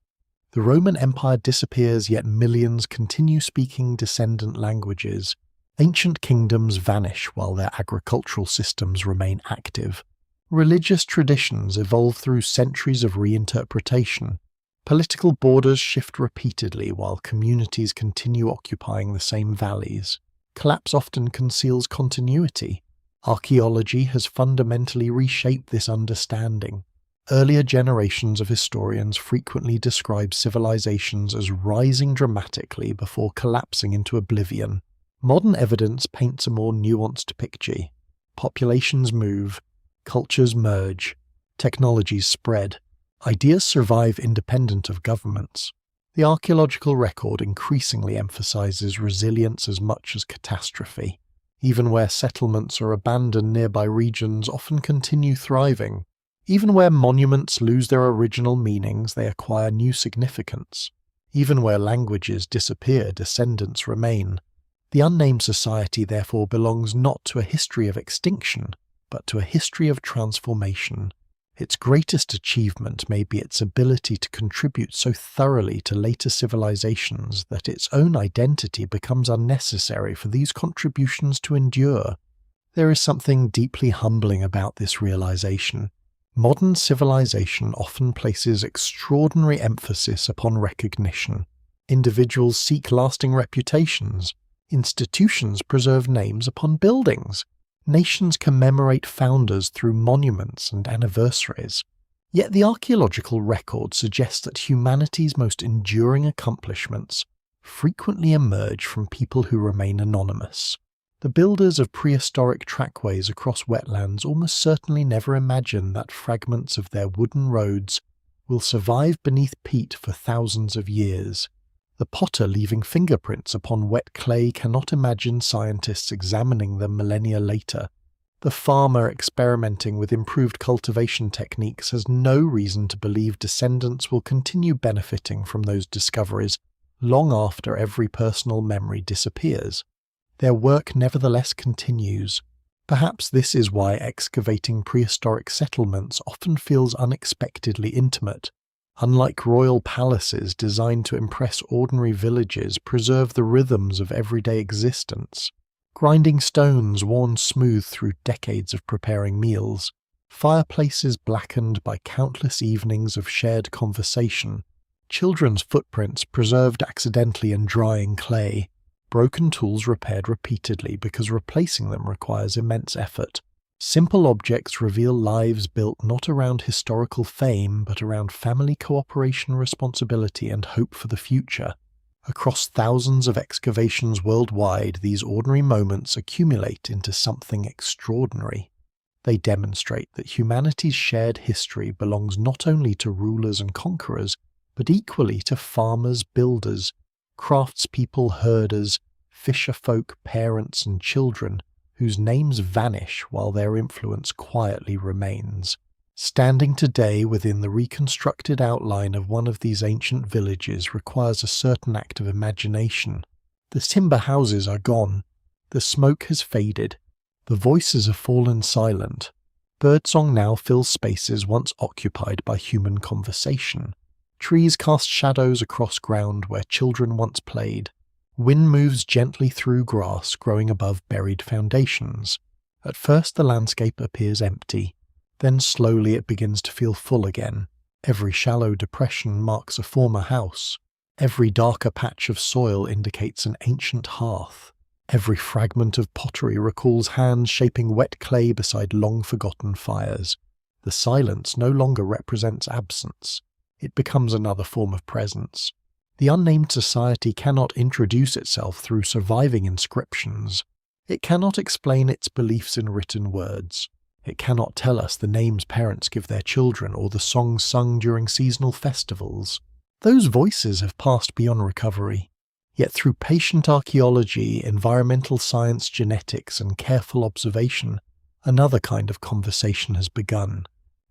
The Roman Empire disappears, yet millions continue speaking descendant languages. Ancient kingdoms vanish while their agricultural systems remain active. Religious traditions evolve through centuries of reinterpretation. Political borders shift repeatedly while communities continue occupying the same valleys. Collapse often conceals continuity. Archaeology has fundamentally reshaped this understanding. Earlier generations of historians frequently describe civilizations as rising dramatically before collapsing into oblivion. Modern evidence paints a more nuanced picture. Populations move, cultures merge, technologies spread. Ideas survive independent of governments. The archaeological record increasingly emphasizes resilience as much as catastrophe. Even where settlements are abandoned, nearby regions often continue thriving. Even where monuments lose their original meanings, they acquire new significance. Even where languages disappear, descendants remain. The unnamed society therefore belongs not to a history of extinction, but to a history of transformation. Its greatest achievement may be its ability to contribute so thoroughly to later civilizations that its own identity becomes unnecessary for these contributions to endure. There is something deeply humbling about this realization. Modern civilization often places extraordinary emphasis upon recognition. Individuals seek lasting reputations. Institutions preserve names upon buildings. Nations commemorate founders through monuments and anniversaries. Yet the archaeological record suggests that humanity's most enduring accomplishments frequently emerge from people who remain anonymous. The builders of prehistoric trackways across wetlands almost certainly never imagined that fragments of their wooden roads will survive beneath peat for thousands of years. The potter leaving fingerprints upon wet clay cannot imagine scientists examining them millennia later. The farmer experimenting with improved cultivation techniques has no reason to believe descendants will continue benefiting from those discoveries long after every personal memory disappears. Their work nevertheless continues. Perhaps this is why excavating prehistoric settlements often feels unexpectedly intimate. Unlike royal palaces designed to impress ordinary villages preserve the rhythms of everyday existence. Grinding stones worn smooth through decades of preparing meals. Fireplaces blackened by countless evenings of shared conversation. Children's footprints preserved accidentally in drying clay. Broken tools repaired repeatedly because replacing them requires immense effort. Simple objects reveal lives built not around historical fame, but around family cooperation, responsibility, and hope for the future. Across thousands of excavations worldwide, these ordinary moments accumulate into something extraordinary. They demonstrate that humanity's shared history belongs not only to rulers and conquerors, but equally to farmers, builders, craftspeople, herders, fisherfolk, parents, and children, whose names vanish while their influence quietly remains. Standing today within the reconstructed outline of one of these ancient villages requires a certain act of imagination. The timber houses are gone. The smoke has faded. The voices have fallen silent. Birdsong now fills spaces once occupied by human conversation. Trees cast shadows across ground where children once played. Wind moves gently through grass growing above buried foundations. At first the landscape appears empty. Then slowly it begins to feel full again. Every shallow depression marks a former house. Every darker patch of soil indicates an ancient hearth. Every fragment of pottery recalls hands shaping wet clay beside long-forgotten fires. The silence no longer represents absence. It becomes another form of presence. The unnamed society cannot introduce itself through surviving inscriptions. It cannot explain its beliefs in written words. It cannot tell us the names parents give their children or the songs sung during seasonal festivals. Those voices have passed beyond recovery. Yet through patient archaeology, environmental science, genetics, and careful observation, another kind of conversation has begun.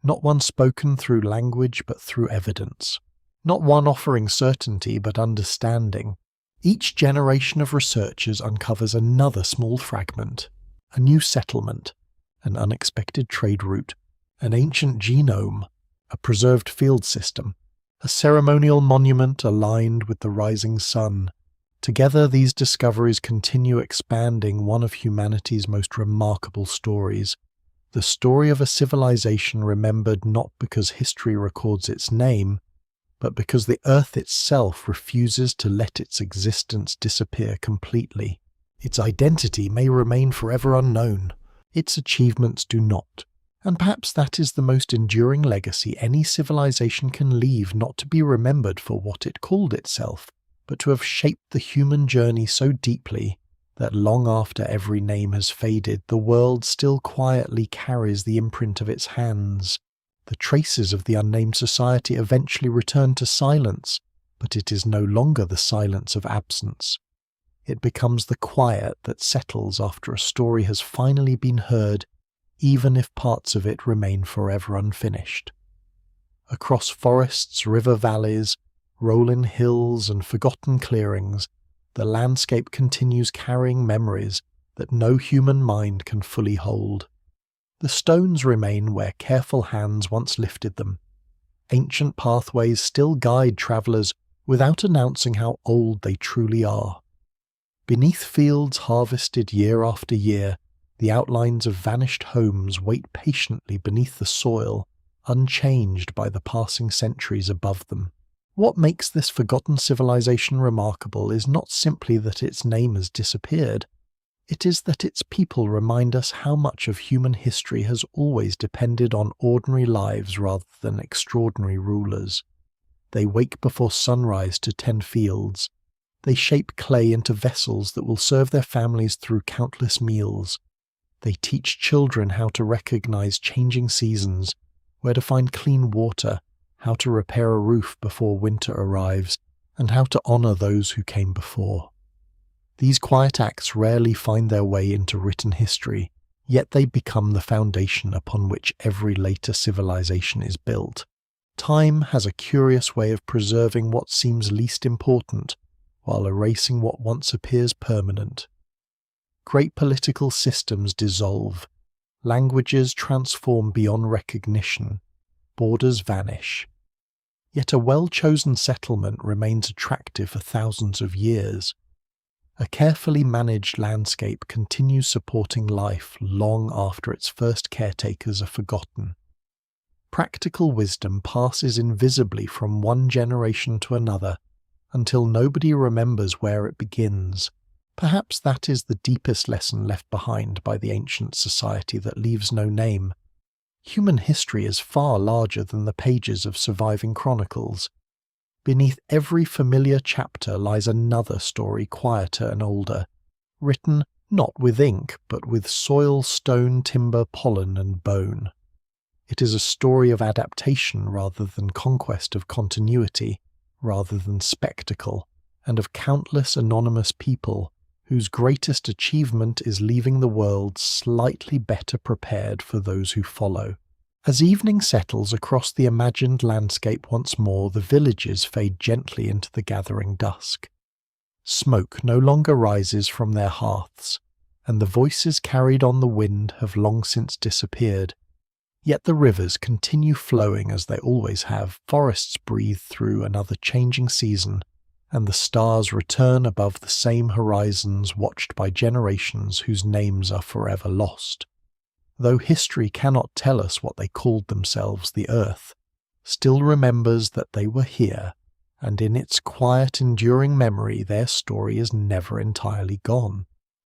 Not one spoken through language but through evidence. Not one offering certainty but understanding. Each generation of researchers uncovers another small fragment, a new settlement, an unexpected trade route, an ancient genome, a preserved field system, a ceremonial monument aligned with the rising sun. Together, these discoveries continue expanding one of humanity's most remarkable stories, the story of a civilization remembered not because history records its name, but because the earth itself refuses to let its existence disappear completely. Its identity may remain forever unknown. Its achievements do not. And perhaps that is the most enduring legacy any civilization can leave, not to be remembered for what it called itself, but to have shaped the human journey so deeply that long after every name has faded, the world still quietly carries the imprint of its hands. The traces of the unnamed society eventually return to silence, but it is no longer the silence of absence. It becomes the quiet that settles after a story has finally been heard, even if parts of it remain forever unfinished. Across forests, river valleys, rolling hills, and forgotten clearings, the landscape continues carrying memories that no human mind can fully hold. The stones remain where careful hands once lifted them. Ancient pathways still guide travellers without announcing how old they truly are. Beneath fields harvested year after year, the outlines of vanished homes wait patiently beneath the soil, unchanged by the passing centuries above them. What makes this forgotten civilization remarkable is not simply that its name has disappeared. It is that its people remind us how much of human history has always depended on ordinary lives rather than extraordinary rulers. They wake before sunrise to tend fields. They shape clay into vessels that will serve their families through countless meals. They teach children how to recognize changing seasons, where to find clean water, how to repair a roof before winter arrives, and how to honor those who came before. These quiet acts rarely find their way into written history, yet they become the foundation upon which every later civilization is built. Time has a curious way of preserving what seems least important, while erasing what once appears permanent. Great political systems dissolve, languages transform beyond recognition, borders vanish. Yet a well-chosen settlement remains attractive for thousands of years. A carefully managed landscape continues supporting life long after its first caretakers are forgotten. Practical wisdom passes invisibly from one generation to another, until nobody remembers where it begins. Perhaps that is the deepest lesson left behind by the ancient society that leaves no name. Human history is far larger than the pages of surviving chronicles. Beneath every familiar chapter lies another story quieter and older, written not with ink but with soil, stone, timber, pollen, and bone. It is a story of adaptation rather than conquest, of continuity rather than spectacle, and of countless anonymous people whose greatest achievement is leaving the world slightly better prepared for those who follow. As evening settles across the imagined landscape once more, the villages fade gently into the gathering dusk. Smoke no longer rises from their hearths, and the voices carried on the wind have long since disappeared. Yet the rivers continue flowing as they always have, forests breathe through another changing season, and the stars return above the same horizons watched by generations whose names are forever lost. Though history cannot tell us what they called themselves, the earth, still remembers that they were here, and in its quiet, enduring memory their story is never entirely gone.